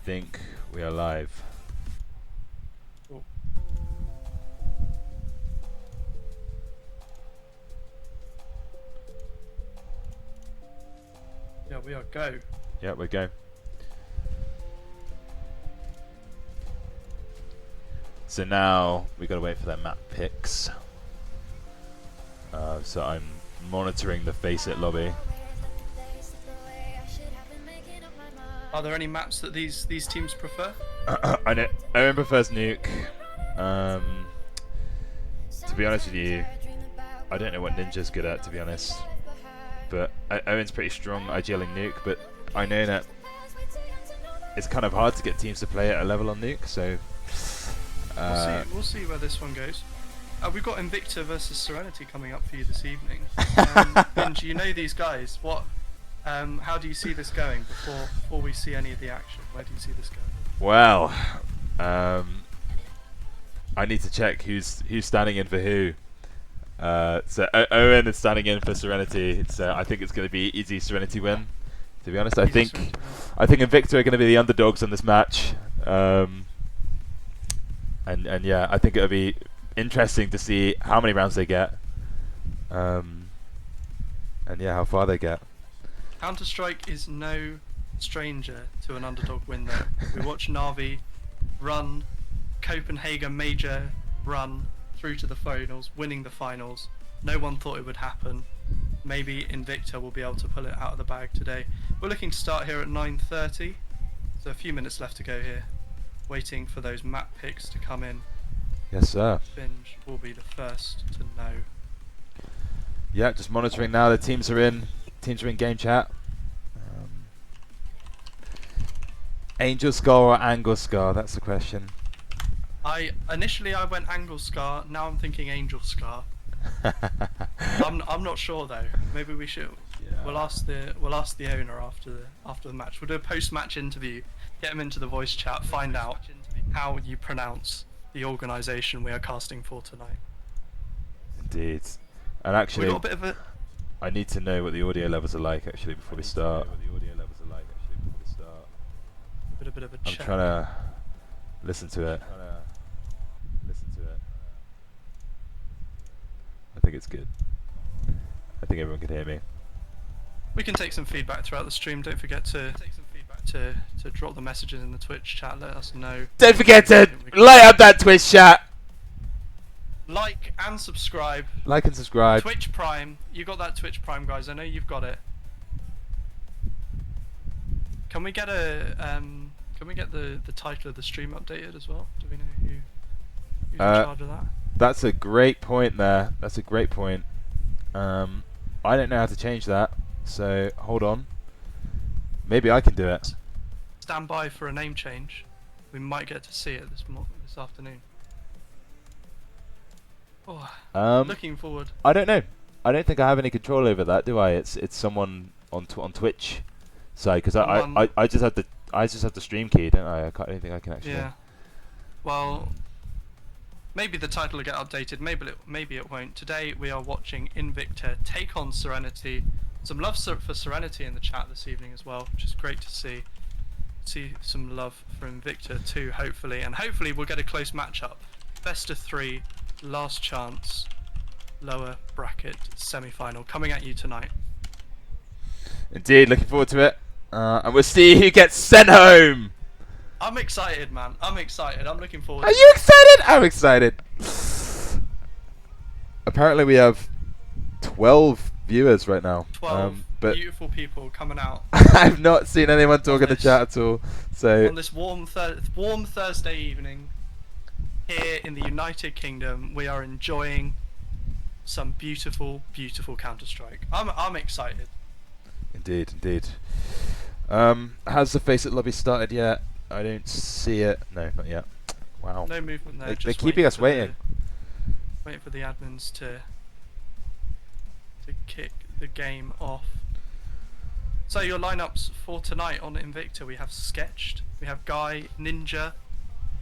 think we are live. Cool. Yeah, we are go. Yeah, we go. So now we gotta wait for their map picks. So I'm monitoring the Face It lobby. Are there any maps that these teams prefer? I know Owen prefers Nuke. To be honest with you, I don't know what Ninja's good at, to be honest. But Owen's pretty strong IGLing Nuke, but I know that it's kind of hard to get teams to play at a level on Nuke, so We'll see where this one goes. We've got Invicta versus Serenity coming up for you this evening. Ninja, you know these guys. How do you see this going before we see any of the action? Where do you see this going? Well, I need to check who's standing in for who. So Owen is standing in for Serenity. So I think it's going to be easy Serenity win. To be honest, I think Invicta are going to be the underdogs in this match. And yeah, I think it'll be interesting to see how many rounds they get. And yeah, how far they get. Counter-Strike is no stranger to an underdog win though. We watched Na'Vi run Copenhagen major run through to the finals, winning the finals. No one thought it would happen. Maybe Invicta will be able to pull it out of the bag today. We're looking to start here at 9:30, so a few minutes left to go here. Waiting for those map picks to come in. Yes, sir. Binge will be the first to know. Yeah, just monitoring now. The teams are in. Teams are in game chat. AngelSkar or AngelSkar? That's the question. Initially I went AngelSkar. Now I'm thinking AngelSkar. I'm not sure though. Maybe we should. Yeah. We'll ask the owner after the match. We'll do a post-match interview. Get him into the voice chat. Find out how you pronounce the organisation we are casting for tonight. Indeed. And actually, we got a bit of a. I need to know what the audio levels are like actually before we start. A bit of a I'm check. trying to listen to it. I think it's good. I think everyone can hear me. We can take some feedback throughout the stream. Don't forget to drop the messages in the Twitch chat. Let us know. Don't forget to light up that Twitch chat. Like and subscribe. Like and subscribe. Twitch Prime. You got that Twitch Prime, guys. I know you've got it. Can we get the title of the stream updated as well? Do we know who's in charge of that? That's a great point there. That's a great point. I don't know how to change that, so hold on. Maybe I can do it. Stand by for a name change. We might get to see it this afternoon. Oh, looking forward. I don't know. I don't think I have any control over that, do I? It's someone on Twitch side, because I just have the stream key, don't I? I don't think I can actually. Yeah. Well, maybe the title will get updated. Maybe it won't. Today we are watching Invicta take on Serenity. Some love for Serenity in the chat this evening as well, which is great to see. See some love for Invicta too, hopefully, and hopefully we'll get a close matchup. Best of 3, last chance, lower bracket semi-final coming at you tonight. Indeed, looking forward to it. And we'll see who gets sent home. I'm excited, man. I'm excited. I'm looking forward. Are you excited? I'm excited. Apparently we have 12 viewers right now. 12 but beautiful people coming out. I've not seen anyone talk in the chat at all. So on this warm Thursday evening here in the United Kingdom, we are enjoying some beautiful Counter-Strike. I'm excited. Indeed. Has the Face It lobby started yet? I don't see it. No, not yet. Wow. No movement there. They're keeping us waiting. Waiting for the admins to kick the game off. So your lineups for tonight on Invicta: we have Sketched, we have Guy, Ninja,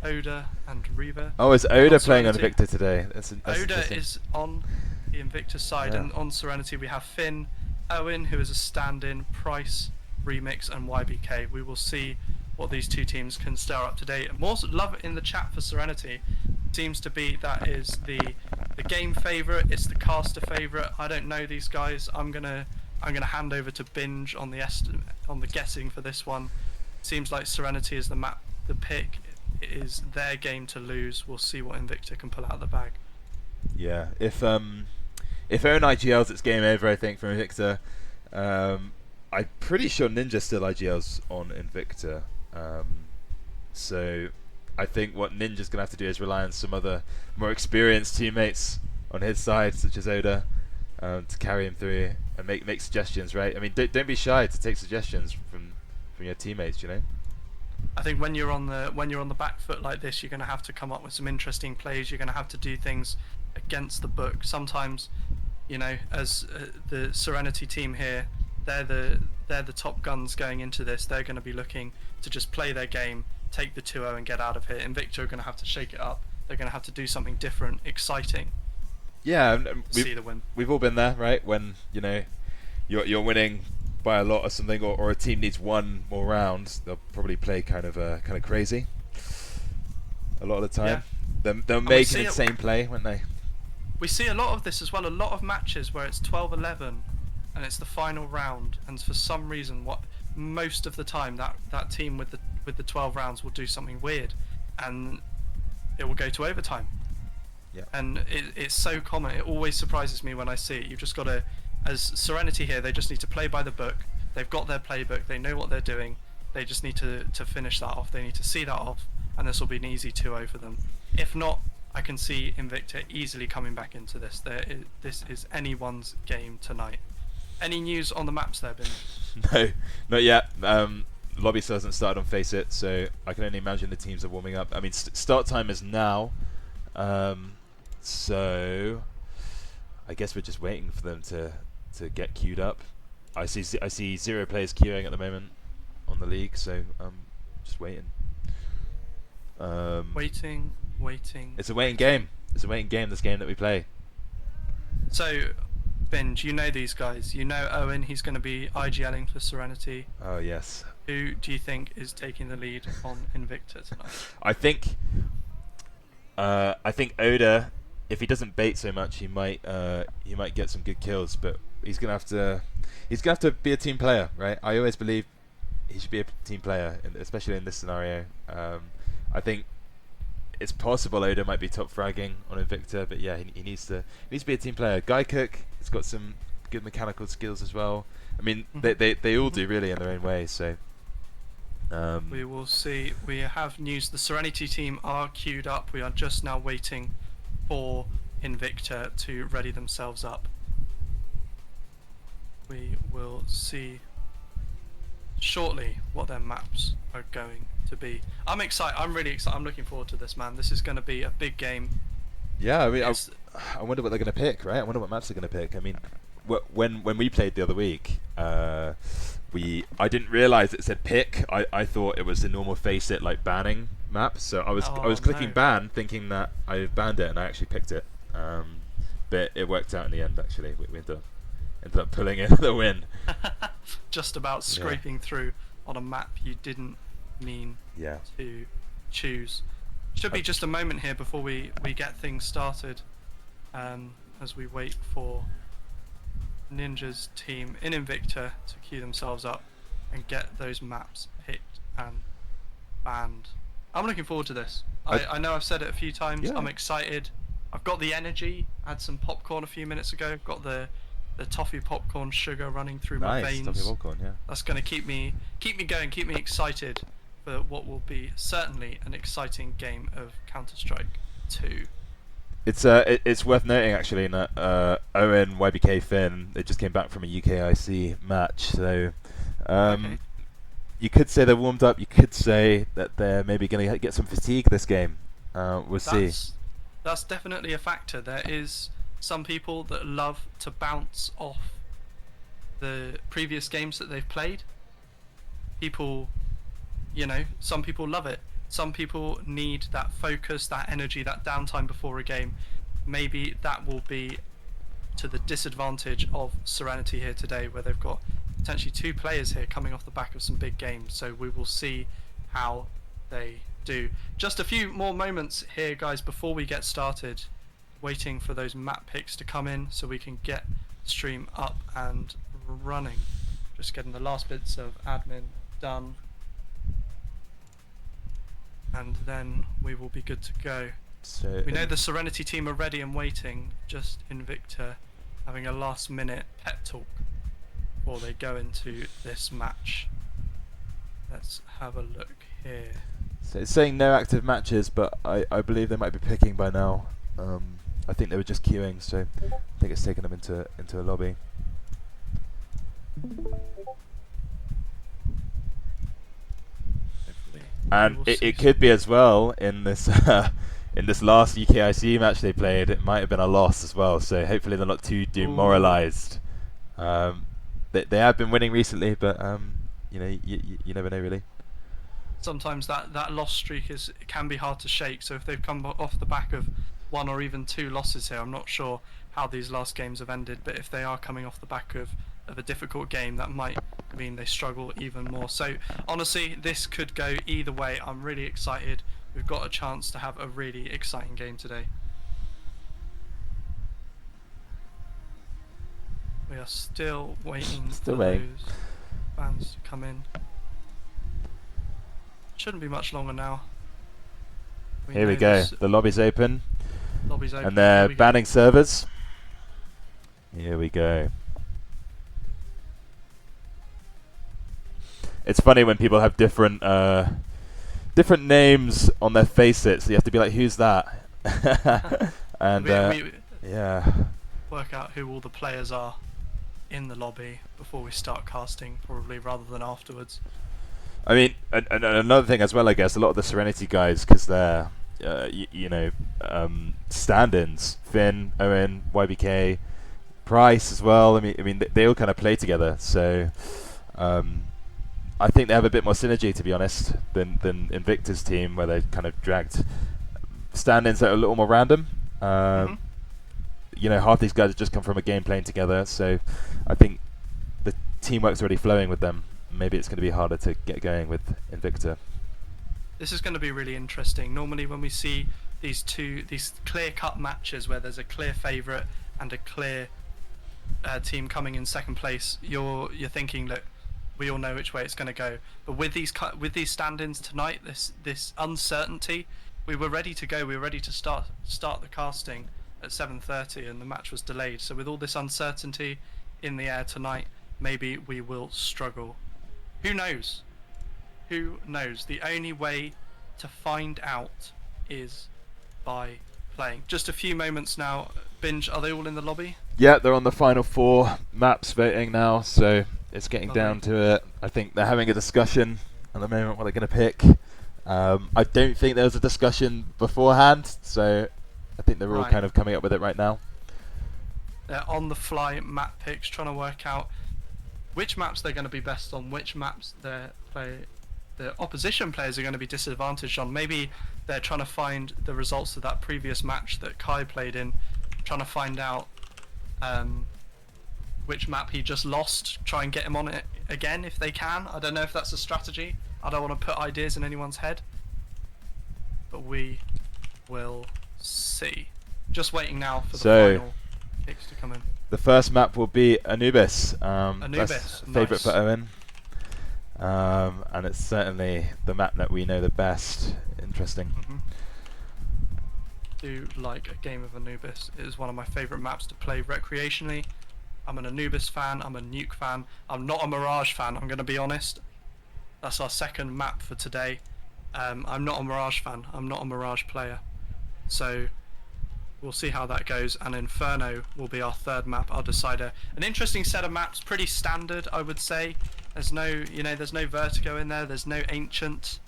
Oda, and Reva. Oh, is Oda playing on Invicta today? That's Oda is on the Invicta side, and on Serenity we have Finn, Owen, who is a stand-in, Price, Remix, and YBK. We will see what these two teams can stir up today. More love in the chat for Serenity. Seems to be that is the game favorite. It's the caster favorite. I don't know these guys. I'm gonna hand over to Binge on the guessing for this one. Seems like Serenity is the pick. It is their game to lose. We'll see what Invicta can pull out of the bag. Yeah, if Own IGLs, it's game over, I think, from Invicta. I'm pretty sure Ninja still IGLs on Invicta. So I think what Ninja's going to have to do is rely on some other more experienced teammates on his side, such as Oda, to carry him through and make suggestions, right? I mean, don't be shy to take suggestions from your teammates, you know? I think when you're on the back foot like this, you're going to have to come up with some interesting plays. You're going to have to do things against the book. Sometimes, you know, as the Serenity team here, they're the top guns going into this. They're going to be looking to just play their game, take the 2-0 and get out of here. Invicta are going to have to shake it up. They're going to have to do something different, exciting. Yeah, See the win. We've all been there, right? When, you know, you're winning by a lot or something, or a team needs one more round, they'll probably play kind of crazy. A lot of the time, they'll make an insane play, won't they? We see a lot of this as well. A lot of matches where it's 12-11 and it's the final round, and for some reason, most of the time that team with the 12 rounds will do something weird, and it will go to overtime. Yeah. And it's so common. It always surprises me when I see it. You've just got to, as Serenity here, they just need to play by the book. They've got their playbook. They know what they're doing. They just need to finish that off. They need to see that off, and this will be an easy 2-0 for them. If not, I can see Invicta easily coming back into this. This is anyone's game tonight. Any news on the maps there, Ben? No, not yet. Lobby still hasn't started on Face It, so I can only imagine the teams are warming up. I mean, start time is now, so I guess we're just waiting for them to get queued up. I see 0 players queuing at the moment on the league, so just waiting. Waiting. It's a waiting game. It's a waiting game. This game that we play. So, Binge, you know these guys. You know Owen. He's going to be IGLing for Serenity. Oh yes. Who do you think is taking the lead on Invicta tonight? I think Oda, if he doesn't bait so much, he might get some good kills, but he's gonna have to be a team player, right? I always believe he should be a team player, especially in this scenario. I think it's possible Oda might be top fragging on Invicta, but yeah, he needs to be a team player. Guy Cook has got some good mechanical skills as well. I mean, they all do really in their own way. So we will see. We have news. The Serenity team are queued up. We are just now waiting for Invicta to ready themselves up. We will see shortly what their maps are going to be. I'm excited. I'm really excited. I'm looking forward to this, man. This is going to be a big game. Yeah, I mean, I wonder what they're going to pick, right? I wonder what maps they're going to pick. I mean, when we played the other week, I didn't realize it said pick. I thought it was the normal Face It like banning map. So I was clicking ban, thinking that I banned it, and I actually picked it. But it worked out in the end. Actually, we ended up pulling in the win. Just about scraping through on a map you didn't mean to choose. Should be just a moment here before we get things started, as we wait for Ninja's team in Invicta to queue themselves up and get those maps picked and banned. I'm looking forward to this. I know I've said it a few times. I'm excited. I've got the energy. I had some popcorn a few minutes ago. Got the toffee popcorn sugar running through my veins. Toffee popcorn, yeah. That's going to keep me going, keep me excited for what will be certainly an exciting game of Counter-Strike 2. It's worth noting actually that Owen, YBK, Finn, they just came back from a UKIC match, so you could say they're warmed up. You could say that they're maybe going to get some fatigue this game. We'll see. That's definitely a factor. There is some people that love to bounce off the previous games that they've played. People, some people love it. Some people need that focus, that energy, that downtime before a game. Maybe that will be to the disadvantage of Serenity here today, where they've got potentially 2 players here coming off the back of some big games. So we will see how they do. Just a few more moments here, guys, before we get started. Waiting for those map picks to come in so we can get the stream up and running. Just getting the last bits of admin done. And then we will be good to go. So We know the Serenity team are ready and waiting. Just Invicta having a last minute pep talk before they go into this match. Let's have a look here. So it's saying no active matches, but I believe they might be picking by now. I think they were just queuing, so I think it's taken them into a lobby. And it could be as well in this in this last UKIC match they played. It might have been a loss as well. So hopefully they're not too demoralised. They have been winning recently, but you know you never know really. Sometimes that loss streak can be hard to shake. So if they've come off the back of 1 or even 2 losses here, I'm not sure how these last games have ended. But if they are coming off the back of a difficult game, that might mean they struggle even more. So honestly, this could go either way. I'm really excited. We've got a chance to have a really exciting game today. We are still waiting for those fans to come in. Shouldn't be much longer now. Here we go. The lobby's open. Lobby's open. And they're banning servers. Here we go. It's funny when people have different different names on their facets. So you have to be like, who's that? And yeah. Work out who all the players are in the lobby before we start casting, probably, rather than afterwards. I mean, another thing as well, I guess, a lot of the Serenity guys, because they're, stand-ins, Finn, Owen, YBK, Price as well. I mean, they all kind of play together, so I think they have a bit more synergy, to be honest, than Invicta's team, where they kind of dragged stand-ins that are a little more random. You know, half these guys have just come from a game playing together, so I think the teamwork's already flowing with them. Maybe it's going to be harder to get going with Invicta. This is going to be really interesting. Normally when we see these clear-cut matches where there's a clear favourite and a clear team coming in second place, you're thinking, look, we all know which way it's going to go. But with these stand-ins tonight, this uncertainty, we were ready to go. We were ready to start the casting at 7:30, and the match was delayed. So with all this uncertainty in the air tonight, maybe we will struggle. Who knows? Who knows? The only way to find out is by playing. Just a few moments now. Binge, are they all in the lobby? Yeah, they're on the final 4 maps voting now, so it's getting down to it. I think they're having a discussion at the moment what they're going to pick. I don't think there was a discussion beforehand, so I think they're all kind of coming up with it right now. They're on the fly map picks, trying to work out which maps they're going to be best on, which maps the opposition players are going to be disadvantaged on. Maybe they're trying to find the results of that previous match that Kai played in, trying to find out which map he just lost, try and get him on it again if they can. I don't know if that's a strategy. I don't want to put ideas in anyone's head, but we will see. Just waiting now for the final picks to come in. The first map will be Anubis. Anubis, favourite nice. for Owen. And it's certainly the map that we know the best. Interesting. Do like a game of Anubis. It is one of my favourite maps to play recreationally. I'm an Anubis fan, I'm a Nuke fan. I'm not a Mirage fan, I'm going to be honest. That's our second map for today. I'm not a Mirage fan, I'm not a Mirage player. So we'll see how that goes, and Inferno will be our third map, our decider. An interesting set of maps, pretty standard, I would say. There's no, there's no Vertigo in there, there's no Ancient.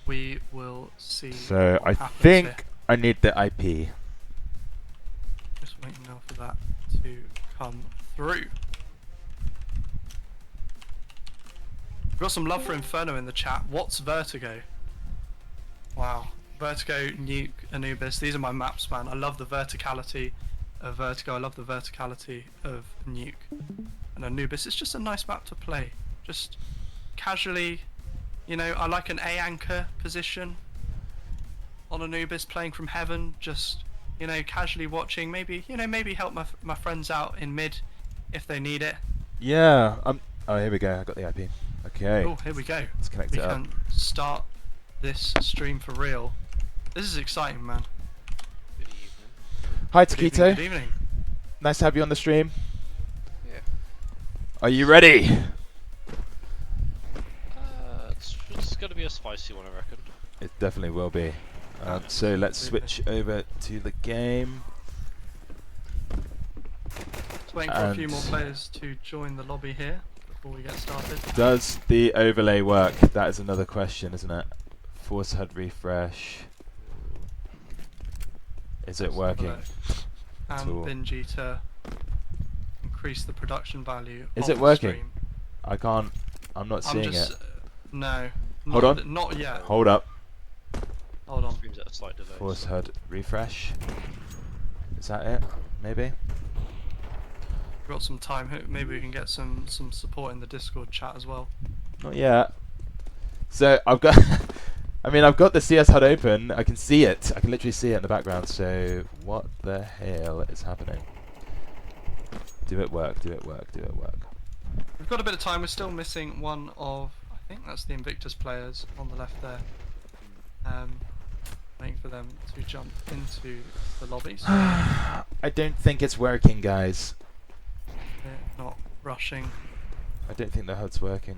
We will see. So I think I need the IP. Just waiting now for that to come through. We've got some love for Inferno in the chat. What's Vertigo? Wow. Vertigo, Nuke, Anubis. These are my maps, man. I love the verticality of Vertigo. I love the verticality of Nuke. And Anubis, it's just a nice map to play. Just casually You know, I like an A anchor position on Anubis, playing from heaven, just, you know, casually watching. Maybe, you know, maybe help my friends out in mid if they need it. Yeah. Oh, here we go. I got the IP. Okay. Oh, here we go. Let's connect We it up. can start this stream for real. This is exciting, man. Good evening. Hi, Good evening, Taquito. good evening. Nice to have you on the stream. Yeah. Are you ready? It's gonna be a spicy one, I reckon. It definitely will be. So let's switch over to the game. Just waiting for a few more players to join the lobby here before we get started. Does the overlay work? That is another question, isn't it? Force HUD refresh. Is it working? And Benji to increase the production value. Is of it working? the stream. I can't. I'm not seeing it. No. Hold on. Not yet. Hold up. Hold on. Stream's at a slight delay. Force HUD refresh. Is that it? Maybe. We've got some time. Maybe we can get some support in the Discord chat as well. Not yet. So I've got. I mean, I've got the CS HUD open. I can see it. I can literally see it in the background. So what the hell is happening? Do it work? Do it work? Do it work? We've got a bit of time. We're still missing one of, I think that's the Invictus players on the left there. Waiting for them to jump into the lobby. So I don't think it's working, guys. they're not rushing. I don't think the HUD's working.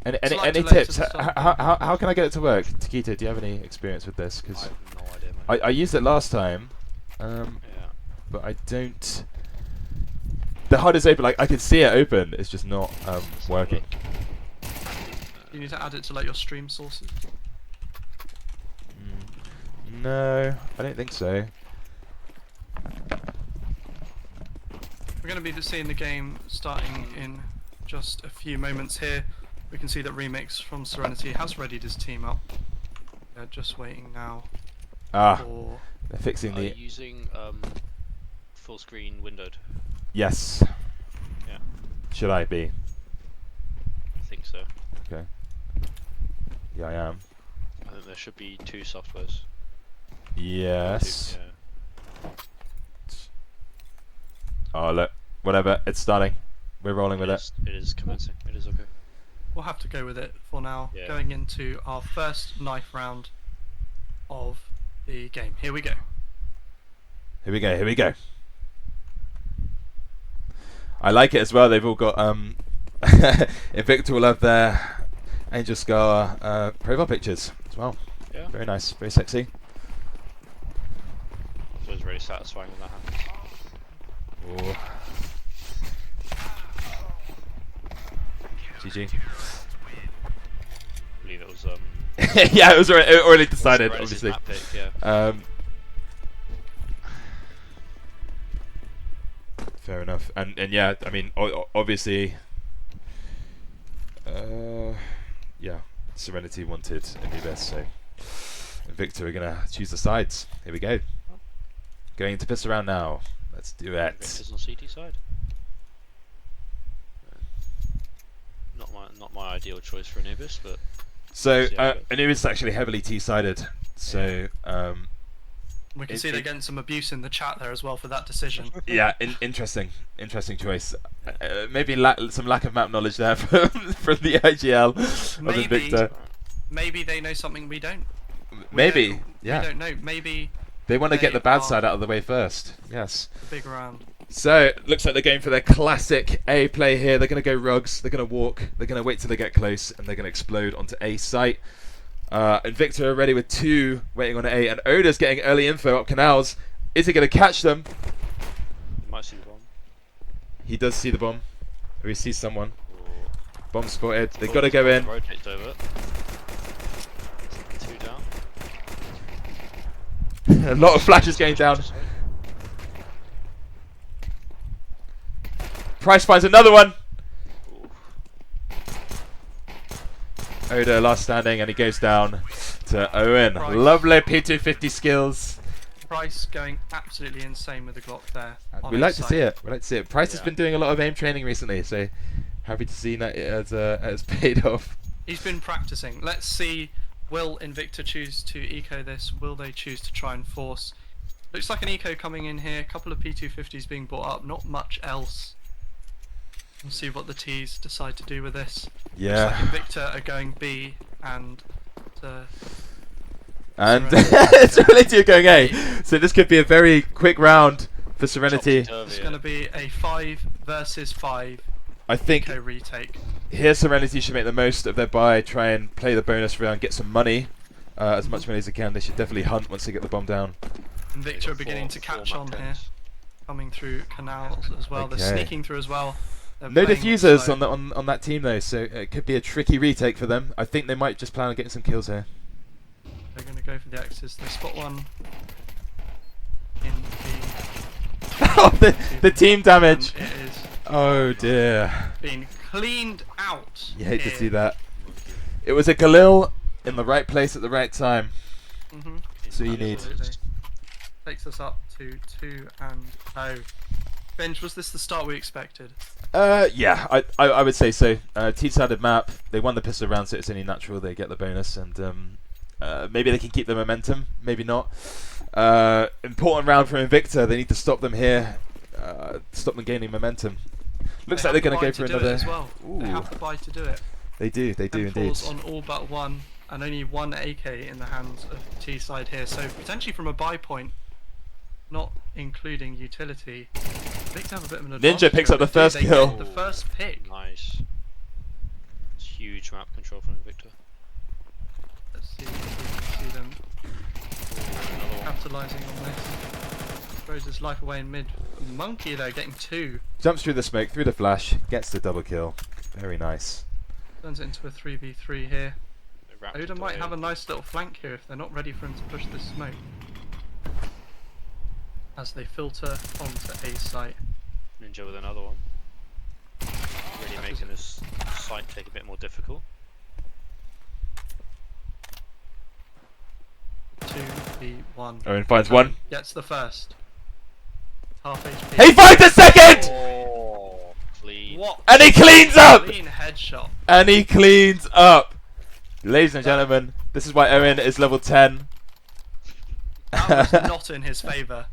Any Slight delay tips? to the start. How can I get it to work? Taquito, do you have any experience with this? I Because have no idea, man. I used it last time, Yeah. but I don't. The HUD is open. Like I can see it open. It's just not working. You need to add it to like your stream sources. No, I don't think so. We're going to be seeing the game starting in just a few moments here. We can see that Remix from Serenity has readied his team up. They're just waiting now Ah, for... they're fixing Are you the. using full screen windowed? Yes. Yeah. Should I be? I think so. Okay. Yeah, I am. I think there should be two softwares. Yes. Yeah. Oh look, whatever. It's starting. We're rolling with it. It is commencing. It is okay. We'll have to go with it for now. Yeah. Going into our first knife round of the game. Here we go. Here we go. Here we go. I like it as well. They've all got Invicta will have their AngelSkar profile pictures as well. Yeah. Very nice. Very sexy. It's always very satisfying when that happens. Oh. GG. I believe it was Yeah, it was already decided, Perez's obviously. map pick, yeah. Fair enough, and yeah, I mean, obviously, yeah, Serenity wanted Anubis, so Invicta are gonna choose the sides. Here we go. Going to piss around now. Let's do it. Invicta's on CT side. Not my ideal choice for Anubis, but So see how it goes. Anubis is actually heavily T-sided. So We can see they're getting some abuse in the chat there as well for that decision. yeah, interesting choice. Maybe some lack of map knowledge there from the IGL of Maybe. Invicta. Maybe they know something we don't. Maybe, We yeah. don't know. Maybe They want to get they the bad are- side out of the way first. Yes. the big round. So looks like they're going for their classic A play here. They're going to go rugs. They're going to walk. They're going to wait till they get close, and they're going to explode onto A site. Invicta are ready with 2 waiting on A, and Oda's getting early info up canals. Is he going to catch them? You might see the bomb. He does see the bomb, or he sees someone. Or Bomb spotted. They've got to go in. rotates over. 2 down. A lot of flashes going down. Price finds another one. Ooh. Oda last standing, and he goes down to Owen. Price. Lovely P250 skills. Price going absolutely insane with the Glock there. We like to see it. We like to see it. Price has Yeah. been doing a lot of aim training recently, so happy to see that it has paid off. He's been practicing. Let's see. Will Invicta choose to eco this? Will they choose to try and force? Looks like an eco coming in here. A couple of P250s being brought up. Not much else. We'll see what the T's decide to do with this. Yeah. Looks like Invicta are going B and. And Serenity. Serenity are going A. So this could be a very quick round for Serenity. It's going to be a 5 versus 5 I think eco retake. here Serenity should make the most of their buy, try and play the bonus round, get some money, as much money as they can. They should definitely hunt once they get the bomb down. Invicta are beginning to catch on here. Coming through canals as well. Okay. They're sneaking through as well. They're No playing diffusers slow. on that team though, so it could be a tricky retake for them. I think they might just plan on getting some kills here. They're going to go for the X's. They spot one in the team damage. and it is Oh dear. being cleaned out. You hate to here. see that. It was a Galil in the right place at the right time. Mm-hmm. So you need. Absolutely. Takes us up to 2-0. Benj, was this the start we expected? Yeah, I would say so. T-sided map. They won the pistol round, so it's only natural they get the bonus, and maybe they can keep the momentum. Maybe not. Important round for Invicta. They need to stop them here. Stop them gaining momentum. Looks like they're going to go for another. As well. They Ooh. have to buy to do it. They do indeed. M4s on all but one, and only one AK in the hands of T side here. So potentially from a buy point, not including utility, Invicta have a bit of an advantage. Ninja picks up the They first get kill. The first pick. Nice. It's huge map control from Invicta. Let's see if we can see them Another one. capitalising on this. Throws his life away in mid. Monkey though getting 2. Jumps through the smoke, through the flash, gets the double kill. Very nice. Turns it into a 3v3 here. They wrapped Oda it might away. have a nice little flank here if they're not ready for him to push this smoke. As they filter onto A site. Ninja with another one. Really making this site take a bit more difficult. 2v1. Owen finds one. Gets the first. Half HP. He finds a second! Oh, clean. What? And he cleans up! Clean headshot. And he cleans up! Ladies and gentlemen, this is why Owen is level 10. That was not in his favour.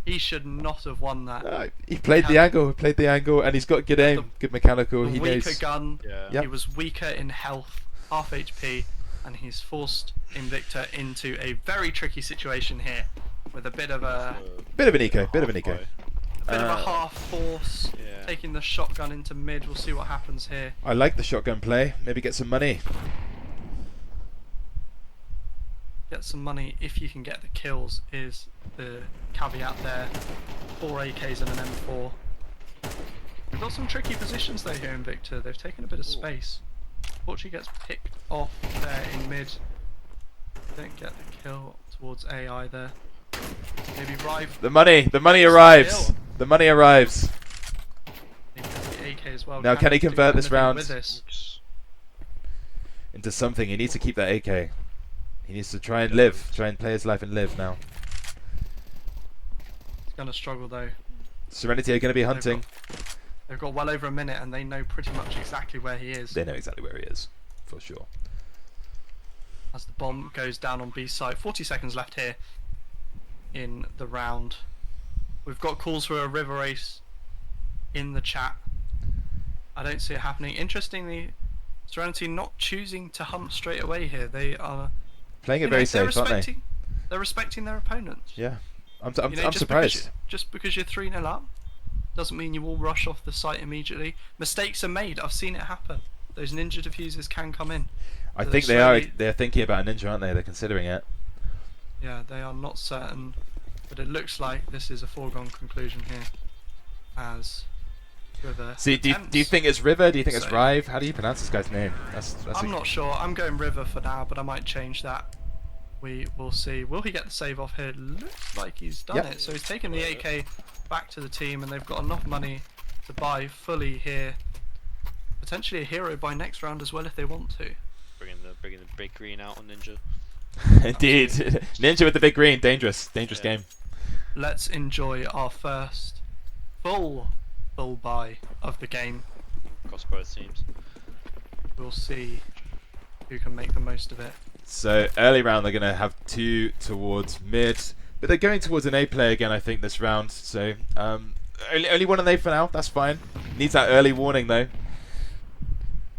He should not have won that. He played the angle, and he's got good aim, good mechanical. The He weaker knows. gun. Yeah. Yep. He was weaker in health, half HP, and he's forced Invicta into a very tricky situation here, with a bit of a Bit of an eco, bit of an eco. half force, Yeah. taking the shotgun into mid. We'll see what happens here. I like the shotgun play. Maybe get some money. Get some money if you can get the kills is the caveat there. 4 AKs and an M4. They've got some tricky positions though here in Invicta. They've taken a bit of space. Fortunately gets picked off there in mid. Don't get the kill towards A either. Maybe Rive. The money arrives. Kill. The money arrives. He gets the AK as well. Now, can he do convert this anything round? with this? Oops. Into something. He needs to keep that AK. He needs to try and live. Try and play his life and live now. He's gonna struggle though. Serenity are going to be hunting. They've got well over a minute and they know pretty much exactly where he is. They know exactly where he is, for sure. As the bomb goes down on B site. 40 seconds left here in the round. We've got calls for a river race in the chat. I don't see it happening. Interestingly, Serenity not choosing to hunt straight away here. They are Playing it you know, very they're safe, aren't they? They're respecting their opponents. Yeah. I'm You know, surprised. Just because you're 3-0 up doesn't mean you all rush off the site immediately. Mistakes are made. I've seen it happen. Those ninja diffusers can come in. I So think they're they are. slowly- They're thinking about a ninja, aren't they? They're considering it. Yeah, they are not certain, but it looks like this is a foregone conclusion here. As River. See, do you attempts. think it's River? Do you think it's So- Rive? How do you pronounce this guy's name? That's I'm not sure. I'm going River for now, but I might change that. We will see. Will he get the save off here? Looks like he's done Yep. it. So he's taken the AK back to the team, and they've got enough money to buy fully here. Potentially a hero by next round as well if they want to. Bringing the big green out on Ninja. Indeed. Ninja with the big green. Dangerous Yeah. game. Let's enjoy our first full buy of the game. Across both teams. we'll see who can make the most of it. So early round they're going to have 2 towards mid, but they're going towards an A play again I think this round. So only one on A for now, that's fine. Needs that early warning though.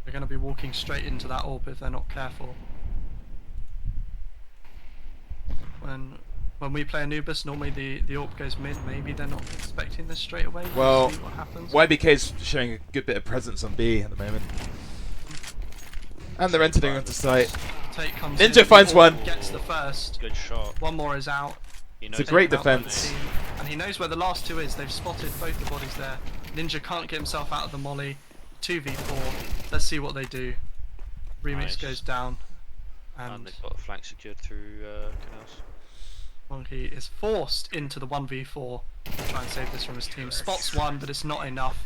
They're going to be walking straight into that orb if they're not careful. When we play Anubis, normally the orb goes mid. Maybe they're not expecting this straight away. Well, We'll see what happens. YBK's showing a good bit of presence on B at the moment. And they're entering onto site. Take comes Ninja in, finds orb one. Gets the first. Good shot. One more is out. It's a great Taken out by the defense. team. And he knows where the last 2 is. They've spotted both the bodies there. Ninja can't get himself out of the molly. 2v4. Let's see what they do. Remix Nice. goes down. And And they've got a flank secured through canals. Monkey is forced into the 1v4 to try and save this from his team. Spots one, but it's not enough.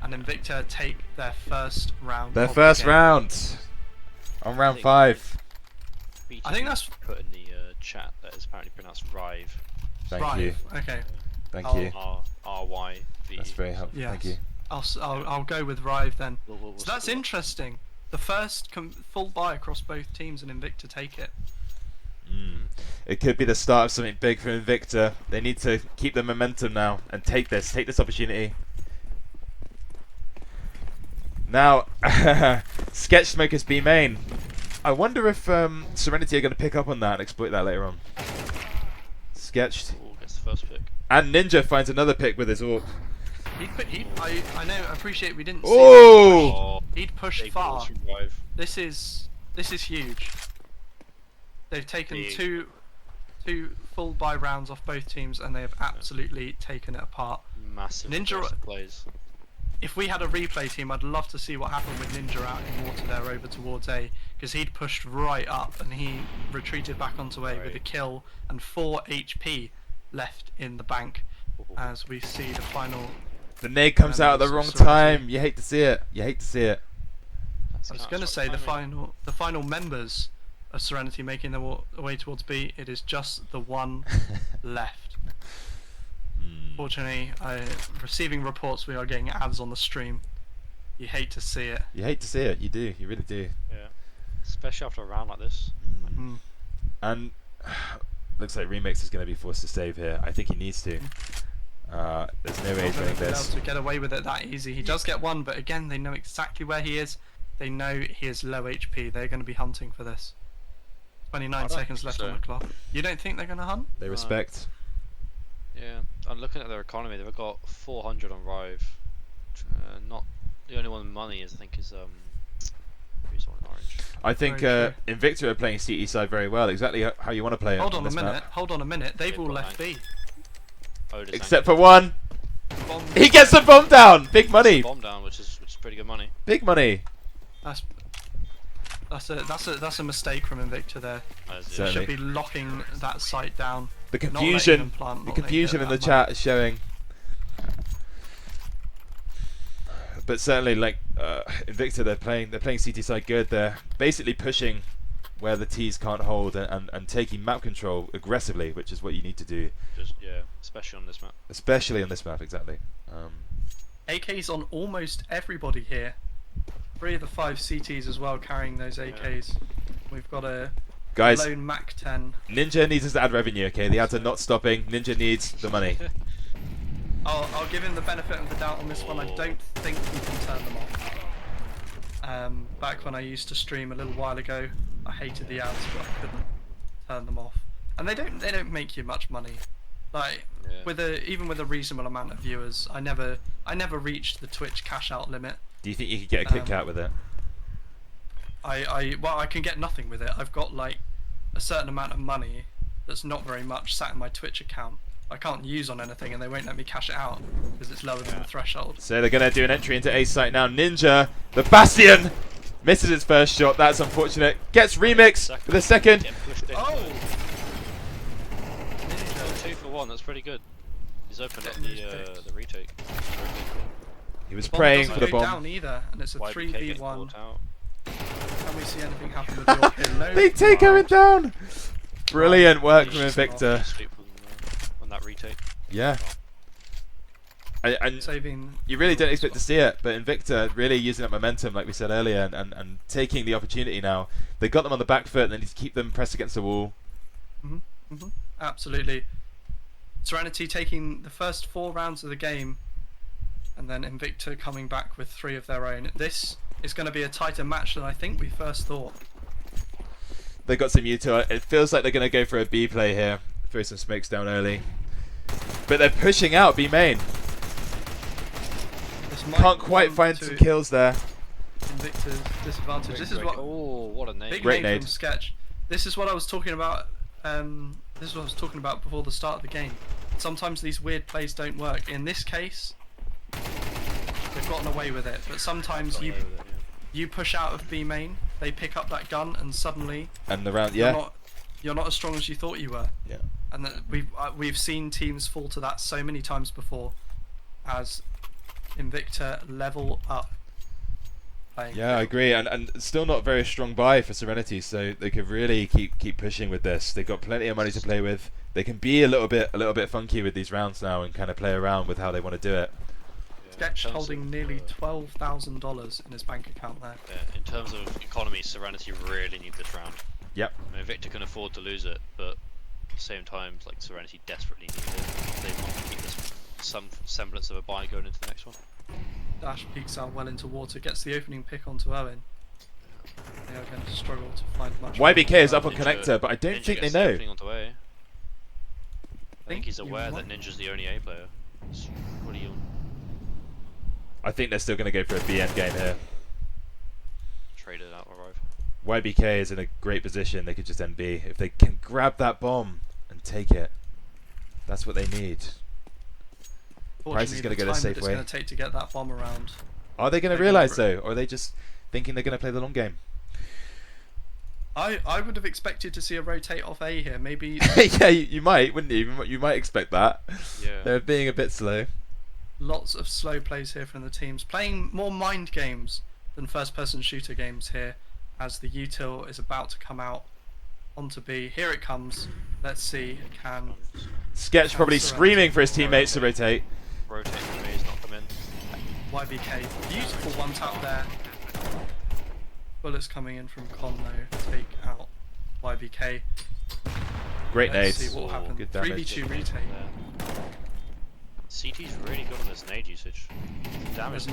And Invicta take their first round. Their of the first game. round on round 5. I think that's put in the chat that is apparently pronounced Rive. Thank right. you. Okay. Thank I'll- you. R-Y-V. That's very helpful. Yes. Thank you. I'll go with Rive then. We'll So that's see what- interesting. The first full buy across both teams, and Invicta take it. It could be the start of something big for Invicta. They need to keep the momentum now and take this opportunity. Now, Sketch Smokers B main. I wonder if Serenity are going to pick up on that and exploit that later on. Sketched. Ooh, gets the first pick. And Ninja finds another pick with his orb. I know. I appreciate we didn't see. Oh! He'd push big far. balls from Rive. This is huge. They've taken Big. two full buy rounds off both teams, and they have absolutely taken it apart. Massive Ninja- aggressive plays. If we had a replay team, I'd love to see what happened with Ninja out in water there over towards A, because he'd pushed right up and he retreated back onto A with a Right. kill and 4 HP left in the bank. As we see the final. The nade comes out at the wrong time. You hate to see it. You hate to see it. That's I was not going to sort say of the timing. final members of Serenity making their way towards B. It is just the one left. Fortunately, receiving reports we are getting ads on the stream. You hate to see it. You hate to see it. You do. You really do. Yeah. Especially after a round like this. Mm. And looks like Remix is going to be forced to save here. I think he needs to. There's no way he's winning Not gonna be this. able to get away with it that easy. He does get one, but again, they know exactly where he is. They know he is low HP. They're going to be hunting for this. 29 I don't seconds think left so. on the clock. You don't think they're going to hunt? They respect. Yeah. I'm looking at their economy. They've got 400 on Rive. Not the only one with money is I think is who's on orange. I think Very Invicta are playing CE side very well. Exactly how you want to play it. Hold on a this minute. map. Hold on a minute. They've They've all got left nine. B. Oh, there's Except for one. Bomb. He gets the bomb down. Big money. bomb down, which is pretty good money. Big money. That's a mistake from Invicta there. As So- it- Should be locking that site down. The Not letting confusion. them plant, The not letting confusion them in the get that chat is showing. But certainly, like Invicta, they're playing CT side good. They're basically pushing where the T's can't hold and taking map control aggressively, which is what you need to do, just yeah, especially on this map. especially on this map. Exactly. AKs on almost everybody here. 3 of the 5 CTs as well carrying those AKs. We've got a Guys, lone Mac 10. Ninja needs us to add revenue. Okay, the ads are not stopping. Ninja needs the money. I'll give him the benefit of the doubt on this one. I don't think he can turn them off. Back when I used to stream a little while ago, I hated the ads, but I couldn't turn them off. And they don't make you much money. Like Yeah. even with a reasonable amount of viewers, I never reached the Twitch cash out limit. Do you think you could get a kick out with it? I can get nothing with it. I've got like a certain amount of money that's not very much sat in my Twitch account. I can't use on anything, and they won't let me cash it out because it's lower than the threshold. So they're going to do an entry into A site now. Ninja, the Bastion, misses his first shot. That's unfortunate. Gets Remix with a second. Getting pushed in. Oh! Oh, 2 for 1. That's pretty good. He's opened up the retake. He was Bomb praying doesn't for the go bomb. down either, and it's a YBK getting 3v1. caught out. Can we see anything happen with the orc here? No. Big take going down. Brilliant work from He's just Invicta. sleep on that retake. Yeah. And saving. you really don't expect to see it, but Invicta really using that momentum, like we said earlier, and taking the opportunity now. They got them on the back foot, and they need to keep them pressed against the wall. Absolutely. Serenity taking the first 4 rounds of the game, and then Invicta coming back with 3 of their own. This is going to be a tighter match than I think we first thought. They got some util. It feels like they're going to go for a B play here. Throw some smokes down early. But they're pushing out B main. Can't quite find some kills there. Invicta's disadvantage. This is what. Oh, what a nade! Big Great nade nade from Sketch. This is what I was talking about. This is what I was talking about before the start of the game. Sometimes these weird plays don't work. In this case, they've gotten away with it. But sometimes you push out of B main, they pick up that gun, and suddenly and the round, you're not as strong as you thought you were. Yeah. And we've seen teams fall to that so many times before, as Invicta level up. Yeah, I agree, and still not very strong buy for Serenity, so they could really keep pushing with this. They've got plenty of money to play with. They can be a little bit funky with these rounds now and kind of play around with how they want to do it. Sketch holding nearly $12,000 in his bank account there. Yeah, in terms of economy, Serenity really need this round. Yep. I mean, Invicta can afford to lose it, but at the same time, like Serenity desperately need it. They want to keep this some semblance of a buy going into the next one. Dash peeks out well into water, gets the opening pick onto Owen. They are going to struggle to find much. YBK is up on connector, but I don't think they know. Onto A. I think he's aware that Ninja's the only A player. What are you? I think they're still going to go for a B end game here. Trade it out, arrive. YBK is in a great position. They could just end B if they can grab that bomb and take it. That's what they need. Price is going to go the safe way. It's going to take to get that bomb around. Are they going to realise though, or are they just thinking they're going to play the long game? I would have expected to see a rotate off A here. Maybe. Yeah, you might, wouldn't you? You might expect that. Yeah. They're being a bit slow. Lots of slow plays here from the teams, playing more mind games than first-person shooter games here, as the util is about to come out onto B. Here it comes. Let's see. Sketch probably screaming for his teammates to rotate. Rotate for me, is not come in. YBK, beautiful one tap there. Bullets coming in from Con though, take out YBK. Great Let's nades. see what happens. Good damage. 3v2 retake. CT's really good on this nade usage. Damage.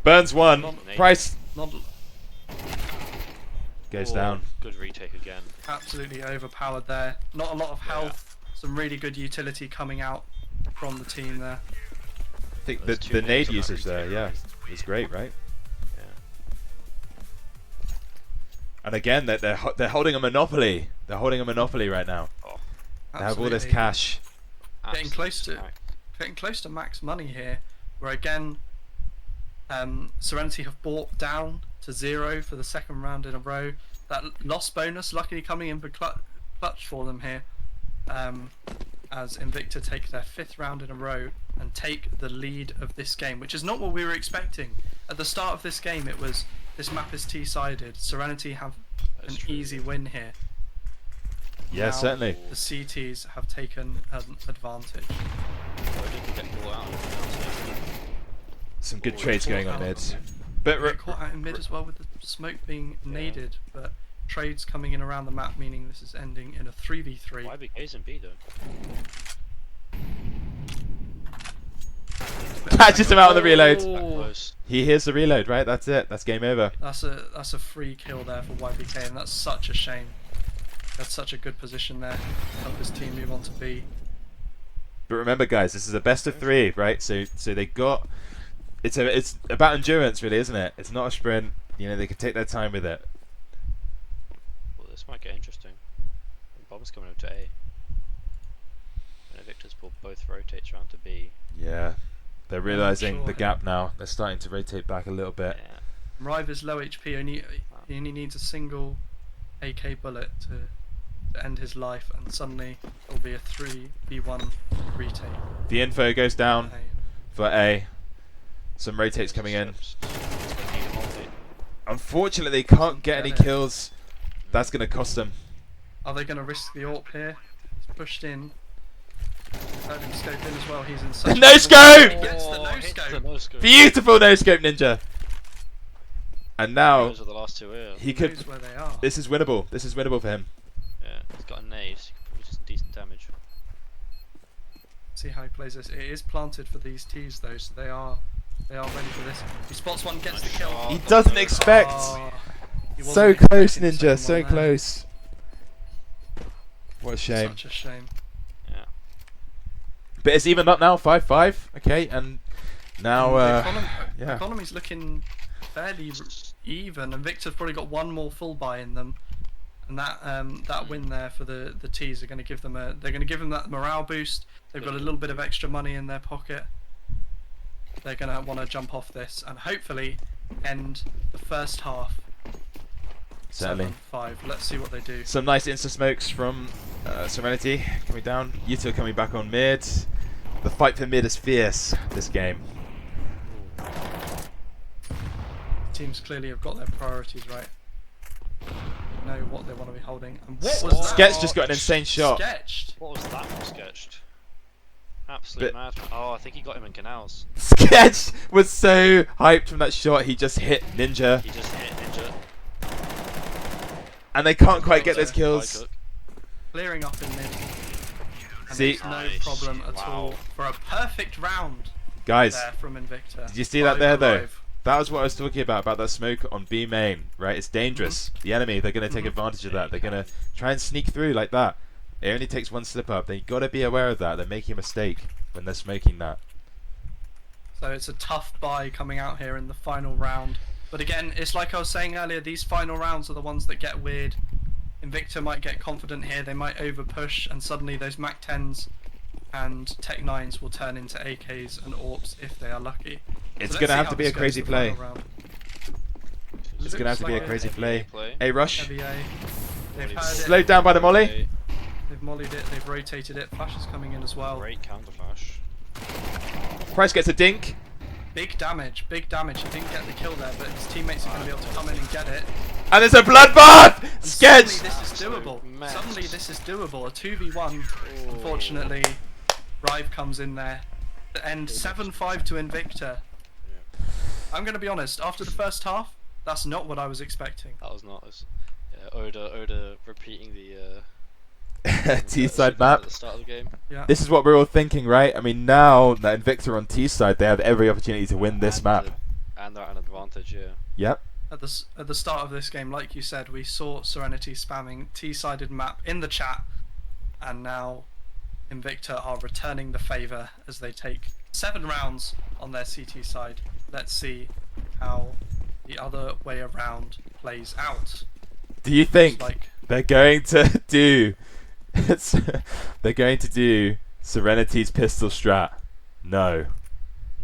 Burns one. Price Not goes down. Good retake again. absolutely overpowered there. Not a lot of health. Some really good utility coming out from the team there. I think There's the two nade names on that usage there, retake. yeah, is great, right? Yeah. And again, they're holding a monopoly. They're holding a monopoly right now. Oh, They have all this Absolutely. cash. Getting close to max money here, where again Serenity have bought down to 0 for the second round in a row. That loss bonus luckily coming in for clutch for them here, as Invicta take their 5th round in a row and take the lead of this game, which is not what we were expecting. At the start of this game it was, this map is T-sided, Serenity have an easy win here. Yeah, Now, certainly. the CTs have taken an advantage. Some good trades going on mid. But Get caught out in mid as well with the smoke being naded, but trades coming in around the map, meaning this is ending in a 3v3. YBK's in B though. catches him out on the reload. That Oh, close. He hears the reload, right? That's it. That's game over. that's a free kill there for YBK, and that's such a shame. That's such a good position there. Help his team move on to B. But remember, guys, this is a best of 3, right? So they got. It's about endurance, really, isn't it? It's not a sprint. You know, they can take their time with it. Well, this might get interesting. Bomb's coming over to A. And Invicta's pulled both rotates around to B. Yeah, they're realizing sure the here. gap now. They're starting to rotate back a little bit. Yeah. Rive is low HP. He only needs a single AK bullet to end his life, and suddenly it'll be a 3v1 retake. The info goes down A. for A. Some rotates coming in. Unfortunately, they can't get any kills. That's going to cost them. Are they going to risk the AWP here? He's pushed in. Heard him scope in as well. He's in such No a scope! He gets the no hits the scope. no scope. Beautiful no scope ninja. And now Those are the last two here. he He could. knows where they are. This is winnable. This is winnable for him. Yeah, he's got a nade, so he can probably do some decent damage. See how he plays this. It is planted for these T's though, so they are ready for this. He spots one, gets the kill. He doesn't expect. Oh, he wasn't So close, expecting the ninja. second So one there. close. What a shame. Such a shame. Yeah. But it's even up now. 5-5. Okay, and now. The yeah. economy's looking fairly even, and Victor's probably got one more full buy in them, and that win there for the T's are going to give them that morale boost. They've got a little bit of extra money in their pocket. They're going to want to jump off this and hopefully end the first half. Certainly. 7-5. Let's see what they do. Some nice insta smokes from Serenity coming down. Yuto coming back on mid. The fight for mid is fierce this game. Teams clearly have got their priorities right. They know what they want to be holding. And what was that? Sketch just got an insane shot. Sketched. What was that for sketched? Absolute mad. Oh, I think he got him in canals. Sketch was so hyped from that shot. He just hit Ninja, He just hit Ninja. and they can't quite get those kills. Clearing up in mid. And See? there's no Nice. problem at Wow. all for a perfect round Guys, there from Invicta. did you see that Five there though? alive. That was what I was talking about that smoke on B main, right? It's dangerous. The enemy, they're going to take advantage of that. They're going to try and sneak through like that. It only takes one slip up. They got to be aware of that. They're making a mistake when they're smoking that. So it's a tough buy coming out here in the final round. But again, it's like I was saying earlier, these final rounds are the ones that get weird. Invicta might get confident here, they might over push, and suddenly those Mac 10s and Tech 9s will turn into AKs and AWPs if they are lucky. It's So going to let's see have how to be this a goes crazy for the play. final round. It's going to have to be a Looks like crazy play. play. A rush. Heavy A. They've heard Slowed it, down by the molly. they've mollied it, they've rotated it, Flash is coming in as well. Great counter flash. Price gets a dink. Big damage. He didn't get the kill there, but his teammates are going to be able to come in and get it. And there's a bloodbath! And Sketch! Suddenly this is doable. mess. Suddenly this is doable. A 2v1. Unfortunately, Rive comes in there. The end 7-5 to Invicta. I'm going to be honest, after the first half, that's not what I was expecting. That was not as. Yeah, Oda repeating the. T-side map. At the start of the game. Yeah. This is what we're all thinking, right? I mean, now that Invicta are on T side, they have every opportunity to win this And map. And they're at an advantage, yeah. Yep. At the start of this game, like you said, we saw Serenity spamming T-sided map in the chat, and now Invicta are returning the favour as they take 7 rounds on their CT side. Let's see how the other way around plays out. Do you think Like, they're going to do? They're going to do Serenity's pistol strat? No.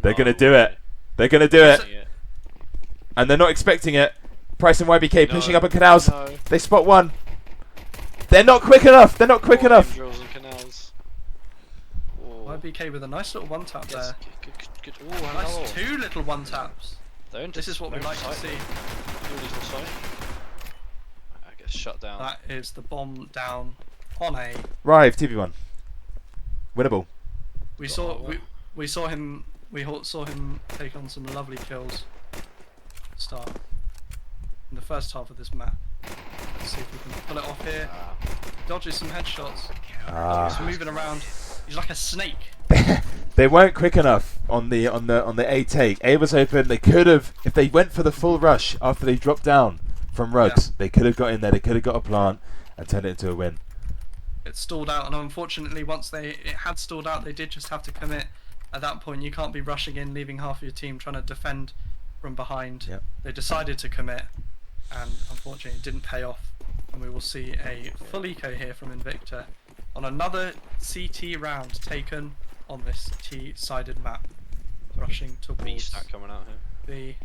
They're gonna do it. They're gonna do it, Yeah. and they're not expecting it. Price and YBK No. pushing up on canals. No. They spot one. They're not quick enough. They're not quick More enough. aim drills and canals. Oh. YBK with a nice little one tap Yes, there. good. Oh, hello. Nice 2 little one taps. They're into- This is what we they're like to into see. sight. Good little sight. I get shut down. That is the bomb down on A. Rive 2v1. Winnable. We Got saw that we saw him take on some lovely kills. Start in the first half of this map. Let's see if we can pull it off here. Ah. Dodges some headshots. He's Ah. moving around. He's like a snake. They weren't quick enough on the A take. A was open. They could have, if they went for the full rush after they dropped down from rugs, they could have got in there. They could have got a plant and turned it into a win. It stalled out, and unfortunately, once it had stalled out, they did just have to commit. At that point, you can't be rushing in, leaving half of your team trying to defend from behind. Yep. They decided to commit, and unfortunately, it didn't pay off. And we will see a full eco here from Invicta on another CT round taken on this T-sided map, rushing Beach towards stack coming out here. the.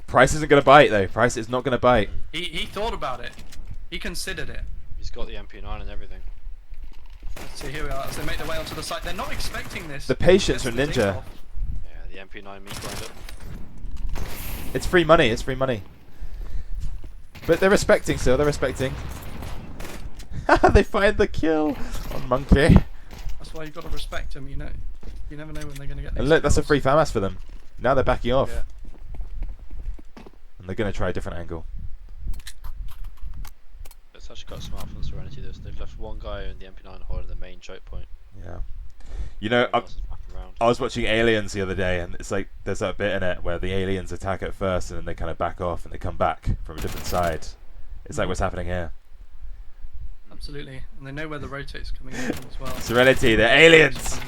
Price isn't going to bite though. Price is not going to bite. He thought about it. He considered it. He's got the MP9 and everything. Let's see, here we are as they make their way onto the site. They're not expecting this. The patience Gets from the dink Ninja. off. Yeah, the MP9 meat grinder. It's free money. It's free money. But they're respecting still. They're respecting. They find the kill on Monkey. That's That's why you've got to respect them. You know, you never know when they're going to get. And these look, that's a kills. free FAMAS for them. Now they're backing off. Yeah. And they're going to try a different angle. It's actually quite smart from Serenity. They've left one guy in the MP9 holding the main choke point. Yeah. You know, Everyone else is backing around. I was watching Aliens the other day, and it's like there's that bit in it where the aliens attack at first, and then they kind of back off, and they come back from a different side. It's like what's happening here. Absolutely, and they know where the rotate's coming in as well. Serenity, they're aliens!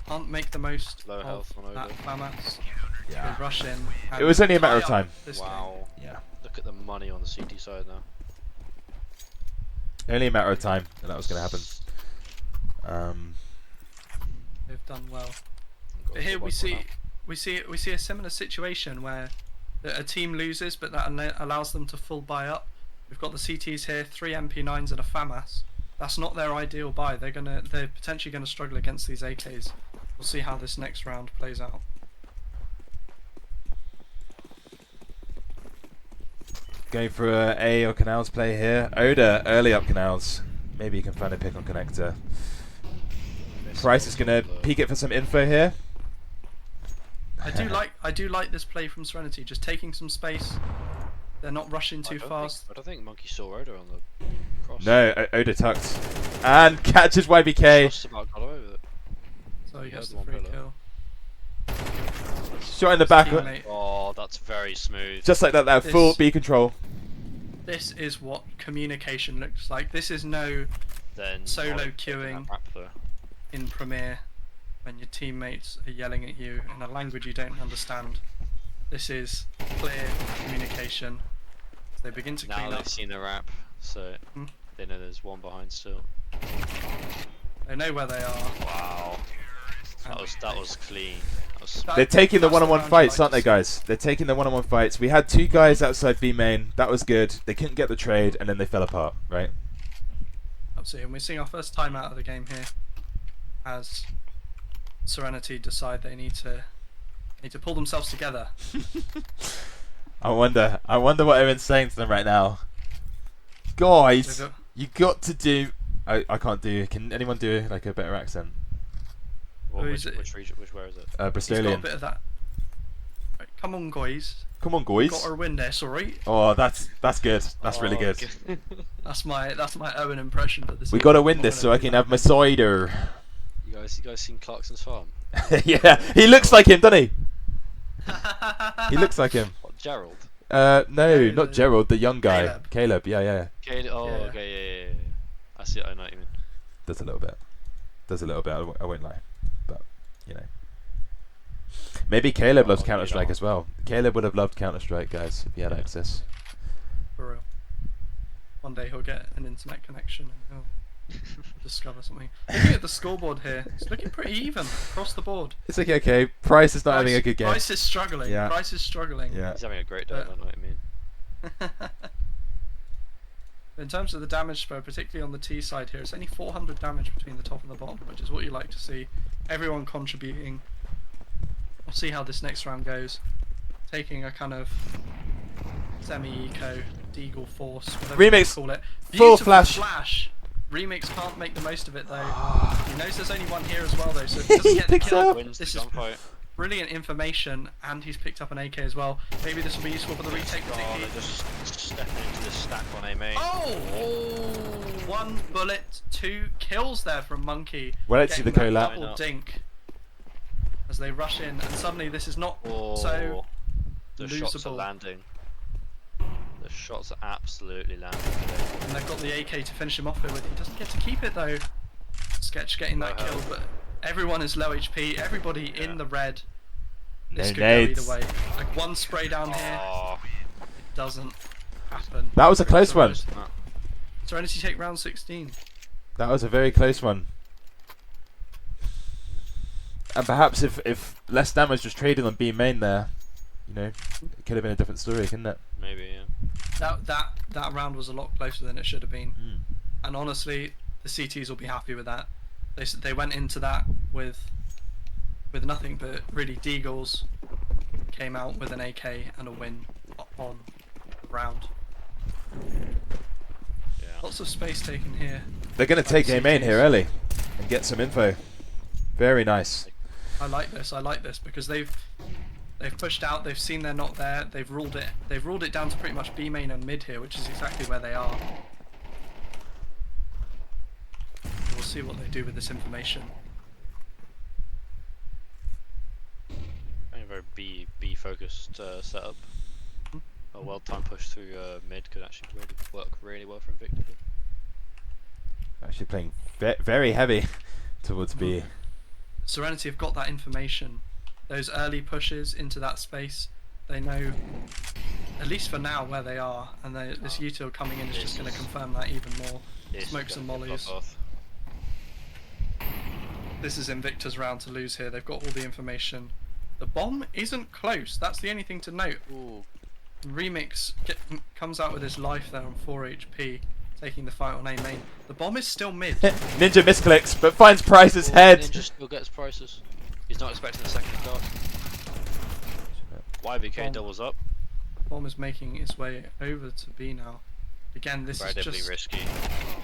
Can't make the most Low of health on that Oda. FAMAS. Yeah. They rush in. It was only a matter of tie time. up this Wow. Yeah. Look at the money on the CT side now. Only a matter of time, and that was going to happen. game. They've done well. Got But here a we couple see a similar situation where a team loses, but that allows them to full buy up. We've got the CTs here, 3 MP9s and a FAMAS. That's not their ideal buy. They're potentially gonna struggle against these AKs. We'll see how this next round plays out. Going for a A or Canals play here. Oda, early up Canals. Maybe you can find a pick on Connector. Price is going to peek it for some info here. I do like this play from Serenity, just taking some space. They're not rushing too fast. I don't think Monkey saw Oda on the cross. No, Oda tucked. And catches YBK. Just about got away with it. So he gets He the had free one pillar. kill. Shot in the back. Teammate. Oh, that's very smooth. Just like that, This- full B control. This is what communication looks like. This is no Then solo Olive queuing. taking that rap though. in Premiere when your teammates are yelling at you in a language you don't understand. This is clear communication. So they begin to Now clean they've up. seen the rap, so Hmm. they know there's one behind still. They know where they are. Wow, and that was clean. That was That- They're taking the that's one-on-one round you fights, like aren't to they, see. guys? They're taking the one-on-one fights. We had 2 guys outside B main. That was good. They couldn't get the trade, and then they fell apart, right? Absolutely, and we're seeing our first time out of the game here as Serenity decide they need to pull themselves together. I wonder what everyone's saying to them right now. Guys, They've got- you got to do... I can't do... Can anyone do like a better accent? What, Who which, is it? which region? Where is it? He's got a Bristolian. bit of that. Right, come on, guys. Come on, We've guys. got our win this, alright? Oh, that's good. That's really good. That's my Owen impression for this. We got to evening. win I'm this not so gonna I do can that. have my cider. You guys seen Clarkson's farm? Yeah, he looks like him, doesn't he? He looks like him. What, Gerald? No, No, not the- Gerald, the young guy. Caleb. Caleb, yeah. Oh, Yeah. okay, yeah. I see. I know what you mean. Does a little bit. I won't lie. But, you know. Maybe Caleb loves Oh, Counter-Strike you know. as well. Caleb would have loved Counter-Strike, guys, if he had Yeah. access. For real. One day he'll get an internet connection and he'll discover something. Looking at the scoreboard here, it's looking pretty even across the board. It's okay. Price is not having a good game. Price is struggling. Yeah. Price is struggling. Yeah. He's having a great day. I know what I mean. In terms of the damage spread, particularly on the T side here, it's only 400 damage between the top and the bottom, which is what you like to see. Everyone contributing. We'll see how this next round goes. Taking a kind of semi-eco, deagle force, whatever Remix. you call it. Full Beautiful flash. Remix can't make the most of it though. He knows there's only one here as well though, so if he doesn't He get the picks kill, up. Wins the this is gunfight. brilliant information, and he's picked up an AK as well. Maybe this will be useful for the retake. Oh, particularly. they're just stepping into this stack on A main. Oh, 1 bullet, 2 kills there from Monkey. Well, let's see the Getting that collab. double dink as they rush in, and suddenly this is not Oh, so the shots are losable. landing. The shots are absolutely landing. And they've got the AK to finish him off here with. He doesn't get to keep it though. Sketch getting that No kill, help. but everyone is low HP. Everybody in the red. This No could nades. go either way. Like one spray down here, Oh, it doesn't happen. That was a close one. close to that. Serenity take round 16. That was a very close one. And perhaps if less damage was traded on B main there, you know, it could have been a different story, couldn't it? Maybe, yeah. That round was a lot closer than it should have been. Mm. And honestly, the CTs will be happy with that. They went into that with nothing but really deagles. Came out with an AK and a win on the round. Yeah. Lots of space taken here. They're going to take A main here early and get some info. Very nice. I like this because they've pushed out. They've seen they're not there. They've ruled it down to pretty much B main and mid here, which is exactly where they are. We'll see what they do with this information. I think a very B focused setup. A well timed push through mid could actually work really well for Invicta. Actually playing very heavy towards B. Serenity have got that information. Those early pushes into that space, they know, at least for now, where they are, and this util coming in is just going to confirm that even more. Smokes and mollies. This is Invicta's round to lose here. They've got all the information. The bomb isn't close. That's the only thing to note. Ooh. Remix comes out with his life there on 4 HP, taking the fight on A main. The bomb is still mid. Ninja misclicks, but finds Price's head. Ninja still gets Prices. He's not expecting the second dart. YBK doubles up. Bomb is making its way over to B now. Again, this is just risky.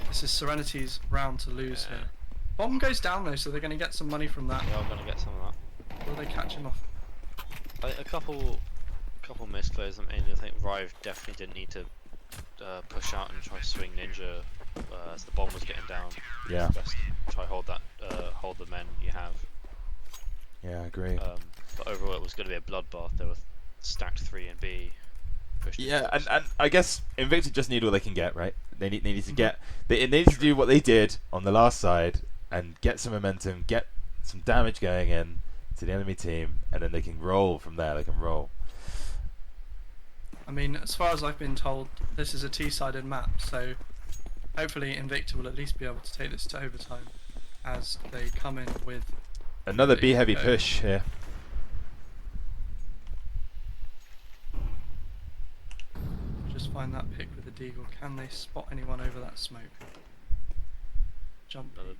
This is Serenity's round to lose here. Bomb goes down though, so they're going to get some money from that. They are going to get some of that. Will they catch him off? A couple misplays. I mean, I think Rive definitely didn't need to push out and try to swing Ninja as the bomb was getting down. Yeah. It's best to try hold the men you have. Yeah, I agree. But overall, it was going to be a bloodbath. There were stacked 3 and B. Yeah, and I guess Invicta just need all they can get, right? They need to get. They need to do what they did on the last side and get some momentum, get some damage going in to the enemy team, and then they can roll from there. They can roll. I mean, as far as I've been told, this is a T-sided map, so hopefully Invicta will at least be able to take this to overtime as they come in with Another B heavy push here. Just find that pick with the deagle. Can they spot anyone over that smoke? Jump. Another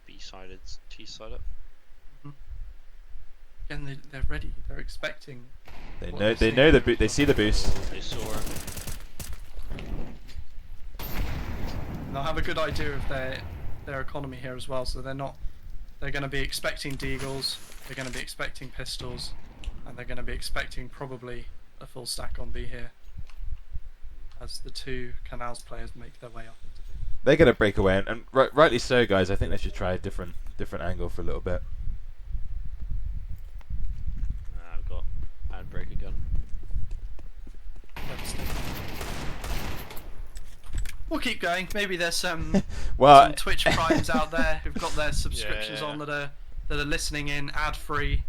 B-sided, T-sided. Again, they're ready. They're expecting. They know they see the boost. They saw it. And they'll have a good idea of their economy here as well. So they're going to be expecting deagles. They're going to be expecting pistols, and they're going to be expecting probably a full stack on B here. As the two Canals players make their way up into B. They're gonna break away, and rightly so, guys. I think they should try a different angle for a little bit. I've got handbrake gun. We'll keep going. Maybe there's some Twitch primes out there who've got their subscriptions on that are listening in ad free.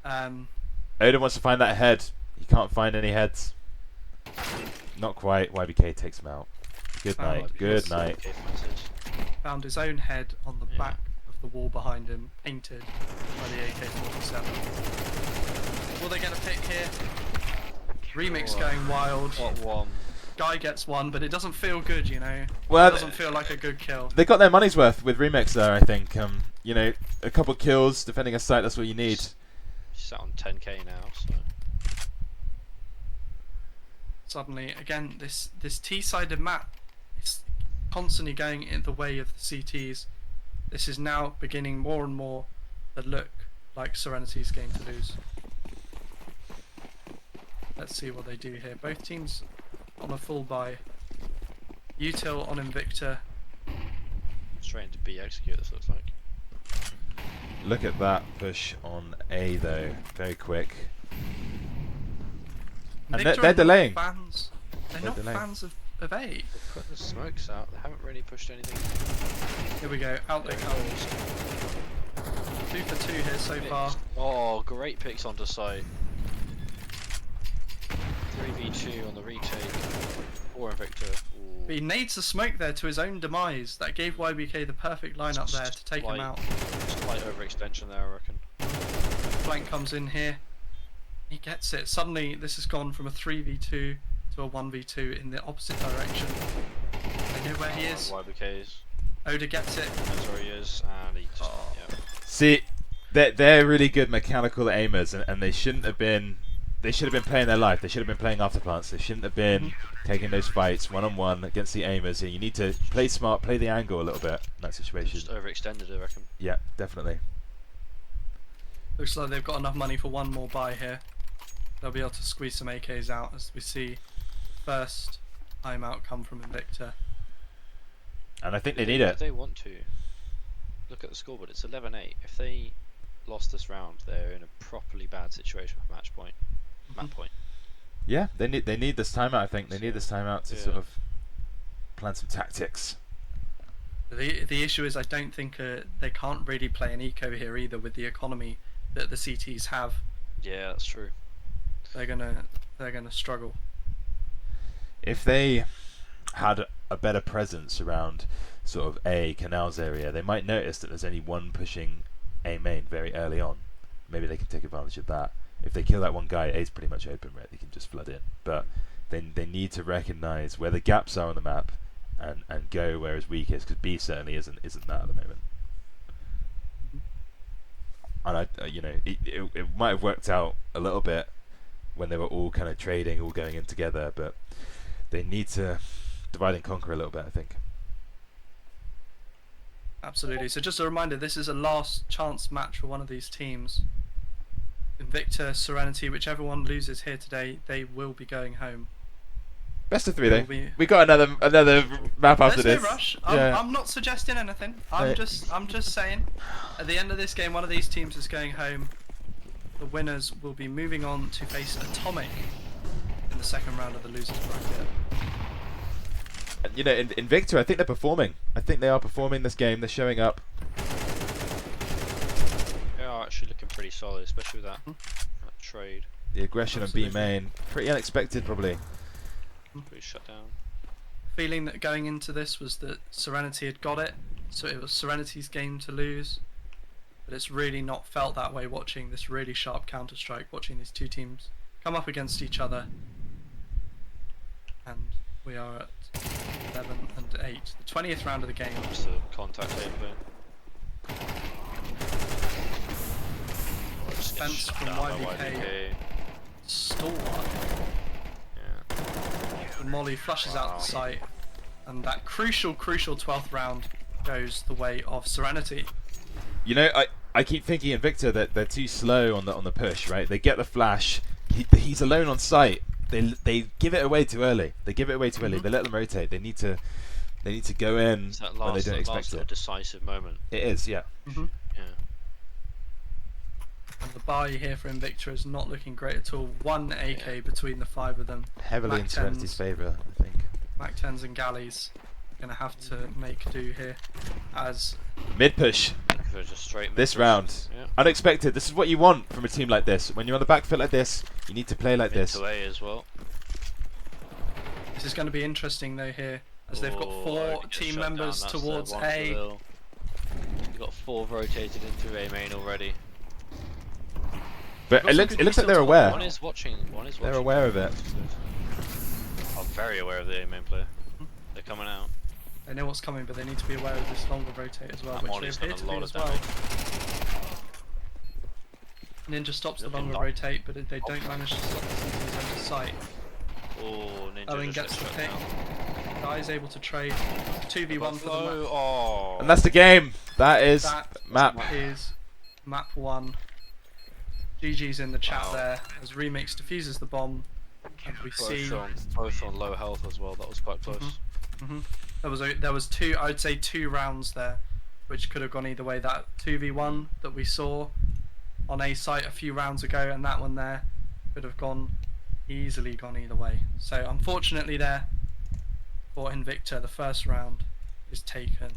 Odin wants to find that head. He can't find any heads. Not quite. YBK takes him out. Good night. Good night. Found his own head on the back of the wall behind him, painted by the AK-47. Will they get a pick here? Remix going wild. Got one. Guy gets one, but it doesn't feel good, you know. Well, it doesn't feel like a good kill. They got their money's worth with Remix there, I think. You know, a couple kills defending a site. That's what you need. Sat on 10k now. So. Suddenly, again, this T-sided map is constantly going in the way of the CTs. This is now beginning more and more to look like Serenity's game to lose. Let's see what they do here. Both teams on a full buy. Util on Invicta. Straight into B execute, this looks like. Look at that push on A though. Very quick. And they're delaying. They're not fans of A. They're putting the smokes out. They haven't really pushed anything. Here we go. Out they come. 2 for 2 here so far. Oh, great picks onto site. 3v2 on the retake. Or Invicta. But he nades the smoke there to his own demise. That gave YBK the perfect lineup there to take him out. Slight overextension there, I reckon. Flank comes in here. He gets it. Suddenly, this has gone from a 3v2 to a 1v2 in the opposite direction. They know where he is. YBK's. Oda gets it. Knows where he is, and he just, See, they're really good mechanical aimers, and they shouldn't have been they should have been playing their life. They should have been playing afterplants. They shouldn't have been taking those fights one-on-one against the aimers. And you need to play smart, play the angle a little bit in that situation. Just overextended, I reckon. Yeah, definitely. Looks like they've got enough money for one more buy here. They'll be able to squeeze some AKs out as we see the first timeout come from Invicta. And I think they need it. If they want to, look at the scoreboard. It's 11-8. If they lost this round, they're in a properly bad situation for match point. Map point. Yeah, they need this timeout. I think they need this timeout to sort of plan some tactics. The issue is I don't think they can't really play an eco here either with the economy that the CTs have. Yeah, that's true. They're gonna struggle. If they had a better presence around sort of A canals area, they might notice that there's only one pushing A main very early on. Maybe they can take advantage of that. If they kill that one guy, A's pretty much open, right? They can just flood in. But then they need to recognise where the gaps are on the map and go where it's weakest, because B certainly isn't that at the moment. And it might have worked out a little bit when they were all kind of trading, all going in together, but they need to divide and conquer a little bit, I think. Absolutely. So just a reminder, this is a last chance match for one of these teams. Invicta, Serenity, whichever one loses here today, they will be going home. Best of 3 though. We got another map after There's this. no rush. Yeah. I'm not suggesting anything. I'm just saying. At the end of this game, one of these teams is going home. The winners will be moving on to face Atomic in the second round of the losers bracket. And, you know, in Invicta, I think they're performing. I think they are performing this game. They're showing up. They are actually looking pretty solid, especially with that trade. The aggression on B main, pretty unexpected probably. Pretty shut down. Feeling that going into this was that Serenity had got it, so it was Serenity's game to lose. But it's really not felt that way watching this really sharp counter-strike, watching these two teams come up against each other. And we are at 11 and 8, the 20th round of the game. Just a contact gameplay. Defense from YBK. Stalwart. Yeah. Molly flushes out the site, and that crucial 12th round goes the way of Serenity. You know, I keep thinking Invicta that they're too slow on the push, right? They get the flash. He's alone on site. They give it away too early. They give it away too early. They let them rotate. They need to go in It's that when they last, don't that expect last little it. decisive moment. It is, yeah. Yeah. And the buy here for Invicta is not looking great at all. One AK between the 5 of them. Heavily in Serenity's favour, I think. Mac 10s and galleys going to have to make do here as Mid push. For just straight This mid-push. round. Yeah. Unexpected. This is what you want from a team like this. When you're on the back foot like this, you need to play like Mid this. to A as well. this is going to be interesting though here, as they've got 4 just team shut down. members That's towards one A. Seville. You've got 4 rotated into A main already. But Got it some looks good like they're details. aware. One is watching. They're aware of it. I'm very aware of the A main player. They're coming out. They know what's coming, but they need to be aware of this longer rotate as well, That which Molly's they done appear a to be lot as of well. Ninja stops the Looking longer up. rotate, but they don't manage to stop the CT's into sight. Oh, Ninja Owen just gets the shut pick. down. Guy's able to trade 2v1 for the map. Oh. And that's the game. That is That map. is map 1. GG's in the chat Wow. there as Remix defuses the bomb, and we see both on low health as well. That was quite close. there was two, I'd say 2 rounds there, which could have gone either way. That 2v1 that we saw on A site a few rounds ago, and that one there could have easily gone either way. So unfortunately there for Invicta, the first round is taken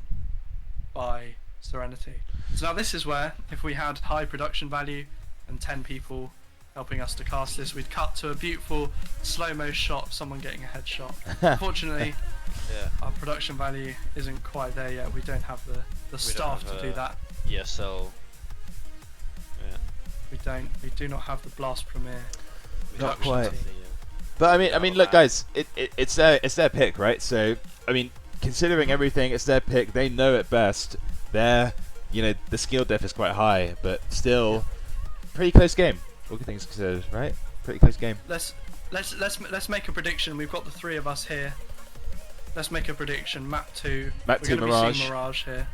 by Serenity. So now this is where, if we had high production value and 10 people helping us to cast this, we'd cut to a beautiful slow-mo shot of someone getting a headshot. Unfortunately, Yeah. our production value isn't quite there yet. We don't have the staff have to do that. ESL. Yeah. We do not have the Blast Premiere. Not Production quite. of the, But I mean, look, guys, it's their pick, right? So I mean, considering everything, it's their pick. They know it best. The skill depth is quite high, but still, pretty close game. All good things considered, right? Pretty close game. Let's make a prediction. We've got the three of us here. Let's make a prediction. Map 2. Map We're 2 gonna be Mirage. seeing Mirage here.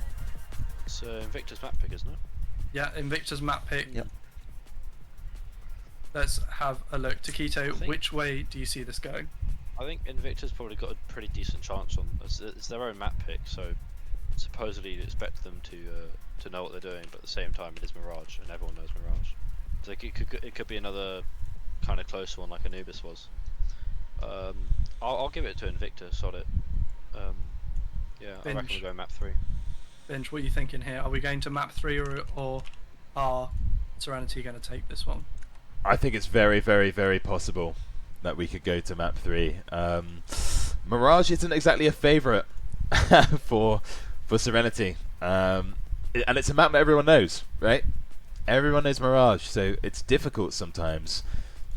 It's Invicta's map pick, isn't it? Yeah, Invicta's map pick. Yep. Let's have a look. Taquito, think- which way do you see this going? I think Invicta's probably got a pretty decent chance on. It's their own map pick, so supposedly you'd expect them to know what they're doing, but at the same time it is Mirage, and everyone knows Mirage. So it could be another kind of close one like Anubis was. I'll give it to Invicta, sod it. Yeah, I reckon Binge. we'll go map 3. Binge, what are you thinking here? Are we going to map 3 or are Serenity going to take this one? I think it's very, very, very possible that we could go to map 3. Mirage isn't exactly a favourite for Serenity, and it's a map that everyone knows, right? Everyone knows Mirage, so it's difficult sometimes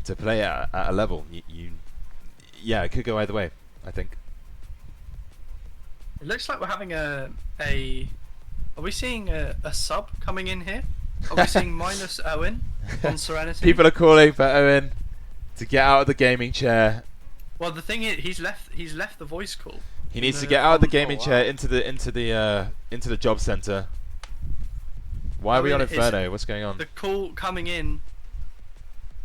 to play at a level. Yeah, it could go either way, I think. It looks like we're having Are we seeing a sub coming in here? Are we seeing minus Owen on Serenity? People are calling for Owen to get out of the gaming chair. Well, the thing is, he's left the voice call. He needs to No, get out of the oh, gaming wow. chair into the job centre. Why are we on Owen is- Inferno? What's going on? The call coming in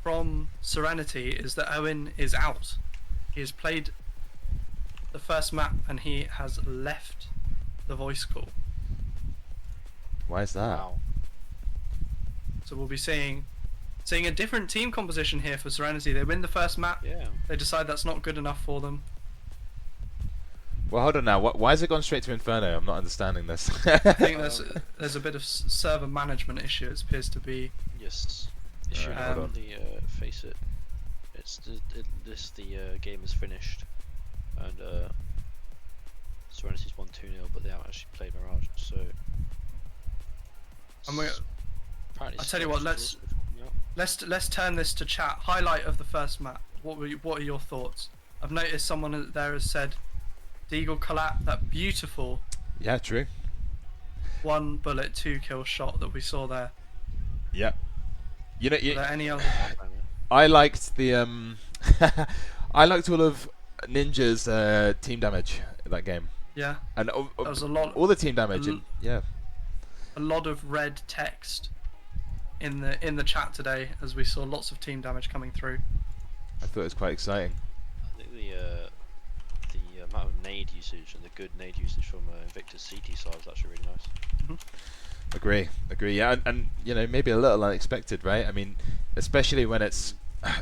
from Serenity is that Owen is out. He has played the first map and he has left the voice call. Why is that? Wow. So we'll be seeing a different team composition here for Serenity. They win the first map. Yeah. They decide that's not good enough for them. Well, hold on now. Why has it gone straight to Inferno? I'm not understanding this. I think there's a bit of server management issue. It appears to be. Yes. Issue Alright, hold on. face it. It's the game is finished, and Serenity's won 2-0, but they haven't actually played Mirage. So. And we. Apparently I tell you what, Serenity- yeah. Let's turn this to chat. Highlight of the first map. What are your thoughts? I've noticed someone there has said, Deagle collapse, that beautiful Yeah, true. 1 bullet 2 kill shot that we saw there. Yeah. You know, Are there any other? I liked the I liked all of Ninja's team damage in that game, Yeah, and there was a lot. all the team damage. And, yeah. A lot of red text in the chat today, as we saw lots of team damage coming through. I thought it was quite exciting. I think the amount of nade usage and the good nade usage from Invicta's CT side was actually really nice. Agree. Yeah, and you know, maybe a little unexpected, right? I mean, especially when it's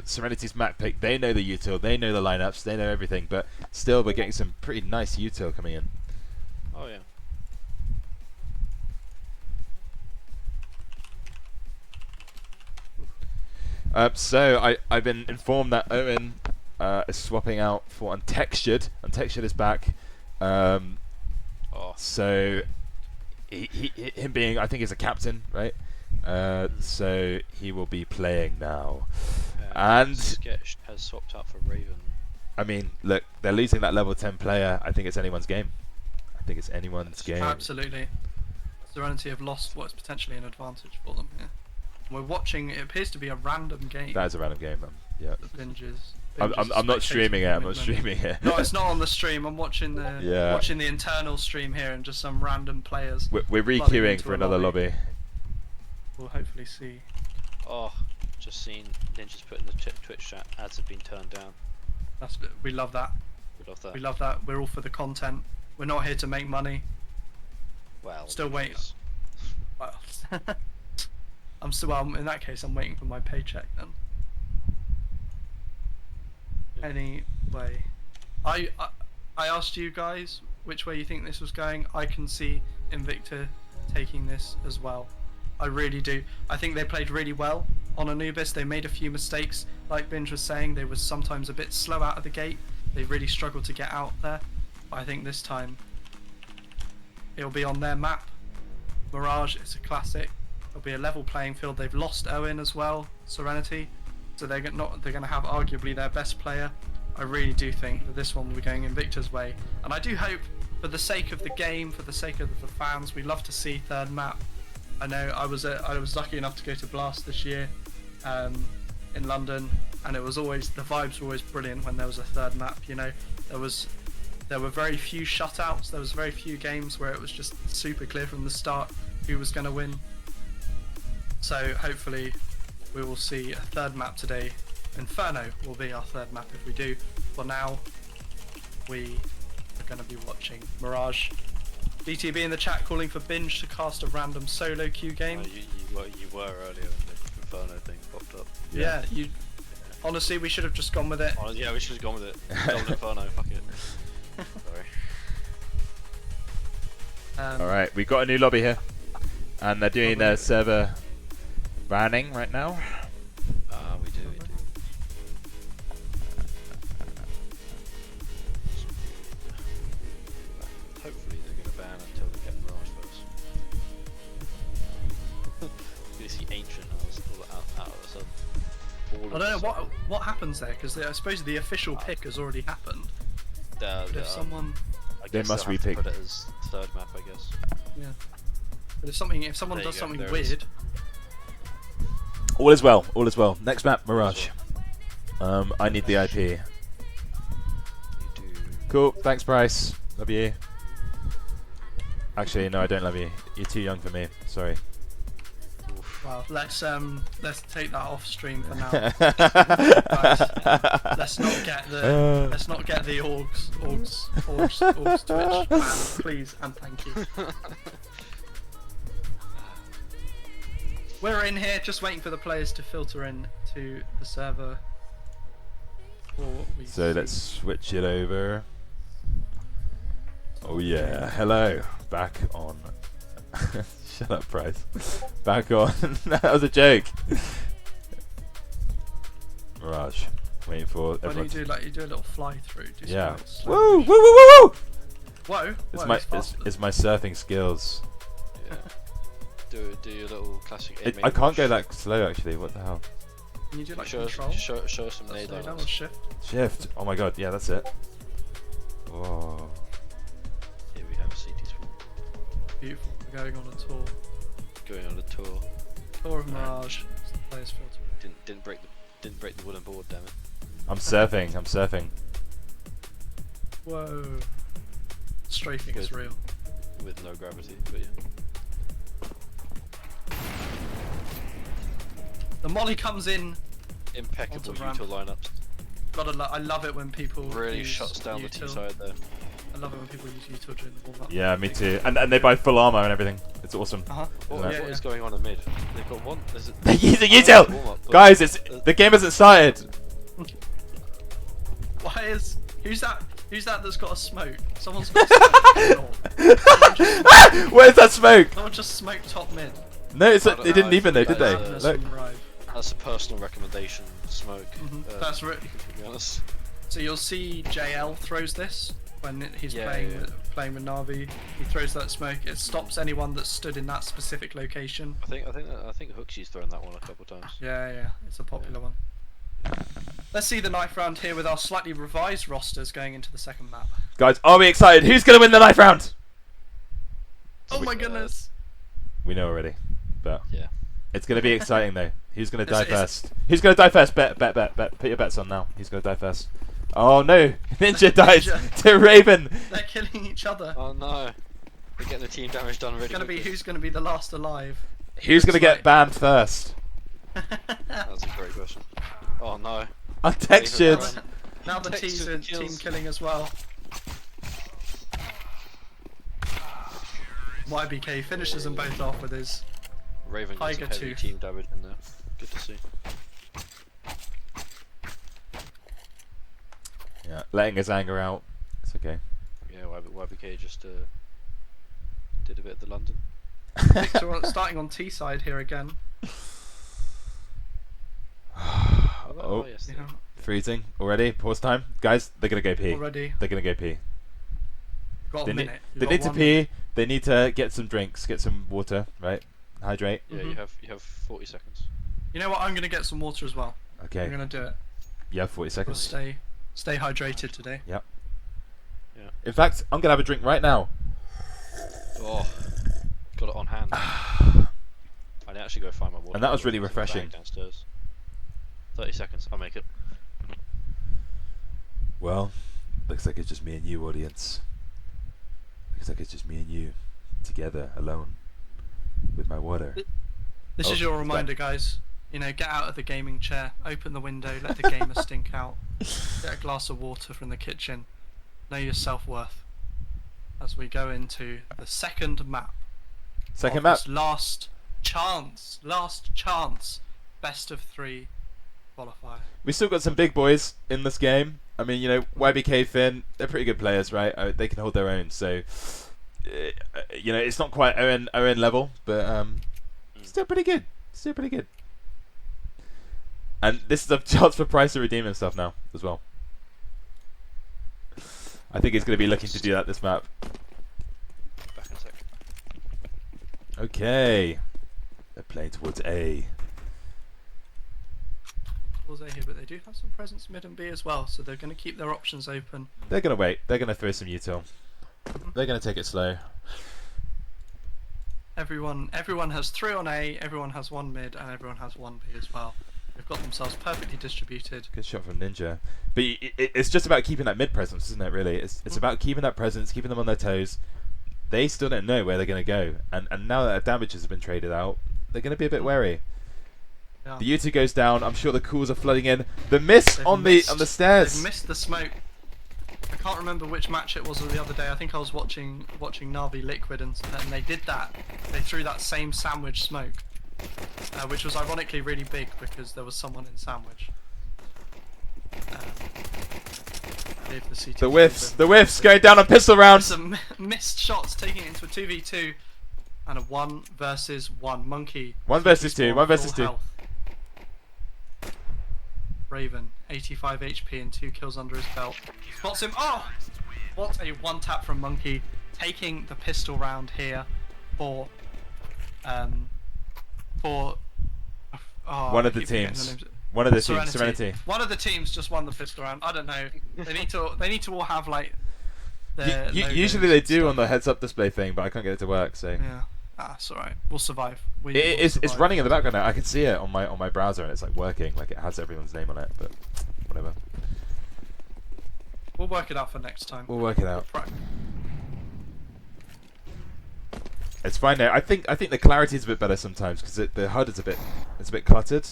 Serenity's map pick. They know the util, they know the lineups, they know everything, but still, we're getting some pretty nice util coming in. Oh yeah. So I've been informed that Owen is swapping out for Untextured. Untextured is back. Oh. So him being, I think, he's a captain, right? So he will be playing now. And Sketch has swapped out for Raven. I mean, look, they're losing that level 10 player. I think it's anyone's game. I think it's anyone's game. Absolutely. Serenity have lost what's potentially an advantage for them here. We're watching. It appears to be a random game. That is a random game, then. Yeah. Binges. I'm not streaming it. I'm not streaming it. No, it's not on the stream. I'm watching the Yeah. watching the internal stream here, and just some random players. We're flooding re-queuing into for a another lobby. We'll hopefully see. Oh, just seen Ninja's put in the Twitch chat. Ads have been turned down. We love that. We love that. We love that. We're all for the content. We're not here to make money. Well, Still waiting. yes. Well, I'm still. Well, in that case, I'm waiting for my paycheck then. Yeah. Anyway, I asked you guys which way you think this was going. I can see Invicta taking this as well. I really do. I think they played really well on Anubis. They made a few mistakes, like Binge was saying. They were sometimes a bit slow out of the gate. They really struggled to get out there. But I think this time it'll be on their map. Mirage, it's a classic. It'll be a level playing field. They've lost Owen as well, Serenity, so they're going to have arguably their best player. I really do think that this one will be going Invicta's way, and I do hope, for the sake of the game, for the sake of the fans, we love to see third map. I know I was lucky enough to go to Blast this year in London. and it was always, the vibes were always brilliant when there was a third map. You know, there were very few shutouts. There was very few games where it was just super clear from the start who was going to win. So hopefully we will see a third map today. Inferno will be our third map if we do. For now, we are going to be watching Mirage. BTB in the chat calling for Binge to cast a random solo queue game. You were earlier when the Inferno thing popped up. Yeah, you. Honestly, we should have just gone with it. Oh, yeah, we should have gone with it. Golden Inferno, fuck it. Sorry. Alright, we've got a new lobby here. And they're doing their server banning right now. We do. Hopefully they're going to ban until they get Mirage first. You see Ancient out of a sudden. I don't know what happens there, because I suppose the official pick has already happened. But if someone, I They guess must they'll have to repick. put it as third map, I guess. yeah. But if someone There you does go, something there it is. weird, All is well, all is well. Next map, Mirage. I need the IP. You do. Cool, thanks Bryce. Love you. Actually, no, I don't love you. You're too young for me. Sorry. well, let's take that off stream for now. Guys, let's not get the orgs Twitch ban, please and thank you. We're in here just waiting for the players to filter in to the server. So let's switch it over. Oh yeah, hello. Back on. Shut up, Bryce. Back on. That was a joke. Mirage. Waiting for Why everyone. don't you do a little fly through? Just Yeah. quite Woo! slowly. Woo! Woo! Woo! Woo! Whoa! It's my surfing skills. Yeah. Do your little classic aim. I can't go that slow actually. What the hell? Can you do like show control? show some Slow nade down on or shift? Shift. Oh my god. Yeah, that's it. Whoa. Here we have CT Spawn Beautiful. We're going on a tour. going on a tour. Tour of Mirage. It's the players filter. Didn't break the wooden board, damn it. I'm surfing. I'm surfing. Whoa. Strafing is real. With no gravity, but yeah. The molly comes in. Impeccable Onto ramp. util lineups. I love it when people Really use shuts down the util. T side there. I love it when people use util during the warm up. Yeah, me too. And they buy full armor and everything. It's awesome. What Yeah, is going on in mid? They've got one. They're using util. Guys, the game hasn't started. Who's that that's got a smoke? Someone's got a smoke. Where's that smoke? Someone just smoked top mid. No, I don't they know, didn't I even though, think did they? that's, Look. That's a personal recommendation. Smoke. That's right. To be honest. So you'll see JL throws this when he's playing with Navi. He throws that smoke. It stops anyone that stood in that specific location. I think Hooksy's thrown that one a couple times. Yeah, it's a popular one. Let's see the knife round here with our slightly revised rosters going into the second map. Guys, are we excited? Who's gonna win the knife round? Oh my goodness! We know already, but Yeah. it's gonna be exciting though. Who's gonna die It's- first? Who's gonna die first? Bet. Put your bets on now. Who's gonna die first? Oh no! Ninja dies to Raven. They're killing each other. Oh no. We're getting the team damage done really It's gonna be quickly. who's gonna be the last alive. Who's gonna Looks get like- banned first? That's a great question. Oh no. Untextured. Now the T's are Textured team kills. killing as well. YBK finishes them both off with his. Raven got some Tiger heavy tooth. team damage in there. Good to see. Yeah, letting his anger out. It's okay. Yeah, YBK just did a bit of the London. Victor starting on T side here again. Oh, yes. You know, freezing already. Pause time, guys. They're gonna go pee. already. They're gonna go pee. Got They a need, minute. they need to pee. They need to get some drinks, get some water, right? Hydrate. Yeah, you have 40 seconds. You know what? I'm gonna get some water as well. Okay. I'm gonna do it. Yeah, 40 We'll seconds. stay hydrated today. Yep. Yeah. In fact, I'm gonna have a drink right now. Oh, got it on hand. I need to actually go find my water. And that was really bottle. It's in the bag refreshing. downstairs. 30 seconds. I'll make it. Well, looks like it's just me and you, audience. Looks like it's just me and you, together, alone, with my water. This Oh, is your it's reminder, back. guys. You know, get out of the gaming chair, open the window, let the gamer stink out, get a glass of water from the kitchen, know your self-worth. As we go into the second map. Second of map. this last chance, best of 3 qualifier. We still got some big boys in this game. I mean, you know, YBK, Finn, they're pretty good players, right? They can hold their own. So, you know, it's not quite Owen level, but still pretty good. Still pretty good. And this is a chance for Price to redeem himself now as well. I think he's going to be looking to do that this map. Back in a sec. Okay. They're playing towards A. Towards A here, but they do have some presence mid and B as well, so they're going to keep their options open. They're going to wait. They're going to throw some util. They're going to take it slow. Everyone has 3 on A, everyone has 1 mid, and everyone has 1 B as well. They've got themselves perfectly distributed. Good shot from Ninja. But it's just about keeping that mid presence, isn't it, really? It's about keeping that presence, keeping them on their toes. They still don't know where they're going to go. And now that their damages have been traded out, they're going to be a bit wary. Yeah. The U2 goes down. I'm sure the cools are flooding in. The miss They've on missed- the stairs. They've missed the smoke. I can't remember which match it was the other day. I think I was watching Navi Liquid, and they did that. They threw that same sandwich smoke, which was ironically really big because there was someone in sandwich. Gave the CT The whiffs going down on pistol rounds. some missed shots, taking it into a 2v2 and a 1 versus 1 monkey. 1 versus 2. Full 1 versus 2. health. Raven, 85 HP and 2 kills under his belt. Spots him. Oh! What a 1 tap from Monkey, taking the pistol round here for One of the teams. One of the teams. Serenity. One of the teams just won the pistol round. I don't know. They need to all have like their Usually they do on the heads-up display thing, but I can't get it to work. So yeah. It's alright. We'll survive. it's running in the background now. I can see it on my browser, and it's like working. Like it has everyone's name on it, but whatever. We'll work it out for next time. We'll work it out. Right. It's fine now. I think the clarity is a bit better sometimes because the HUD is a bit cluttered.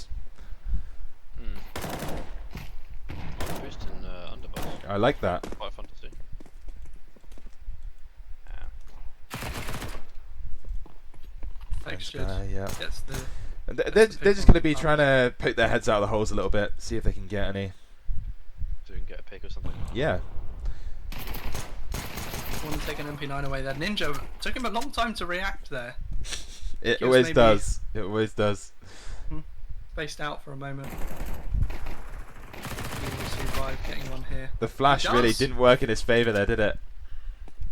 Twist and underboss. I like that. Quite fun to see. Textured. Yeah. Gets the. And they're just going to be trying to poke their heads out of the holes a little bit, see if they can get any. So we can get a pick or something. Yeah. Want to take an MP9 away there. Ninja took him a long time to react there. It He was always maybe- does. It always does. Spaced out for a moment. He will survive getting one here. The flash He really does. didn't work in his favour there, did it?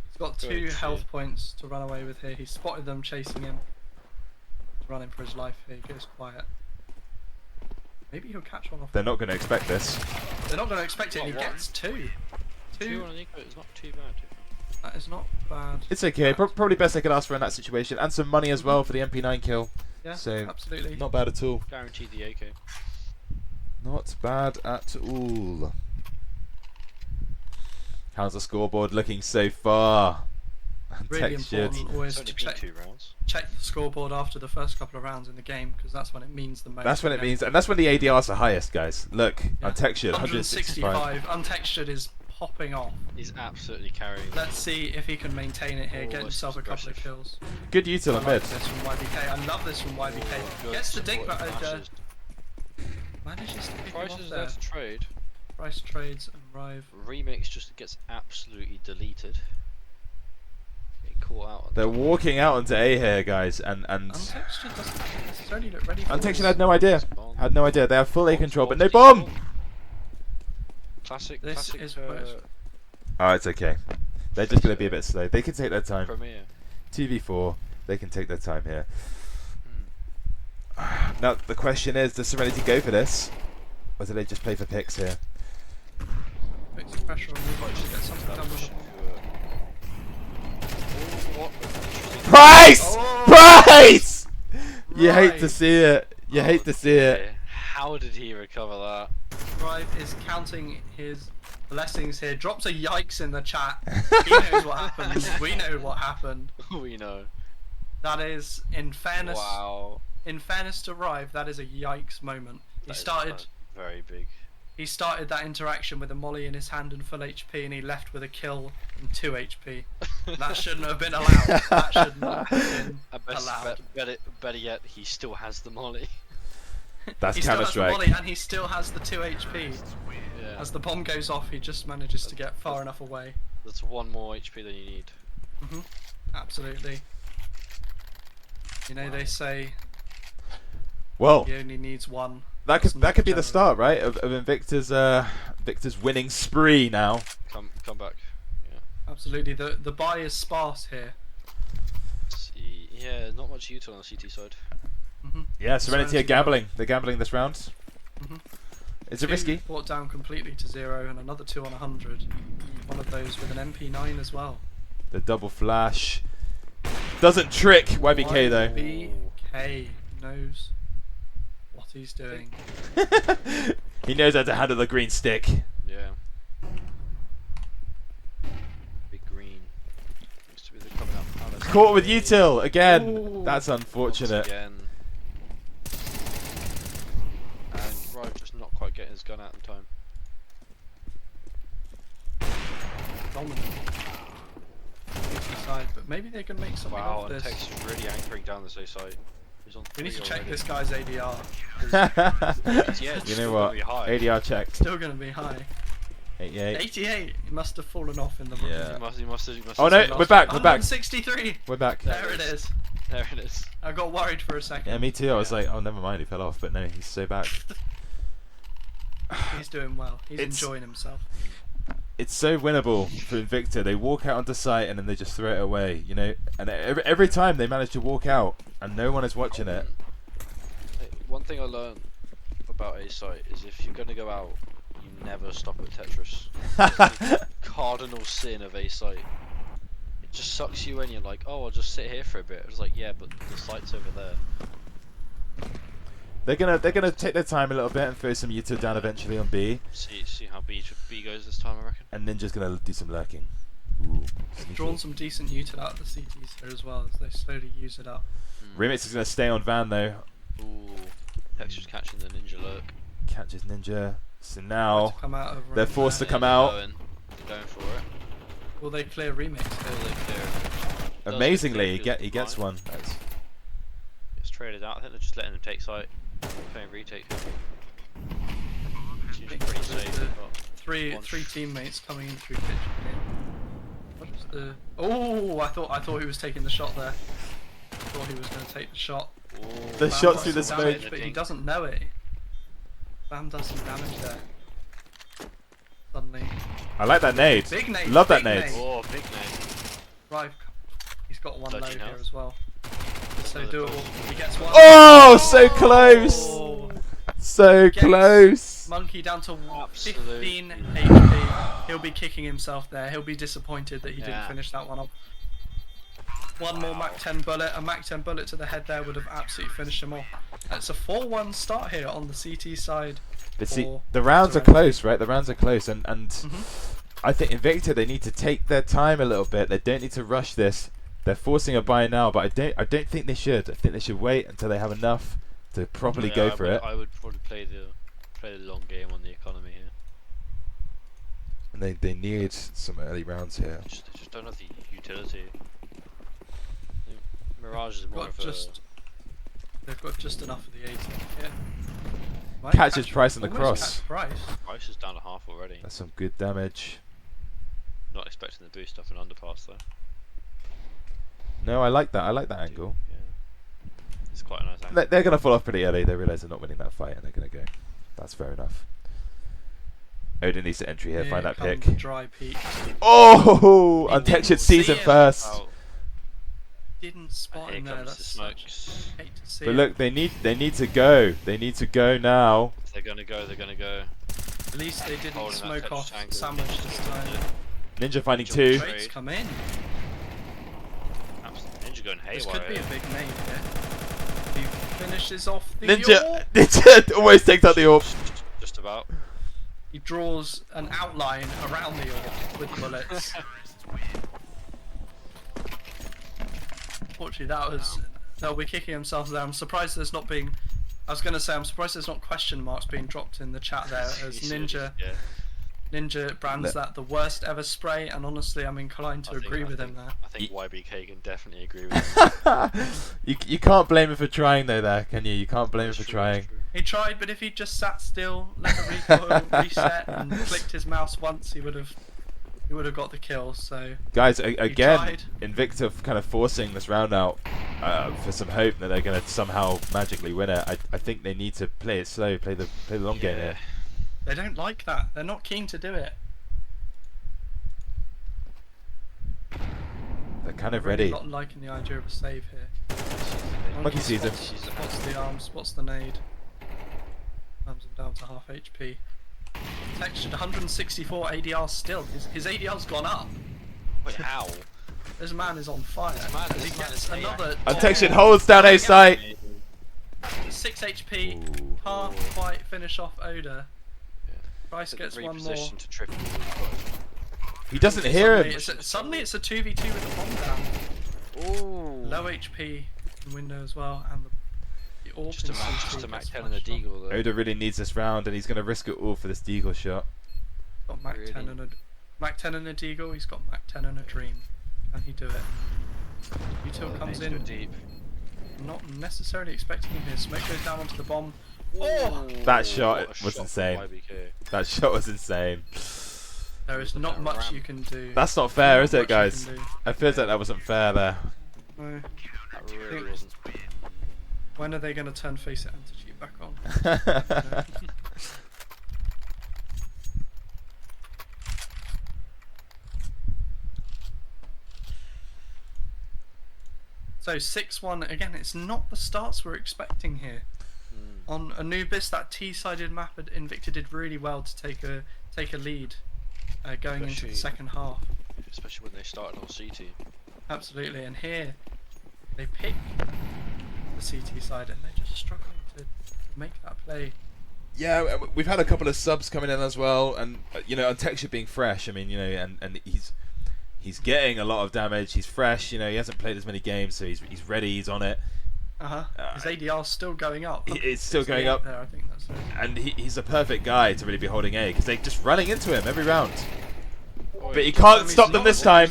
He's got 2 Good health shit. points to run away with here. He spotted them chasing him. He's running for his life here. He goes quiet. Maybe he'll catch one off. They're not going to expect this. They're not going to expect it. And he Not one. gets 2. 2 on an eco is not too bad. That is not bad. It's okay. Probably best they could ask for in that situation, and some money as well for the MP9 kill. Yeah, So absolutely. not bad at all. Guaranteed the AK. Not bad at all. How's the scoreboard looking so far? Really Textured. important always It's to only been 2 rounds. check the scoreboard after the first couple of rounds in the game, because that's when it means the most. That's when it Okay. means, and that's when the ADRs are highest, guys. Look, Yeah. untextured, 165. Untextured is popping off. He's absolutely carrying. Let's see if he can maintain it here, get Oh, himself a couple of aggressive. kills. Good util I on like mid. this from YBK. I love this from YBK. Good Gets the dig, support but flashes. manages to pick him Price off is there. there to trade. Price trades and Rive. Remix just gets absolutely deleted. Get caught out. On They're walking out onto A here, guys, and Untextured doesn't necessarily look ready for Untextured this. had no idea. Bomb. Had no idea. They have full A control, but no Bomb. bomb. Classic. This classic. is worse. Oh, it's okay. They're just going to be a bit slow. They can take their time. Premiere. 2v4. They can take their time here. Hmm. Now the question is, does Serenity go for this, or do they just play for picks here? Puts the pressure on Rive to get something done with the ball. What? Interesting. Price! Oh! Price! You hate to Right. see it. You hate to see it. How did he recover that? Drive is counting his blessings here. Drops a yikes in the chat. He knows what happened. We know what happened. We know. That is, in fairness, Wow. in fairness to Rive, that is a yikes moment. That is very big. He started that interaction with a molly in his hand and full HP, and he left with a kill and 2 HP. That shouldn't have been allowed. That should not have been allowed. Better yet, he still has the molly. That's He still has the Counter-Strike. molly, and he still has the 2 HP. Yeah. As the bomb goes off, he just manages to get far enough away. That's 1 more HP than you need. Absolutely. You know, they say Well, he only needs 1. that could be the start, right, of Invicta's Victor's winning spree now. Come back. Yeah. Absolutely. The buy is sparse here. Yeah, not much util on the CT side. Yeah, Serenity are Serenity gambling. They're gambling this round. Is it 2 risky? brought down completely to 0, and another 2 on 100. One of those with an MP9 as well. The double flash doesn't trick YBK though. YBK knows what he's doing. He knows how to handle the green stick. Yeah. Big green. Seems to be the coming up. Oh, that's Caught with util again. Ooh. That's unfortunate. once again. And Rive just not quite getting his gun out in time. Dominant. Side, but maybe they can make something Wow, of and this. Tex is really anchoring down the safe side. He's on We need to 3 check already. this guy's ADR. Yeah, You it's know still what? gonna be high. ADR check. Still going to be high. 88. 88. He must have fallen off in the Yeah. He must have Oh no, lost we're back. We're back. 163. We're back. There it is. There it is. I got worried for a second. Yeah, me too. I was like, oh, never mind. He fell off, but no, he's so back. He's doing well. He's It's- enjoying himself. It's so winnable for Invicta. They walk out onto site and then they just throw it away, you know. And every time they manage to walk out and no one is watching it. One thing I learned about A site is if you're gonna go out, you never stop at Tetris. It's the cardinal sin of A site. It just sucks you in. You're like, oh, I'll just sit here for a bit. It's like, yeah, but the site's over there. They're gonna take their time a little bit and throw some util down eventually on B. See how B goes this time, I reckon. And Ninja's gonna do some lurking. Ooh, sneaky. Drawn some decent util out of the CTs here as well as they slowly use it up. Remix is gonna stay on Van though. Ooh, Texture's catching the ninja lurk. Catches Ninja. So To now come out of they're range forced to there. come They're out. going for it. Will they clear remix? Will they clear? Does Amazingly, it clear? he gets Fine. one. That's It's traded out. I think they're just letting him take site. Playing retake. Seems pretty safe. The but three one teammates coming in through pitch again. What is the? Oh, I thought he was taking the shot there. I thought he was going to take the shot. Ooh, The Bam shot does through the some smoke. damage, but he doesn't know it. Bam does some damage there. Suddenly, I like that nade. big nade. Love that big nade. Oh, big name. Rive, he's got one low 13 here health. as well. So doable. He gets one. Oh, so close. Oh. So Gets close. Monkey down to Absolute. 15 HP. He'll be kicking himself there. He'll be disappointed that he didn't Yeah. finish that one off. One more Mac 10 bullet. A Mac 10 bullet to the head there would have absolutely finished him off. It's a 4-1 start here on the CT side. But see, for the rounds are Serenity. close, right? The rounds are close, and I think Invicta, they need to take their time a little bit. They don't need to rush this. They're forcing a buy now, but I don't think they should. I think they should wait until they have enough to properly Yeah, go I for would, it. I would probably play the long game on the economy here. And they need some early rounds here. They just don't have the utility. I think Mirage is more Got of they've got just enough of the 80 here. Might Catches catch- Price on the almost cross. catch Price. a price is down to half already. That's some good damage. Not expecting the boost off an underpass though. No, I like that. I like that angle. Yeah, it's quite a nice angle. They're going to fall off pretty early. They realise they're not winning that fight, and they're going to go. That's fair enough. Odin needs to entry here, find that comes pick. the dry peak. Oh! He Untextured didn't sees see him him. first. Oh, Didn't spot here him there. comes That's the such. smokes. Hate to see But it. look, they need to go. They need to go now. If they're gonna go, they're gonna go. At least they didn't Holding that smoke touch off tangle. sandwich this time. Ninja finding Ninja two. will Traits come in. Ninja going This haywire. could be a here. big nade here. Finishes off the Ninja, orb. Ninja almost takes out the orb. Just about. He draws an outline around the orb with bullets. Fortunately, they'll be kicking themselves there. I'm surprised there's not being. I was gonna say I'm surprised there's not question marks being dropped in the chat there as Ninja. Yeah. Ninja brands that the worst ever spray, and honestly, I'm inclined to agree with him there. I think YBK can definitely agree with him. You can't blame him for trying though, there, can you? You can't blame him for trying. He tried, but if he just sat still, let the recoil reset, and clicked his mouse once, he would have got the kill. So guys, again, tried. Invicta kind of forcing this round out for some hope that they're going to somehow magically win it. I think they need to play it slow, play the long game here. They don't like that. They're not keen to do it. They're kind of Really ready. not liking the idea of a save here. Monkey sees him. Spots the arm, spots the nade. Arms him down to half HP. Textured 164 ADR still. His ADR's gone up. Wait, how? This man is on fire. He gets another. Untextured holds down A site. 6 HP. Ooh. Can't quite finish off Oda. Price gets one more. To triple. He doesn't hear him. Suddenly it's a 2v2 with a bomb down. Ooh. Low HP in window as well, and the orb Just a Mac 10 and a Deagle though. Oda really needs this round, and he's going to risk it all for this Deagle shot. Got Mac 10 and a Mac 10 and a Deagle. He's got Mac 10 and a Dream. Can he do it? Util comes in. Deep. Not necessarily expecting him here. Smoke goes down onto the bomb. Oh! That shot What a was shot from insane. YBK. That shot was insane. There is not much you can do. That's not fair, Not is it, much you guys? can do. I feel like that wasn't fair there. No. That really wasn't. When are they going to turn face it anti-cheat back on? So 6-1 again. It's not the starts we're expecting here. On Anubis, that T-sided map at Invicta did really well to take a lead going into the second half. Especially when they started on CT. Absolutely, and here they pick the CT side and they're just struggling to make that play. Yeah, we've had a couple of subs coming in as well, and you know, Untextured being fresh. I mean, you know, and he's getting a lot of damage. He's fresh. You know, he hasn't played as many games, so he's ready. He's on it. His ADR's still going up. It's still going up, there, I think that's it. and he's a perfect guy to really be holding A because they're just running into him every round. But he can't stop them this time.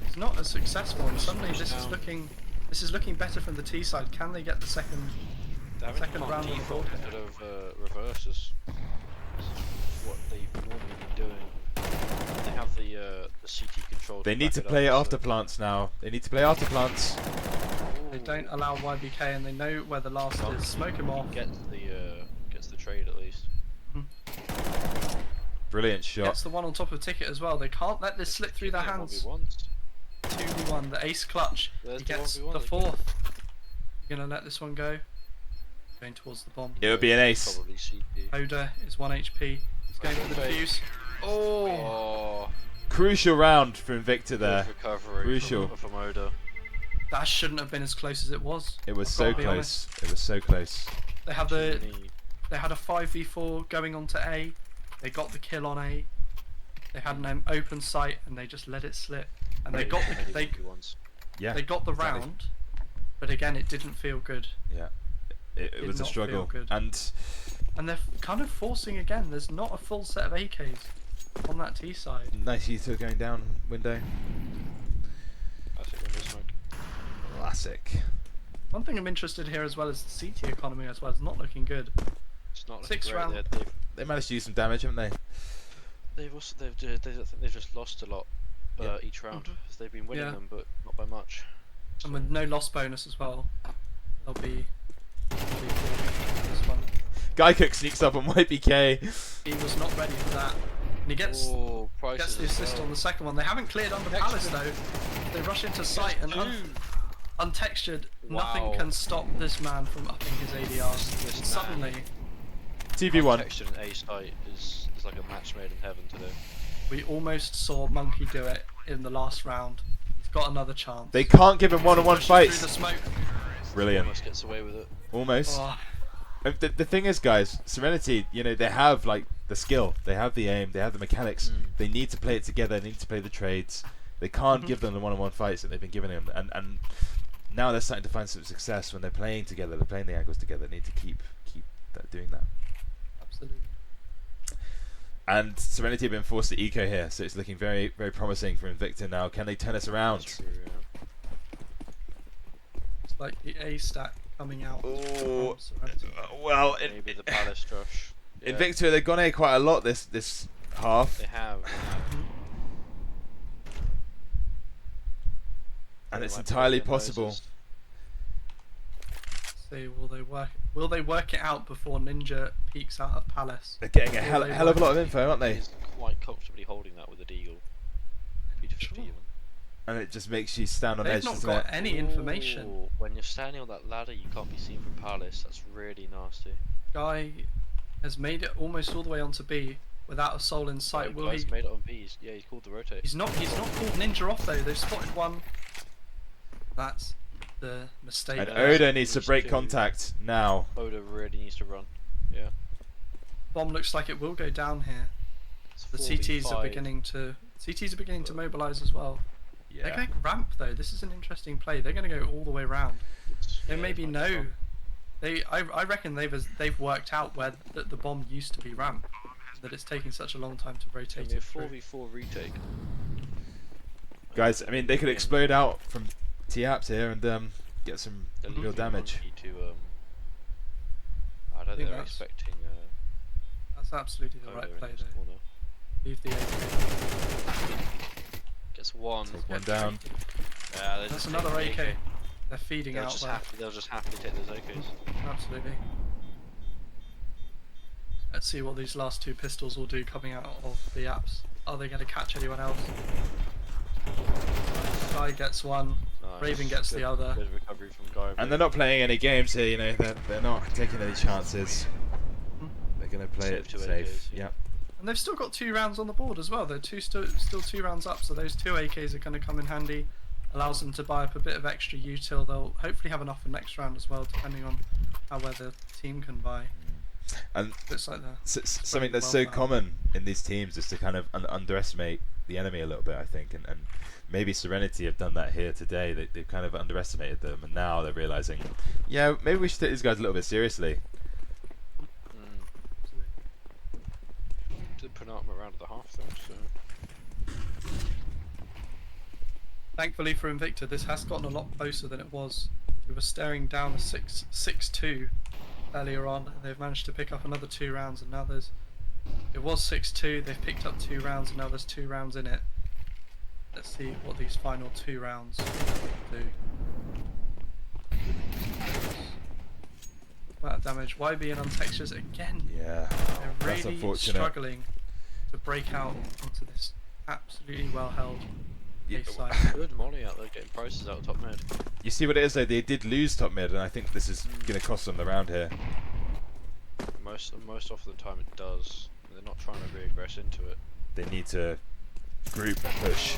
It's not as successful, and suddenly this is looking better from the T side. Can they get the second round on the board? Instead of reverses, what they've normally been doing. They have the CT control. They need to play after plants now. They need to play after plants. They don't allow YBK, and they know where the last is. Smoke him off. Gets the trade at least. Brilliant shot. Gets the one on top of Ticket as well. They can't let this slip through their hands. 2v1, the ace clutch. There's He the gets 1v1 the again. fourth. You're gonna let this one go. Going towards the bomb. It would be an ace. Probably CT. Oda is 1 HP. He's going for the fuse. Oh! Oh, Crucial round for Invicta there. good recovery. Crucial. From Oda. That shouldn't have been as close as it was. It was I've so gotta be close. honest. It was so close. They had a 5v4 going on to A. They got the kill on A. They had an open sight and they just let it slip. And they got Yeah. they got the exactly. round, but again it didn't feel good. Yeah. It was a not struggle. feel good. And And they're kind of forcing again. There's not a full set of AKs on that T side. nice Util going down window. That's it, window smoke. Classic. One thing I'm interested here as well is the CT economy as well. It's not looking good. It's not looking 6 great. round. They managed to do some damage, haven't they? They've also I think they've just lost a lot each round. As they've been winning Yeah. them, but not by much. And with no loss bonus as well, they'll be this one. Guy Cook sneaks up on YBK. He was not ready for that. And he gets Prices the as assist well. on the second one. They haven't cleared under Palace though. They rush into sight and untextured. Nothing Wow. can stop this man from upping his ADR. This man. Suddenly, TV1. Texture and A site is like a match made in heaven today. we almost saw Monkey do it in the last round. He's got another chance. They can't give him one-on-one Pushing fights. through the smoke. Brilliant. Almost gets away with it. Almost. Oh, The thing is, guys, Serenity, you know, they have like the skill, they have the aim, they have the mechanics. They need to play it together. They need to play the trades. They can't give them the one-on-one fights that they've been giving them. And now they're starting to find some success when they're playing together. They're playing the angles together. They need to keep doing that. absolutely. And Serenity have been forced to eco here, so it's looking very, very promising for Invicta now. Can they turn us around? That's true, yeah. It's like the A stack coming out. Oh, from Serenity. well, Maybe the Palace Josh. Yeah, Invicta, they've gone A quite a lot this half. they have. And it's Might entirely break their possible. noses. See, will they work it out before Ninja peeks out of Palace? They're getting a Will hell they of a lot of work- info, aren't they? He's quite comfortably holding that with a deagle. 50-50 Sure. even. And it just makes you stand on They've edge, not doesn't got it? any information. Ooh, when you're standing on that ladder, you can't be seen from Palace. That's really nasty. Guy has made it almost all the way onto B without a soul in sight. The Will guy's he? made it on B. Yeah, he's called the rotate. He's not called Ninja off though. They've spotted one. That's the mistake. And Yeah, Oda needs to needs break to- contact now. Oda really needs to run. Yeah. Bomb looks like it will go down here. It's The CTs are 45. beginning to mobilise as well. They're Yeah. going ramp though. This is an interesting play. They're going to go all the way round. They Yeah, maybe it's know. fun. I reckon they've worked out where the bomb used to be ramp. That it's taking such a long time to It's rotate gonna be a it through. 4v4 retake. Guys, I mean, they could explode out from T-Apps here and get some They're real leaving damage. Monkey to, I don't think think they're that's- expecting That's absolutely the Oda right in play this though. corner. Leave the AK. Gets one. Take one down. Yeah, they're That's just another taking the AK. They're feeding out there. They'll just happily take those AKs. Absolutely. Let's see what these last two pistols will do coming out of the apps. Are they going to catch anyone else? Guy gets one. Nice. Raven gets the other. Good recovery from Guy. And they're not playing any games here, you know, they're not taking any chances. They're going to play Save it two safe. AKs, yeah. Yep. And they've still got 2 rounds on the board as well. They're still 2 rounds up, so those 2 AKs are going to come in handy. Allows them to buy up a bit of extra util. They'll hopefully have enough for next round as well, depending on how well the team can buy. And Looks like that. something that's well so done. common in these teams is to kind of underestimate the enemy a little bit, I think, and maybe Serenity have done that here today. They've kind of underestimated them, and now they're realizing, yeah, maybe we should take these guys a little bit seriously. Did penultimate round of the half though, so Thankfully for Invicta, this has gotten a lot closer than it was. We were staring down a 6-2 earlier on, and they've managed to pick up another 2 rounds, and now it was 6-2, they've picked up 2 rounds, and now there's 2 rounds in it. Let's see what these final 2 rounds do. Amount of damage. YB and Untextures again. Yeah, They're that's really unfortunate. struggling to break out into this absolutely well held Yeah, A side. good Molly out there getting prices out of top mid. You see what it is though, they did lose top mid, and I think this is going to cost them the round here. Most often the time it does. They're not trying to re-aggress into it. They need to group and push.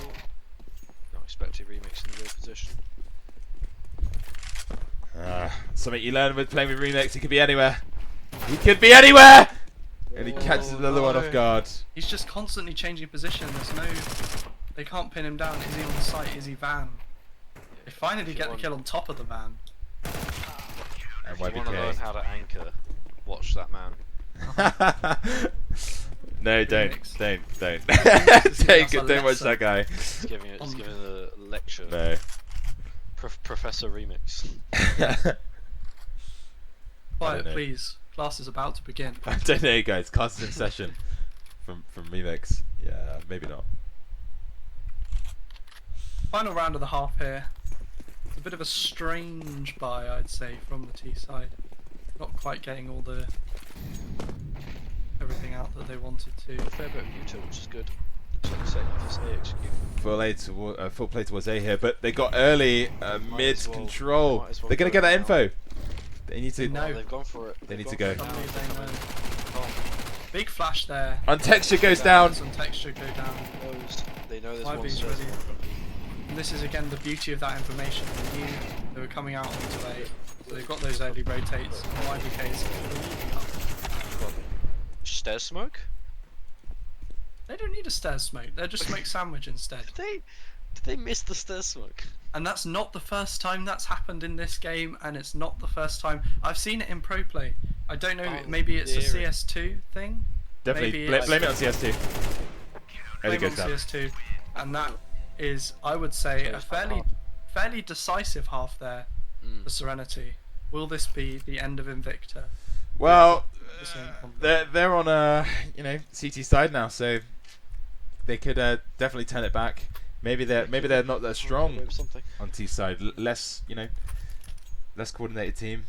Not expecting remix in a good position. Something you learn with playing with Remix, he could be anywhere. He could be anywhere! And he catches another one off guard. He's just constantly changing position. They can't pin him down. Is he on site? Is he van? They finally get the kill on top of the van. And If you want to learn YBK. how to anchor, watch that man. No, don't That's a don't watch that guy. It's giving a lecture. No. Professor Remix. Quiet, know. please. Class is about to begin. I don't know, guys. Class in session from Remix. Yeah, maybe not. Final round of the half here. It's a bit of a strange buy, I'd say, from the T side. Not quite getting all the everything out that they wanted to. A fair bit of util, which is good. Looks like the same as A execute. Full play towards A here, but they got early Might mid as well- control. might as well They're gonna go get that now. info. They need to. No. They've gone for it. They need They've to gone go. for it now. Somebody they know. Oh, Big flash there. Untexture goes down. Some texture go down. they know there's one YB's set. ready. And this is again the beauty of that information. They were coming out onto A, so they've got those early rotates. YBK's leading up. Stairs smoke? They don't need a stairs smoke. They're just smoke sandwich instead. Did they miss the stairs smoke? And that's not the first time that's happened in this game, and it's not the first time. I've seen it in pro play. I don't know, maybe it's a CS2 thing? Definitely, Maybe blame it on CS2. Early blame goes on down. CS2. And that is, I would say, a fairly decisive half there for Serenity. Will this be the end of Invicta? Well, This ain't on- they're on CT side now, so they could definitely turn it back. Maybe they're not that strong Something. on T side. Less less coordinated team.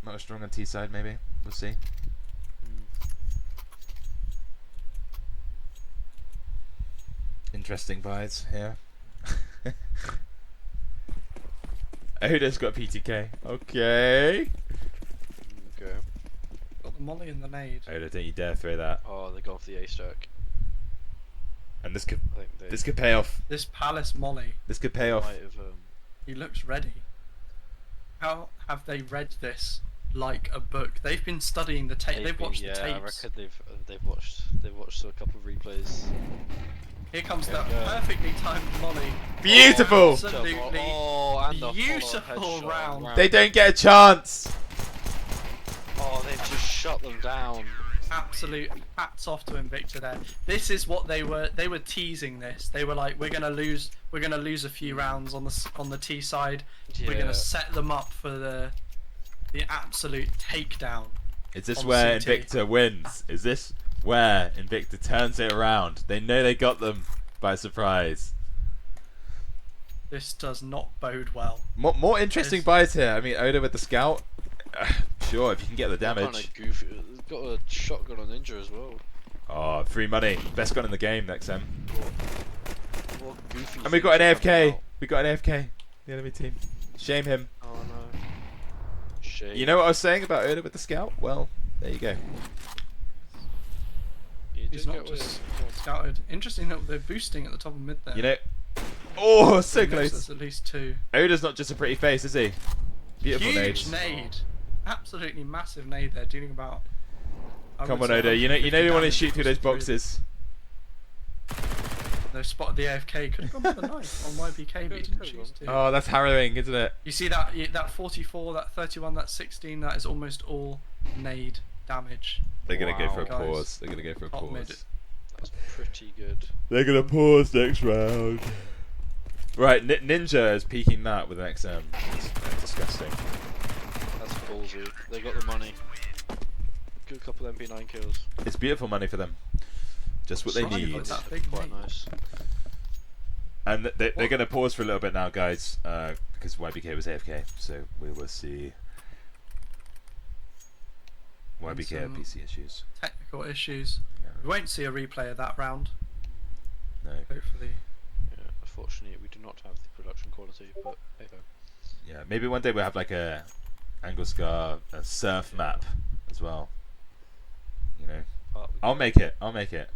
Not as strong on T side. Maybe we'll see. Interesting buys here. Oda's got PTK. Okay. Okay. Got the molly and the nade. Oda, don't you dare throw that. Oh, they go for the A stack. And this could I think they this could pay off. This Palace molly, This could pay off. might have. he looks ready. How have they read this like a book? They've been studying the tape. They've watched the I tapes. reckon they've watched a couple of replays. Here comes Yeah, that yeah. perfectly timed molly. Beautiful. Absolutely and the beautiful follow-up headshot round. They don't get a chance. Oh, they've just shut them down. Absolute hats off to Invicta there. This is what they were teasing this. They were like, we're gonna lose a few rounds on the T side. We're Yeah. gonna set them up for the absolute takedown. Is this On where CT. Invicta wins? Is this where Invicta turns it around? They know they got them by surprise. This does not bode well. More interesting Yes. buys here. I mean, Oda with the scout. Sure, if you can get the Kind damage. of goofy. They've got a shotgun on Ninja as well. Oh, free money. Best gun in the game next time. What goofy. And we got an things are coming AFK. out. We got an AFK. The enemy team. Shame him. Oh no. Shame. You know what I was saying about Oda with the scout? Well, there you go. You He's did not get just with- scouted. Interesting that they're boosting at the top of mid there. You know. Oh, so Next close. There's at least two. Oda's not just a pretty face, is he? Beautiful Huge nades. nade. Absolutely massive nade there, dealing about. I Come would on, say Oda. You know 150 you want to damage shoot through those across boxes. They spotted the AFK. Could have gone with the knife on YBK, but he didn't Could've choose gone. to. Oh, that's harrowing, isn't it? You see that 44, that 31, that 16. That is almost all nade damage. They're gonna go Wow. for a Guys. pause. They're gonna go for a Top mid. pause. That's pretty good. They're gonna pause next round. Right, Ninja is peeking that with an XM. That's disgusting. That's ballsy. They got the money. Good couple MP9 kills. It's beautiful money for them. Just what they Sorry, need. but that big Quite nade. nice. And they're What? going to pause for a little bit now, guys, because YBK was AFK. So we will see. YBK had Some PC issues. Technical issues. Yeah. We won't see a replay of that round. No. Hopefully. Yeah, unfortunately, we do not have the production quality, but hey ho. Yeah, maybe one day we'll have like a AngelSkar a surf map as well. You know, I'll make it. I'll make it.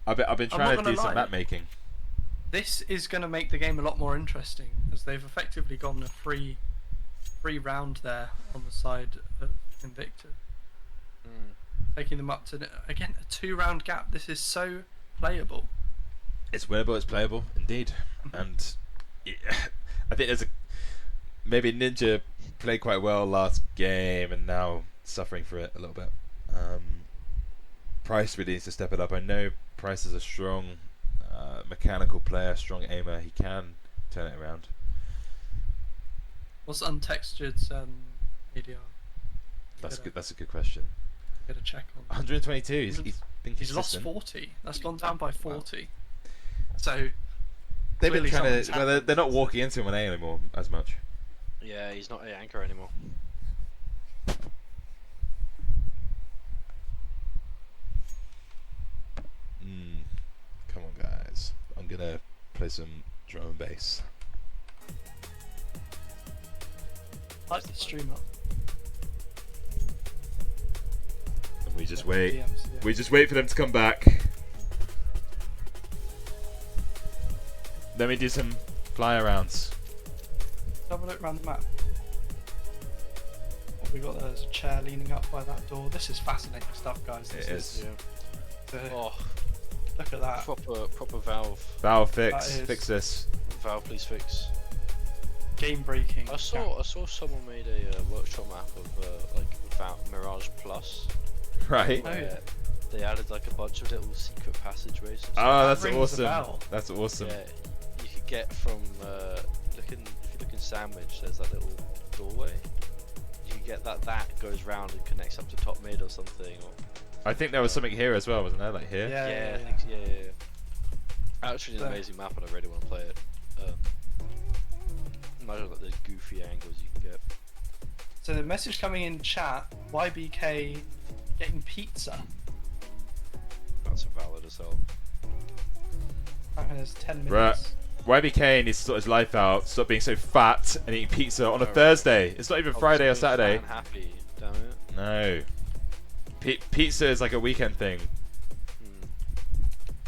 I've been I'm trying not to do gonna some lie. map making. This is going to make the game a lot more interesting, as they've effectively gone a free round there on the side of Invicta, taking them up to again a 2-round gap. This is so playable. It's winnable, it's playable, indeed. And I think there's maybe Ninja played quite well last game and now suffering for it a little bit. Price really needs to step it up. I know Price is a strong mechanical player, strong aimer. He can turn it around. What's untextured's ADR? That's a good question. Get a check on. 122. He's been He's lost consistent. 40. That's gone down by 40. So They've been clearly trying to. something's Well, they're not walking into him on A anymore as much. Yeah, he's not a anchor anymore. Come on, guys. I'm gonna play some drum and bass. light the stream up. And we just wait. DMs, yeah. We just wait for them to come back. Then we do some fly arounds. Have a look around the map. What we got there is a chair leaning up by that door. This is fascinating stuff, guys. This It is. Oh, Look at that. proper Valve. Valve, That fix is- this. Valve, please fix. Game breaking. I saw someone made a workshop map of like Mirage Plus. Right. Oh, yeah. They added like a bunch of little secret passageways. And stuff. Oh, That that's rings a awesome. bell. That's awesome. Yeah, you could get from if you look in Sandwich, there's that little doorway. You can get that goes round and connects up to top mid or something. Or I think there was something here as well, wasn't there? Like here. Yeah. I think yeah. Actually, an So- amazing map, and I really want to play it. Imagine like the goofy angles you can get. So the message coming in chat: YBK getting pizza. That's valid as hell. And there's 10 Right. minutes. YBK needs to sort his life out, stop being so fat and eating pizza on a Thursday. It's not even Friday or Saturday. I'm happy, damn it. No. Pizza is like a weekend thing.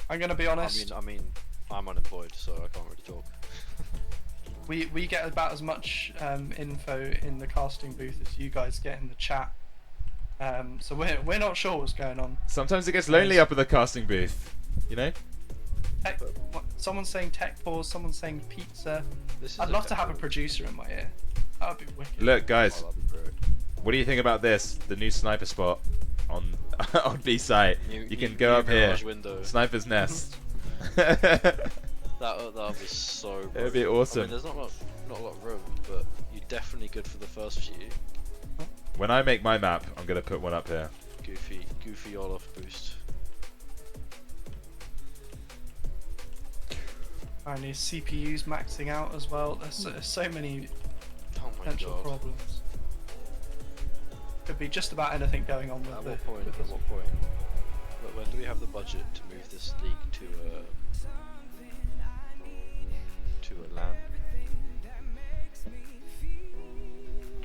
I'm gonna be honest. I mean, I'm unemployed, so I can't really talk. We get about as much info in the casting booth as you guys get in the chat. So we're not sure what's going on. Sometimes it gets lonely up at the casting booth, you know? Someone's saying tech pause, someone's saying pizza. This is I'd love to have a producer in my ear. That would be wicked. Look, guys, Oh, that'd be great. what do you think about this? The new sniper spot on on B site. You can go New up here. Mirage window. Sniper's nest. That would be so. It'd be broken. awesome. I mean, there's not a lot of room, but you're definitely good for the first few. When I make my map, I'm gonna put one up here. Goofy Olaf boost. And his CPU's maxing out as well. There's so many Oh my potential god. problems. Could be just about anything going on with At the. what point? with At this. what point? When do we have the budget to move this league to a LAN?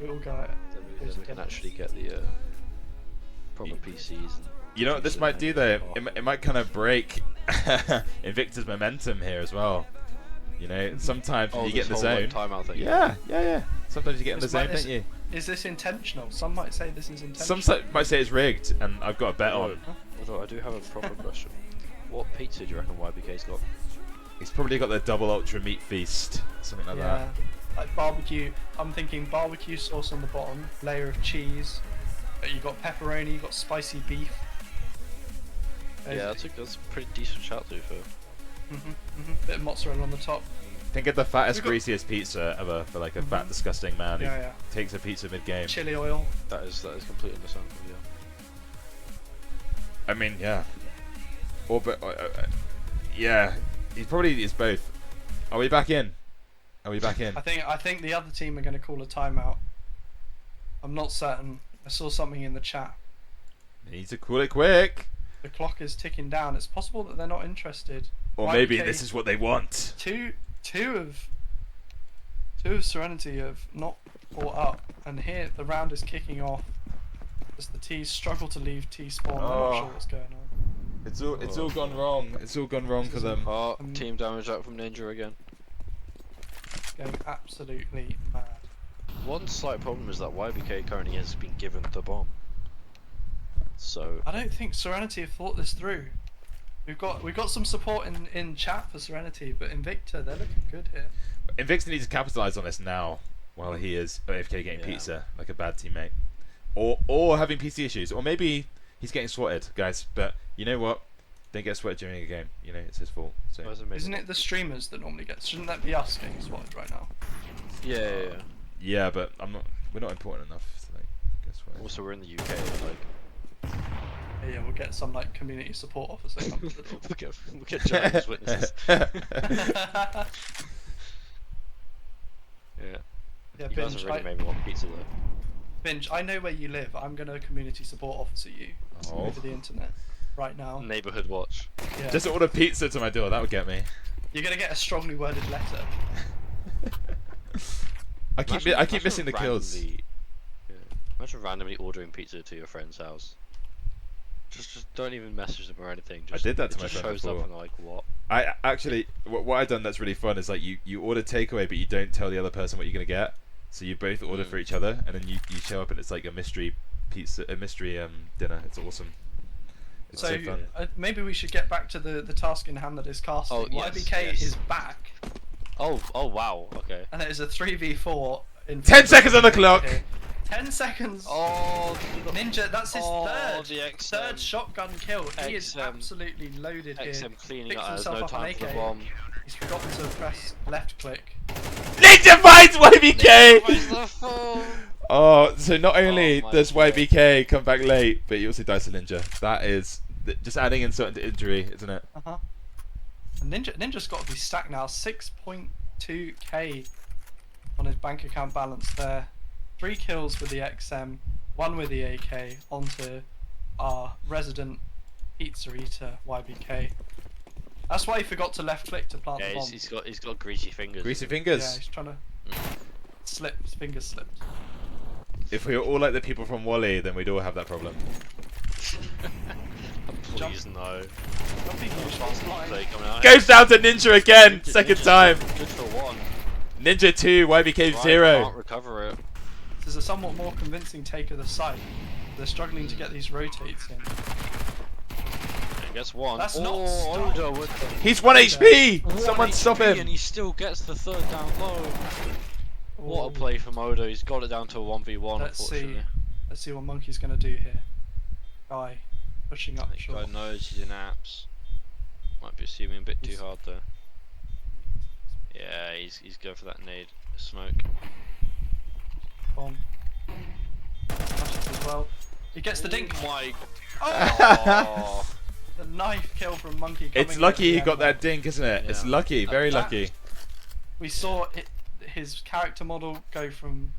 We'll go. Then we can actually get the proper PCs. And You know what this might do though? It might kind of break Invicta's momentum here as well. You know, sometimes when you get in the zone. Timeout thing. Yeah. Sometimes you get in the This zone, might- don't you? Is this intentional? Some might say this is intentional. Some might say it's rigged, and I've got a bet on. Although I do have a proper question. What pizza do you reckon YBK's got? He's probably got the double ultra meat feast, something like Yeah, like barbecue. I'm thinking barbecue sauce on the bottom, layer of cheese. You got pepperoni, you got spicy beef. Yeah, that's a pretty decent shout to be fair. Bit of mozzarella on the top. that. Think of the fattest, We've got- greasiest pizza ever for like a fat, disgusting man who Yeah. takes a pizza mid-game. Chili oil. That is completely understandable. Yeah. I mean, yeah. Or but yeah, he probably is both. Are we back in? Are we back in? I think the other team are going to call a timeout. I'm not certain. I saw something in the chat. Need to cool it quick. The clock is ticking down. It's possible that they're not interested. Or maybe YBK this is what they want. Two of Serenity have not caught up, and here the round is kicking off as the T's struggle to leave T spawn. I'm not Oh. sure what's going on. It's all gone wrong. It's all gone wrong for them. Oh, team damage out from Ninja again. It's going absolutely mad. One slight problem is that YBK currently has been given the bomb. So I don't think Serenity have thought this through. We've got some support in chat for Serenity, but Invicta, they're looking good here. Invicta needs to capitalize on this now, while he is AFK getting Yeah. pizza like a bad teammate, or having PC issues, or maybe he's getting swatted, guys. But you know what? Don't get swatted during a game. You know it's his fault. So Where's amazing? Isn't it the streamers that normally get? Shouldn't that be us getting swatted right now? Yeah. yeah, but we're not important enough to like get swatted. Also, we're in the UK. Like, Yeah, we'll get some like community support officer come to the door. we'll get Jones witnesses. Yeah. Yeah, You guys Binge, have really made me want pizza though. Binge, I know where you live. I'm gonna community support officer you Oh. over the internet right now. Neighborhood watch. Yeah. Just order pizza to my door. That would get me. You're gonna get a strongly worded letter. I keep Imagine missing the kills. randomly- Yeah. Imagine randomly ordering pizza to your friend's house. Just don't even message them or anything. I Just, did that to it my just friend shows before. up and like, what? I actually, what I've done that's really fun is like you order takeaway, but you don't tell the other person what you're gonna get. So you both order for each other, and then you show up and it's like a mystery pizza, a mystery dinner. It's awesome. It's so fun. Maybe we should get back to the task in hand that is casting. Oh, yes, YBK yes. is back, Oh wow. Okay. and it is a 3v4 in 10 seconds on the clock. here. 10 seconds. Oh, Ninja, that's his the third XM. shotgun kill. He is XM. absolutely loaded here. XM cleaning Picks up. There's himself no up an time for the AK. bomb. He's forgotten to press left click. Ninja finds YBK. Where's the phone? Oh, so not only my does God. YBK come back late, but he also dies to Ninja. That is just adding insult into injury, isn't it? And Ninja's got to be stacked now. 6.2k on his bank account balance there. 3 kills with the XM, 1 with the AK. Onto our resident pizza eater YBK. That's why he forgot to left click to plant Yeah, the bomb. he's got greasy fingers. Greasy Yeah, fingers. he's trying to slip. His fingers slipped. If we were all like the people from Wally, then we'd all have that problem. Please no. Jumping huge fast line. Play coming out. Goes down to Ninja again, second Ninja's time. Good for one. Ninja 2, YBK Right, 0. Can't recover it. This is a somewhat more convincing take of the site. They're struggling to get these rotates in. I guess one. That's not Oh, stop. Oda with the He's 1 HP. one Someone stop HP him. And he still gets the third down low. What a play from Oda. He's got it down to a 1v1. Let's Unfortunately. Let's see what Monkey's gonna do here. Guy pushing up That guy short. knows he's in apps. Might be assuming a bit too hard though. Yeah, he's going for that nade smoke. Bomb. Smashes as well. He gets the dink. Oh my. Oh! Oh. The knife kill from Monkey. Coming It's lucky in he at the got end that dink, isn't it? It's Yeah. lucky, very That- lucky. We saw his character model go from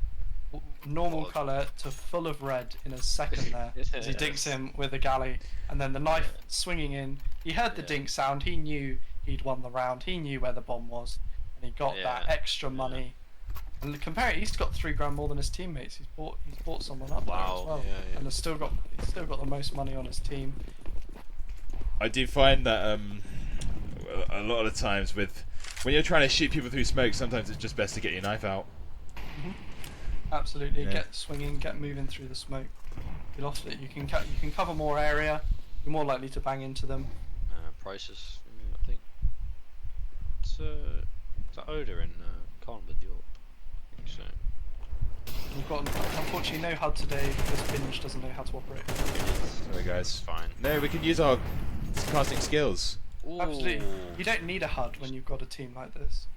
normal God. colour to full of red in a second there as he dinks him with a galley, and then the knife swinging in. He heard the Yeah. dink sound. He knew he'd won the round. He knew where the bomb was, and he got that Yeah. extra money. And compare it, he's got 3 grand more than his teammates. He's bought someone up there as Wow, well, yeah. and he's still got the most money on his team. I do find that a lot of the times when you're trying to shoot people through smoke, sometimes it's just best to get your knife out. Absolutely, Yeah. get swinging, get moving through the smoke. You lost it. You can cover more area. You're more likely to bang into them. Prices. I think. It's that Oda in Khan with York. I think so. We've got unfortunately no HUD today because Binge doesn't know how to operate. Sorry guys. It's fine. No, we can use our casting skills. Absolutely, Ooh. you don't need a HUD when you've got a team like this.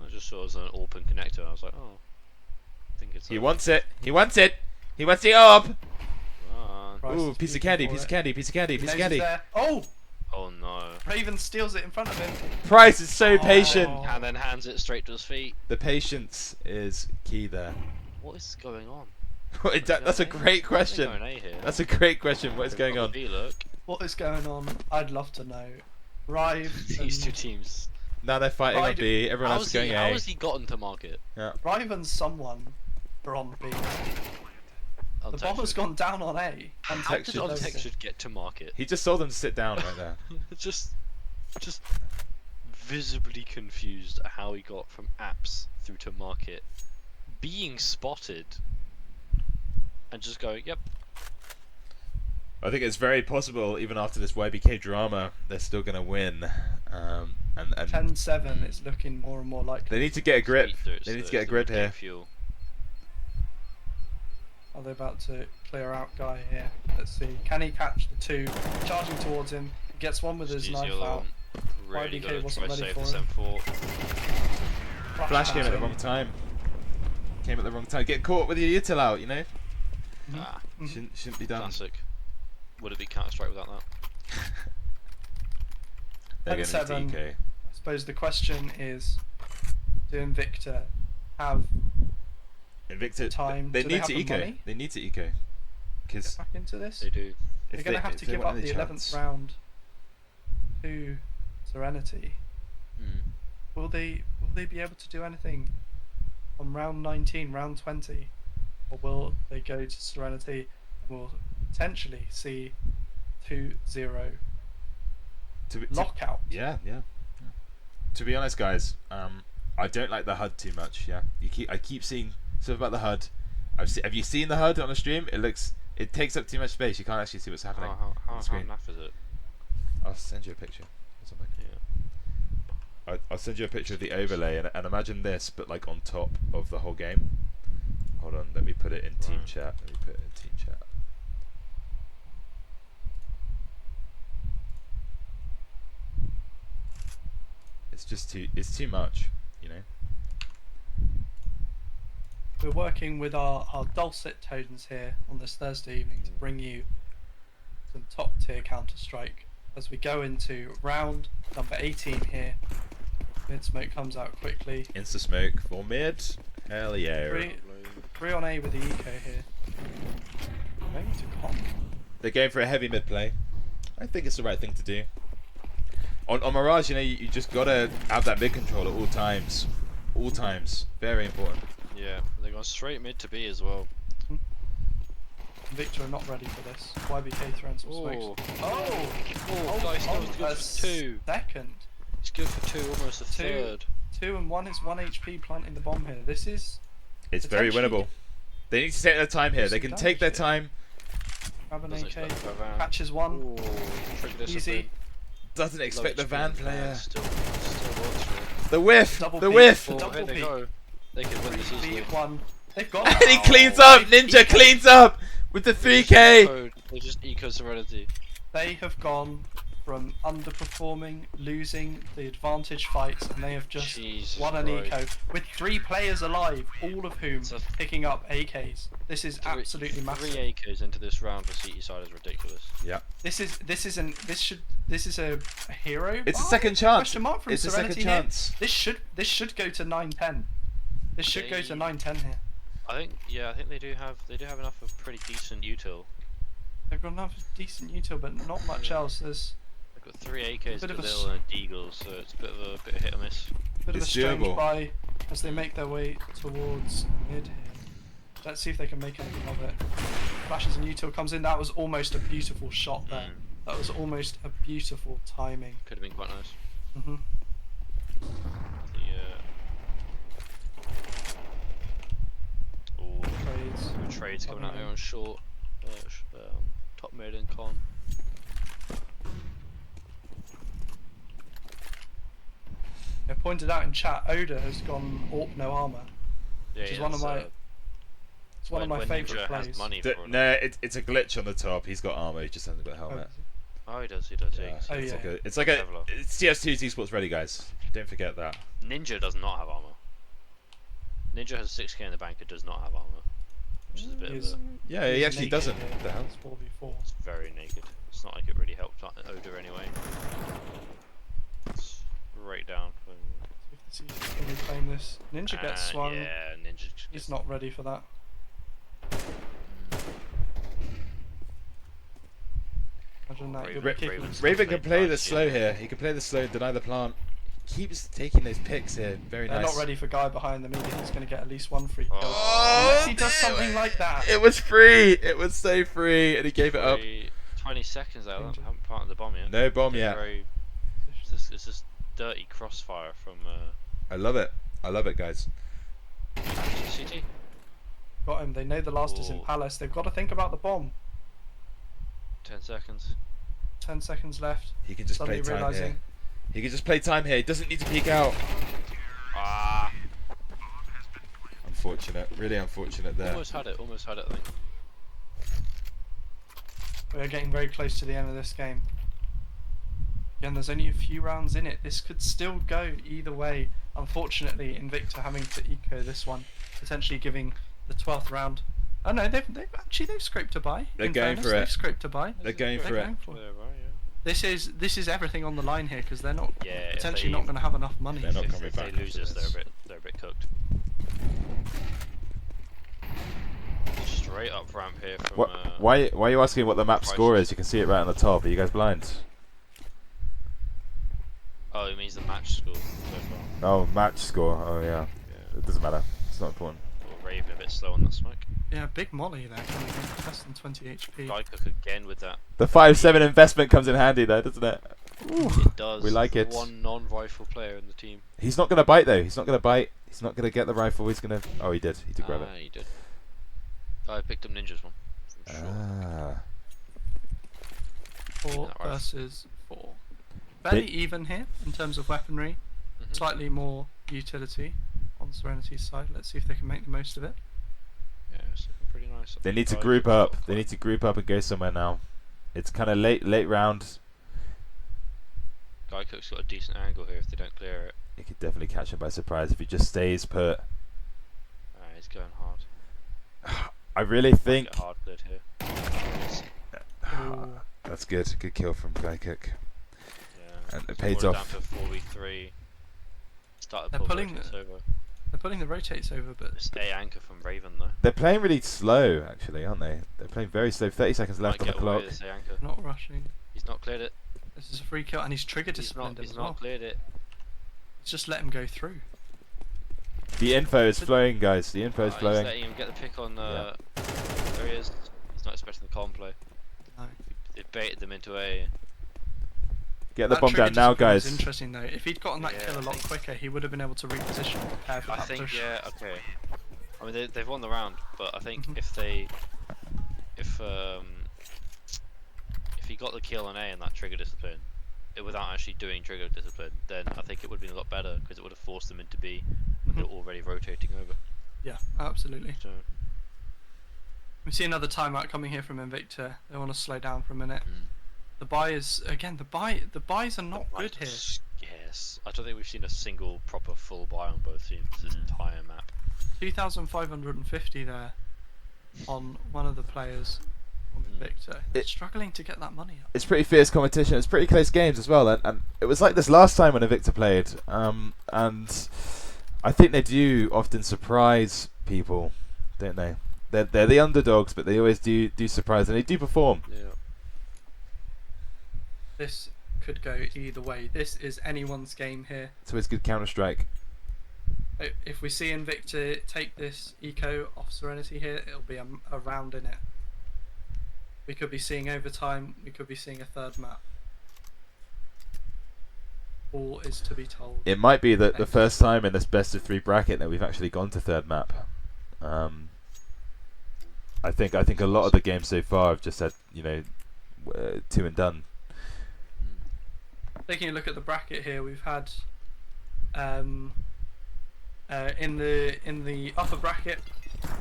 I just saw it as an open connector and I was like, oh. I think it's. He wants it. He wants it. He wants the orb. Price Ooh, is piece of speaking candy, for piece of it. candy, piece of candy, piece of Nose is candy. there. Oh, Oh no. Raven steals it in front of him. Price is so patient. Oh. And then hands it straight to his feet. The patience is key there. What is going on? That's a great question. Going A here. That's a great question. What is going on? B, look. What is going on? I'd love to know. Rive These two and, teams. Now they're fighting on B. Everyone else is going How A. has he gotten to market? Rive and someone are on B. The bomb has gone down on A. How did Untextured. Untextured get to market? He just told them to sit down right there. just visibly confused at how he got from apps through to market, being spotted, and just going, yep. I think it's very possible, even after this YBK drama, they're still going to win. And 10-7, it's looking more and more likely. they need to get a grip. Speed through it, They so need to it's get a the grip game here. Fuel. Are they about to clear out Guy here? Let's see. Can he catch the 2? Charging towards him. He gets one with his Just use knife the other out. one. Really YBK gotta wasn't try ready save for the him. 7-4. Flash came at the wrong time. Came at the wrong time. Get caught with your util out, you know? Ah, Shouldn't be done. classic. Would it be Counter Strike without that? They're going to 10-7. need to EK. I suppose the question is, do Invicta have Invicta. time? They Do need have to the EK. money? They need to EK. Get Because back into this? They do. They're going to have to give up the 11th round to Serenity. Hmm. Will they be able to do anything on round 19, round 20? Or will they go to Serenity and we'll potentially see 2-0 To lockout. yeah. To be honest, guys, I don't like the HUD too much. Yeah, I keep seeing stuff about the HUD. Have you seen the HUD on the stream? It takes up too much space. You can't actually see what's happening on the screen. naff is it? I'll send you a picture or something. Yeah. I'll send you a picture of the overlay and imagine this, but like on top of the whole game. Hold on, let me put it in team chat. It's too much, you know. We're working with our dulcet tones here on this Thursday evening to bring you some top tier Counter-Strike as we go into round number 18 here. Mid smoke comes out quickly. Insta smoke for mid. Hell yeah. Three on A with the eco here. Going to con. They're going for a heavy mid play. I think it's the right thing to do. On Mirage, you know, you just gotta have that mid control at all times. All times. Very important. Yeah, they're going straight mid to B as well. Invicta are not ready for this. YBK throwing some smokes. Guys, that was good for 2. Second. It's good for 2, almost a third. 2 and 1 is 1 HP planting the bomb here. This is... It's very winnable. They need to take their time here. They can take their time. Grab an Doesn't AK. expect the van. Catches one. Ooh, trigger Easy. discipline. Doesn't expect the Low van HP, player. Still works for it. The whiff! Double The peek. whiff! Double Here they peek. go. They could win this easily. 3-1. They've got And he cleans up! Ninja cleans up! With the 3k! They just eco Serenity. They have gone from underperforming, losing the advantage fights, and they have just Jesus won an Christ. eco with 3 players alive, all of whom It's a- picking up AKs. This is absolutely massive. 3 AKs into this round for CT side is ridiculous. Yeah. This is a hero. It's a bar? second chance. Question mark from It's a Serenity second here. chance. This should go to 9-10. This should go to They- 9-10 here. I think they do have enough of pretty decent util. They've got enough decent util, but not much else. There's They've got 3 AKs, Bit a of a Galil and a Deagle, so it's a bit of a hit or miss. a bit of a It's strange doable. buy as they make their way towards mid here. Let's see if they can make anything of it. Flashes and util comes in. That was almost a beautiful shot there. That was almost a beautiful timing. Could have been quite nice. Mhm. Trades. Trades coming out here on short, top mid and con. I pointed out in chat, Oda has gone AWP no armor. Yeah, Which is one of my- It's one of my favourite Ninja plays. has money D- for it. no, it's a glitch on the top. He's got armor. He just hasn't got a helmet. Oh, he does. Yeah. Yeah, Oh, it's yeah. like a Level up. it's CS2's esports ready, guys. Don't forget that. Ninja does not have armor. Ninja has 6k in the bank. It does not have armor, which is a bit He's- of a. Yeah, he he's actually naked doesn't. here. What the hell? It's 4v4. It's very naked. It's not like it really helped Oda anyway. It's right down. Can we claim this? Ninja gets swung. Yeah, Ninja. He's not ready for that. Imagine that. You'll be Raven- kicking- Raven's- Raven can play the nice, slow yeah. here. He can play the slow and deny the plant. Keeps taking those picks here. Very They're nice. not ready for guy behind them either. He's going to get at least one free kill. Oh, Unless he does something like that. It was free. It was so free, and he gave it up. 20 seconds out. I Ninja. haven't planted the bomb yet. No bomb Getting yet. very- It's just dirty crossfire from I love it. I love it, guys. CT. Got him. They know the last is in Ooh. Palace. They've got to think about the bomb. 10 seconds. 10 seconds left. He can just Suddenly play time realising. here. He can just play time here. He doesn't need to peek out. Ah, Unfortunate. Really unfortunate there. almost had it. I think. We're getting very close to the end of this game. Again, there's only a few rounds in it. This could still go either way. Unfortunately, Invicta having to eco this one, potentially giving the 12th round. Oh no, they've scraped a buy. They're In going fairness, for it. They've scraped a buy. They're going They're for it. going for it. Yeah, right, yeah. This is everything on the line here because they're not Yeah, if potentially they- not going to have enough money. They're not If coming they back lose after this, this. they're a bit cooked. Straight up ramp here from. Why are you asking what the map Prices. score is? You can see it right on the top. Are you guys blind? Oh, it means the match score so far. Oh, match score. Oh yeah. Yeah. It doesn't matter. It's not important. Well, might even a bit slow on that smoke. Yeah, big molly there, coming in, less than 20 HP. Guy Cook again with that. The 5-7 investment comes in handy though, doesn't it? It does. We like it. One non-rifle player in the team. He's not going to bite though. He's not going to bite. He's not going to get the rifle. He's going to. Oh, he did. He did grab it. He did. I picked up Ninja's one. From sure. Ah. 4 That right. versus 4. Fairly even here in terms of weaponry. Mhm. Slightly more utility on Serenity's side. Let's see if they can make the most of it. Yeah, it's looking pretty nice. They need to Guy group Cook's up. got They need to group up and go somewhere now. It's kind of late round. Guy Cook's got a decent angle here if they don't clear it. He could definitely catch him by surprise if he just stays put. He's going hard. I really Might think. get hard cleared here. Ooh. That's good. Good kill from Guy Cook. Yeah. And it So pays we're off. down to 4v3. Started They're pull pulling rotates over. They're pulling the rotates over, but It's A anchor from Raven though. They're playing really slow, actually, aren't they? They're playing very slow. 30 seconds left Might on the get away clock. with this A anchor. not rushing. He's not cleared it. This is a free kill, and he's trigger disciplined He's as not well. cleared it. Just let him go through. The info is flowing, guys. The info is He's flowing. letting him get the pick on. There he is. He's not expecting the con play. No. They baited them into A. Get the That bomb trigger down now, discipline is guys. interesting though. If he'd gotten that Yeah, kill a I lot think- quicker, he would have been able to reposition and prepare for I that think, push. yeah, okay. I mean, they've won the round, but I think Mhm. if he got the kill on A in that trigger discipline, without actually doing trigger discipline, then I think it would have been a lot better because it would have forced them into B when they're Mhm. already rotating over. Yeah, absolutely. So, We see another timeout coming here from Invicta. They want to slow down for a minute. The buy is again the buys are not the good here. Vikings- Yes, I don't think we've seen a single proper full buy on both teams this entire map. 2,550 there on one of the players on Invicta. They're It- struggling to get that money up. It's pretty fierce competition. It's pretty close games as well, and it was like this last time when Invicta played. And I think they do often surprise people, don't they? They're the underdogs, but they always do surprise, and they do perform. Yeah. This could go either way. This is anyone's game here. It's always good Counter Strike. If we see Invicta take this eco off Serenity here, it'll be a round in it. We could be seeing overtime. We could be seeing a third map. All is to be told. It might be the first time in this best of 3 bracket that we've actually gone to third map. I think a lot of the games so far have just had 2 and done. Taking a look at the bracket here, we've had in the upper bracket,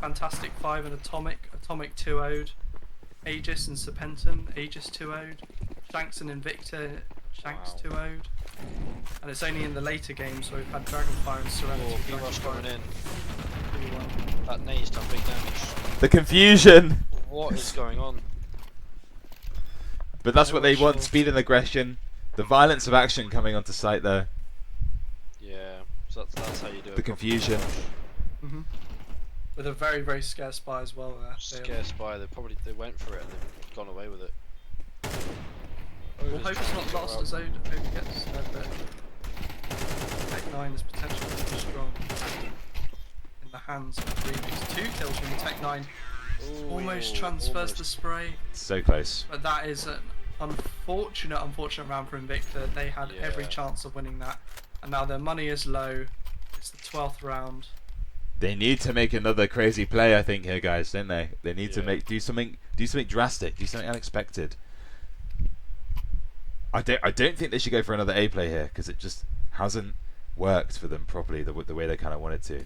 Fantastic 5 and Atomic 2-0'd, Aegis and Serpentum, Aegis 2-0'd, Shanks and Invicta, Shanks Wow. 2-0'd, and it's only in the later games where we've had Dragonfire and Serenity. Oh, B-Rush coming in. 2-1. That nade's done big damage. The confusion! What is going on? But that's what they want, Sure. speed and aggression. The violence of action coming onto site there. Yeah, so that's how you do it. The confusion. With a very, very scarce spy as well there. Scare spy, they went for it and they've gone away with it. We'll hope it's not lost as Ode gets there, but Tech 9 is potentially too strong in the hands of the Remix. 2 kills from the Tech 9. Ooh, Almost transfers the almost. spray, So close. but that is an unfortunate round for Invicta. They had every Yeah. chance of winning that, and now their money is low. It's the 12th round. They need to make another crazy play, I think, here, guys, don't they? They need to Yeah. do something drastic, do something unexpected. I don't think they should go for another A play here because it just hasn't worked for them properly the way they kind of wanted to.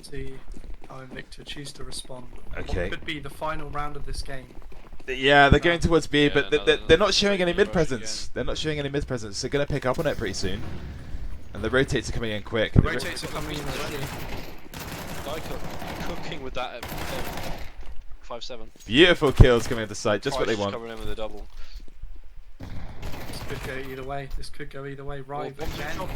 See how Invicta choose to respond. Okay. What could be the final round of this game. Yeah, they're going towards B, Yeah, but no, they're not showing any rush mid presence. They're not showing any mid presence. They're going to pick up on it pretty soon, and the rotates are coming in quick. The rotates are coming in already. Guy cooking with that 5-7. Beautiful kills coming into site, just what they Price want. coming in with a double. This could go either way. This could go either way. Rive again. Drop.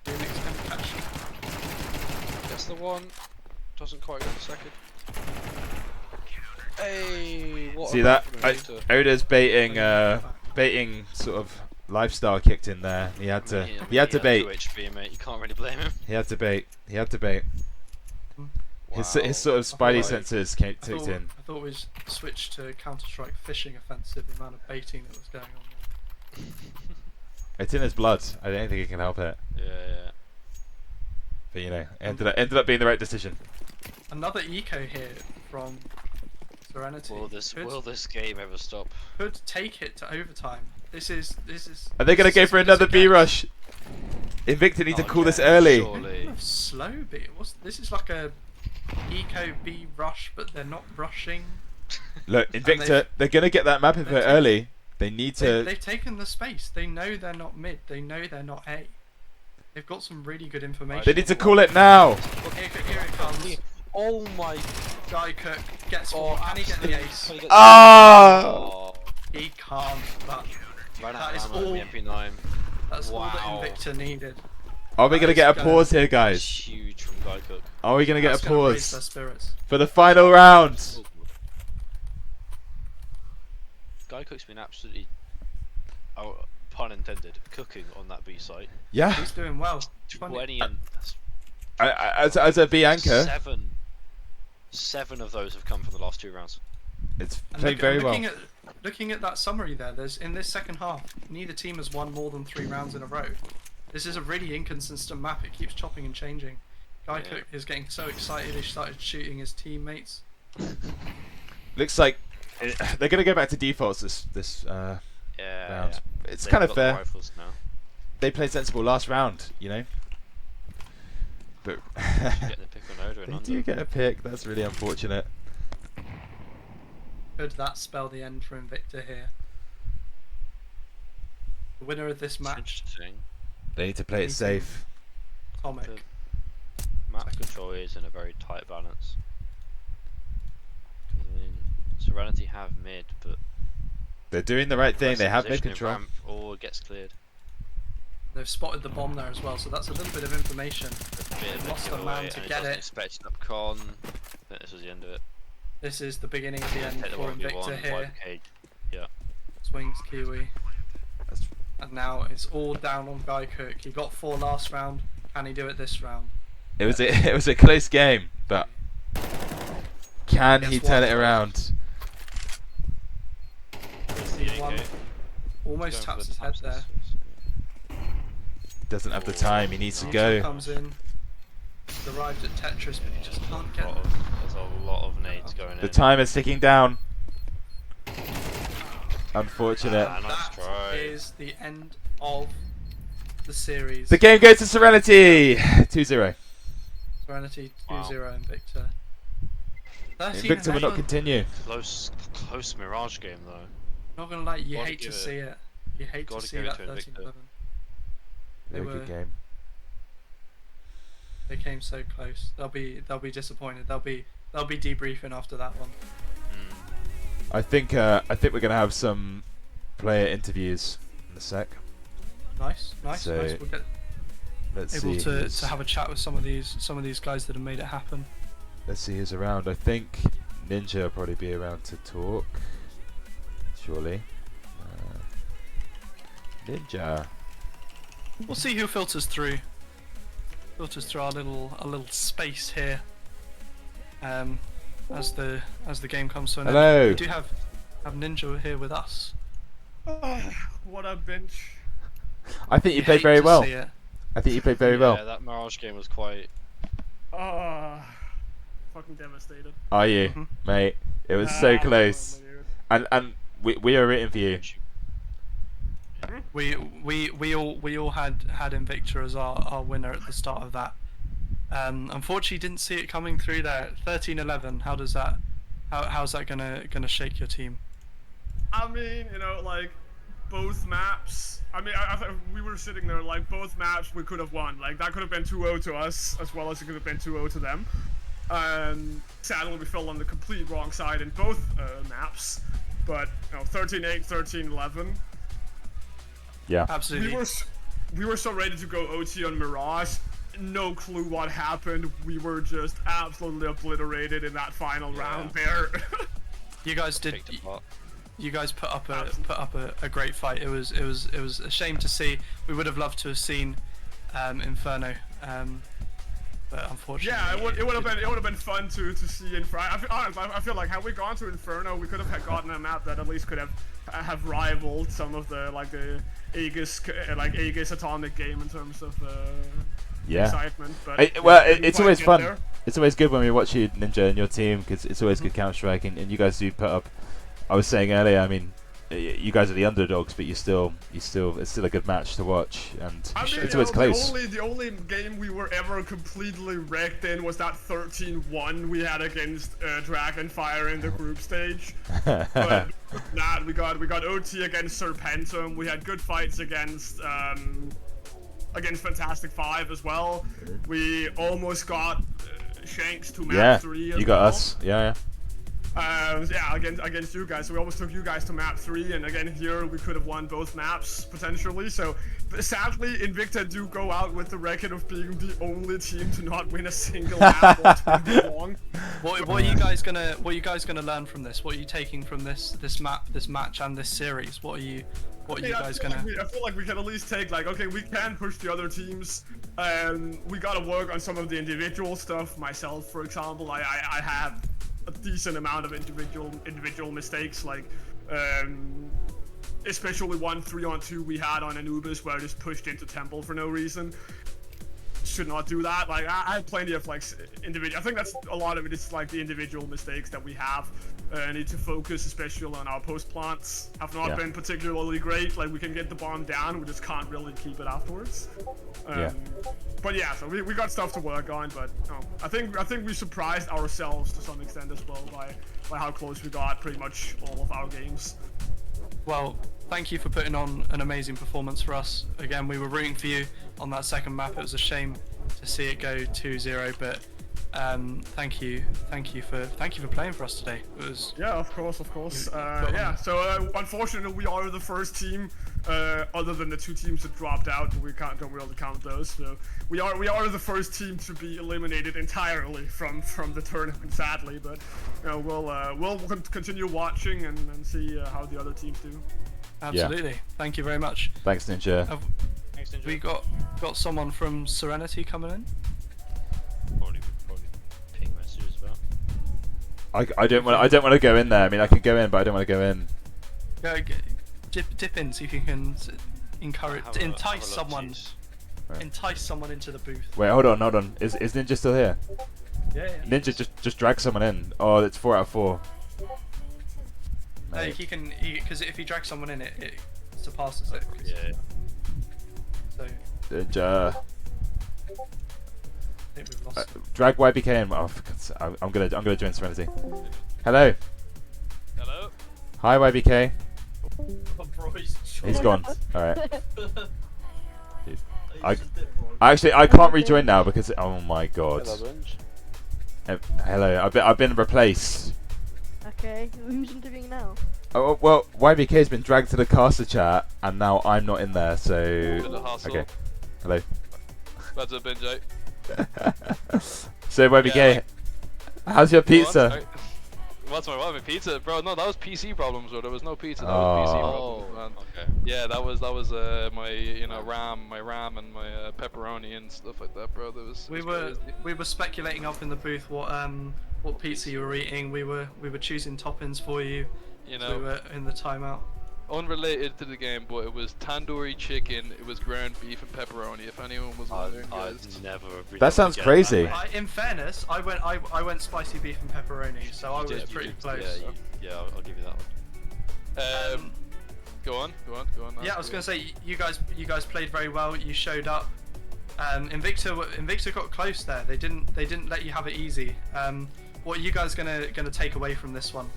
Remix can catch it. Gets the one. Doesn't quite get the second. Hey, what See a that? round from Invicta. Oda's baiting sort of lifestyle kicked in there. He had to. He had to bait. 2 HP, mate. You can't really blame him. He had to bait. He had to bait. His Wow. sort of spidey Like- sensors kicked in. I thought we switched to Counter-Strike fishing offensive. The amount of baiting that was going on there. It's in his blood. I don't think he can help it. Yeah. But you know, ended up being the right decision. Another eco here from Serenity. Will this game ever stop? Could take it to overtime. This is. Are they gonna this go is for as good as another it B gets. rush? Invicta need to call this yeah, early. Surely. Slow B. This is like a eco B rush, but they're not rushing. Look, Invicta, they're gonna get that map pivot early. They need to. They've taken the space. They know they're not mid. They know they're not A. They've got some really good information. They need to call it now. Here it comes. Oh my Guy Cook gets four. Can he get the ace? Ah! Oh, He can't. But ran That out is of ammo all- with the MP9. that's all that Wow. Invicta needed. Are we gonna get a pause here, It's guys? huge from Guy Cook. Are we gonna get That's a gonna raise their pause spirits. for the final round? Guy Cook's been absolutely, oh, pun intended, cooking on that B site. Yeah. He's doing well. Funny. 20 and As a B anchor, seven of those have come from the last 2 rounds. it's And played very well. Looking at that summary there, there's in this second half, neither team has won more than 3 rounds in a row. This is a really inconsistent map. It keeps chopping and changing. Guy Yeah. Cook is getting so excited he started shooting his teammates. Looks like they're gonna go back to defaults this Yeah. round. It's They've kind of got the fair. rifles now. They played sensible last round, you know. But Getting the pick on Oda and they under. do get a pick. That's really unfortunate. Could that spell the end for Invicta here? The winner of this It's match, interesting. They need to play it safe. Tomic. Map control is in a very tight balance. 'Cause, I mean, Serenity have mid, but They're doing the right thing. They have mid position control. ramp or gets cleared. They've spotted the bomb there as well, so that's a little bit of information. A bit of a Lost a giveaway, man to and get doesn't it. expect an up con. I think this was the end of it. This is the beginning of the end Take the for 1v1, Invicta here. 5k. Swings Kiwi. That's- And now it's all down on Guy Cook. He got 4 last round. Can he do it this round? It was a close game, but can he Guess turn what? it around? He won. Almost taps his head there. Doesn't have the time. He needs to Angel go. comes in. He's arrived at Tetris, but he just can't get it. There's a lot of nades going The in. time is ticking down. Unfortunate. Ah, nice That try. is the end of the series. The game goes to Serenity. 2-0. Serenity Wow. 2-0 Invicta. 13 Invicta will not 11. continue. Close Mirage game though. Not gonna lie, you Gotta hate to give it- see it. You hate to gotta see give it that to Invicta. 13-11. They Very good were- game. They came so close. They'll be disappointed. They'll be debriefing after that one. I think we're gonna have some player interviews in a sec. Nice. So, We'll get Let's able see. to who's- have a chat with some of these guys that have made it happen. Let's see who's around. I think Ninja will probably be around to talk. Surely. Ninja. We'll see who filters through. Filters through our little space here. As the game comes to an end. Hello. We do have Ninja here with us. What up, bench? I think you You played hate very to well. see it. I think you played very Yeah, well. that Mirage game was quite. Fucking devastated. Are you, Mhm. mate? It was so Nah, close. dude. And we are rooting for you. We all had Invicta as our winner at the start of that. Unfortunately, didn't see it coming through there. 13-11. How's that gonna shake your team? I mean, like, both maps. I mean, I thought we were sitting there like both maps we could have won. Like that could have been 2-0 to us as well as it could have been 2-0 to them. And sadly, we fell on the complete wrong side in both maps. But 13-8, 13-11. Yeah. Absolutely. We were so ready to go OT on Mirage. No clue what happened. We were just absolutely obliterated in that final round there. You guys did. Picked apart. You guys put up a great fight. It was a shame to see. We would have loved to have seen Inferno, but unfortunately. Yeah, it would have been fun to see Inferno. I feel like had we gone to Inferno, we could have gotten a map that at least could have rivaled some of the Aegis Atomic game in terms of excitement. But it's always fun. There. It's always good when we watch you, Ninja, and your team, because it's always good Counter-Strike, and you guys do put up. I was saying earlier, I mean, you guys are the underdogs, but it's still a good match to watch, and it's always close. The only game we were ever completely wrecked in was that 13-1 we had against Dragonfire in the group stage. But that we got OT against Serpentum. We had good fights against Fantastic Five as well. We almost got Shanks to map 3 as you got well. us. Yeah. Against you guys. So we almost took you guys to map 3, and again here we could have won both maps potentially. So sadly, Invicta do go out with the record of being the only team to not win a single map all tournament long. What are you guys gonna learn from this? What are you taking from this match, and this series? What are you guys gonna? I feel like we can at least take okay, we can push the other teams. We gotta work on some of the individual stuff. Myself, for example, I have a decent amount of individual mistakes, especially one 3-on-2 we had on Anubis where I just pushed into Temple for no reason. Should not do that. I have plenty of individual. I think that's a lot of it is the individual mistakes that we have. Need to focus, especially on our post plants. Have not been particularly great. We can get the bomb down, we just can't really keep it afterwards. But yeah, so we got stuff to work on. But I think we surprised ourselves to some extent as well by how close we got pretty much all of our games. Well, thank you for putting on an amazing performance for us. Again, we were rooting for you on that second map. It was a shame to see it go 2-0, but thank you for playing for us today. It was of course. So unfortunately, we are the first team, other than the 2 teams that dropped out. We don't really count those. So we are the first team to be eliminated entirely from the tournament, sadly. But we'll continue watching and see how the other teams do. Absolutely. Yeah. Thank you very much. Thanks, Ninja. Thanks, Ninja. We got someone from Serenity coming in. Probably ping messages about. I don't want to go in there. I mean, I can go in, but I don't want to go in. Dip in, see if you can entice someone into the booth. Wait, hold on. Is Ninja still here? Yeah. Ninja just drag someone in. Oh, it's 4 out of 4. No, he can, because if he drags someone in, it surpasses it. Yeah. So. Ninja. I think we've lost him. Drag YBK in. Oh, I'm gonna join Serenity. Hello. Hello. Hi YBK. He's gone. All right. I can't rejoin now because oh my god. Hello. I've been replaced. Okay, who's interviewing now? Oh well, YBK's been dragged to the caster chat, and now I'm not in there. So okay. Hello. What's up, NJ? So YBK, how's your pizza? What's my pizza, bro? No, that was PC problems, bro. There was no pizza. That was PC problems, man. Okay. Yeah, that was my RAM and my pepperoni and stuff like that, bro. We were speculating up in the booth what pizza you were eating. We were choosing toppings for you. You know, we were in the timeout. Unrelated to the game, but it was tandoori chicken, it was ground beef and pepperoni. If anyone was wondering, guys. That sounds crazy. In fairness, I went spicy beef and pepperoni, so I was pretty close. Yeah, I'll give you that one. Go on. Yeah, I was gonna say you guys played very well. You showed up. Invicta got close there. They didn't let you have it easy. What are you guys gonna take away from this one?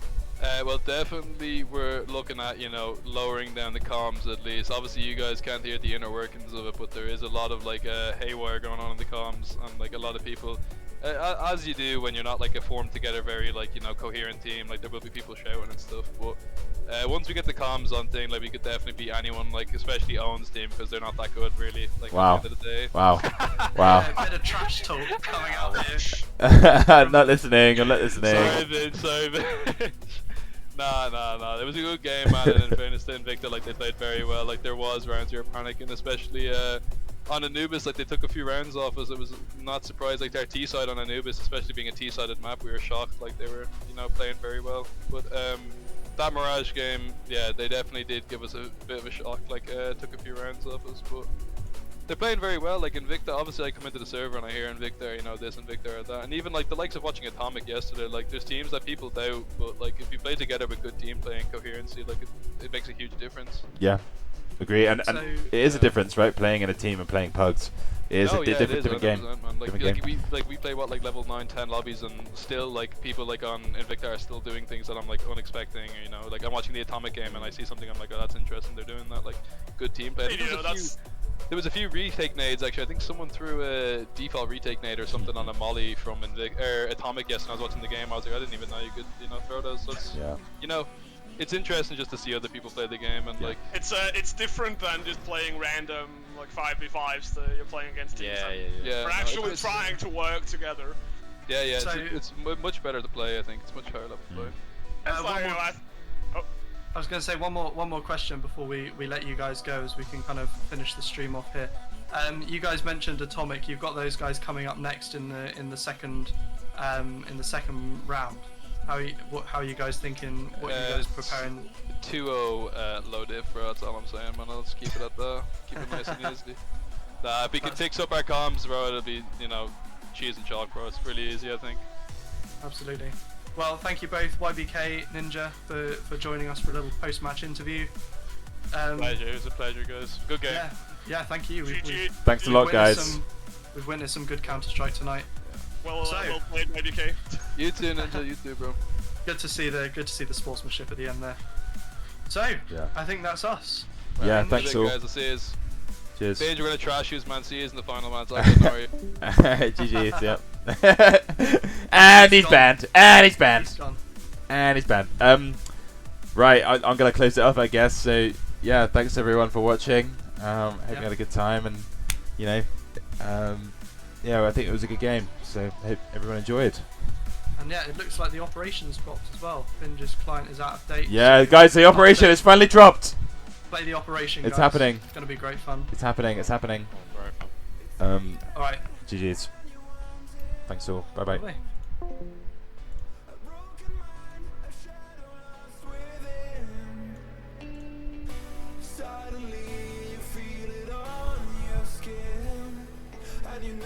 Well, definitely we're looking at, lowering down the comms at least. Obviously you guys can't hear the inner workings of it, but there is a lot of haywire going on in the comms, and a lot of people, as you do when you're not a formed together very coherent team, there will be people shouting and stuff. But once we get the comms on thing, we could definitely beat anyone, especially Owen's team, because they're not that good really. Wow. At the end of the day. Wow. A bit of trash talk coming out here. I'm not listening. Sorry, bitch. Nah. It was a good game, man. And in fairness to Invicta, like they played very well. Like there was rounds you were panicking, especially on Anubis. Like they took a few rounds off us. It was not surprised. Like their T side on Anubis, especially being a T-sided map, we were shocked. Like they were, playing very well. But that Mirage game, yeah, they definitely did give us a bit of a shock. Like took a few rounds off us, but they're playing very well. Like Invicta, obviously I come into the server and I hear Invicta, this Invicta or that, and even like the likes of watching Atomic yesterday, like there's teams that people doubt, but like if you play together with good team play and coherency, like it makes a huge difference. Yeah, agree. And So, it is a difference, right? Playing in a team and playing pugs. It is different game. Man. We play what, like level 9, 10 lobbies, and still like people like on Invicta are still doing things that I'm like unexpecting. Like I'm watching the Atomic game and I see something, I'm like, oh, that's interesting. They're doing that. Like good team play. There was a few retake nades actually. I think someone threw a default retake nade or something on a molly from Atomic yesterday. I was watching the game. I was like, I didn't even know you could, throw those. So it's, it's interesting just to see other people play the game and like. It's different than just playing random like 5v5s that you're playing against teams. Yeah. We're actually trying to work together. Yeah. So, it's much better to play. I think it's much higher level play. I was going to say one more question before we let you guys go, as we can kind of finish the stream off here. You guys mentioned Atomic. You've got those guys coming up next in the second round. How are you guys thinking? What are you guys preparing? 2-0 low diff, bro. That's all I'm saying, man. I'll just keep it at that. Keep it nice and easy. Nah, if we can fix up our comms, bro, it'll be cheese and chalk, bro. It's really easy, I think. Absolutely. Well, thank you both, YBK, Ninja, for joining us for a little post-match interview. Pleasure. It was a pleasure, guys. Good game. Yeah. Thank you. Thanks a lot, guys. We've witnessed some good Counter-Strike tonight. Well played, YBK. You too, Ninja. You too, bro. Good to see the sportsmanship at the end there. So, I think that's us. Yeah, thanks all. Guys, I'll see yous. Cheers. Danger, we're gonna trash you, man. See you in the final, man. So I don't worry. GG's, yep. And he's banned. He's gone. Right, I'm gonna close it off, I guess. So yeah, thanks everyone for watching. Hope you had a good time, and I think it was a good game. So hope everyone enjoyed. And yeah, it looks like the operations dropped as well. Binge's client is out of date. Yeah, guys, the operation has finally dropped. Play the operation. It's guys. happening. It's gonna be great fun. It's happening. All right. GG's. Thanks all. Bye bye. Lovely. Suddenly you feel it on your skin, and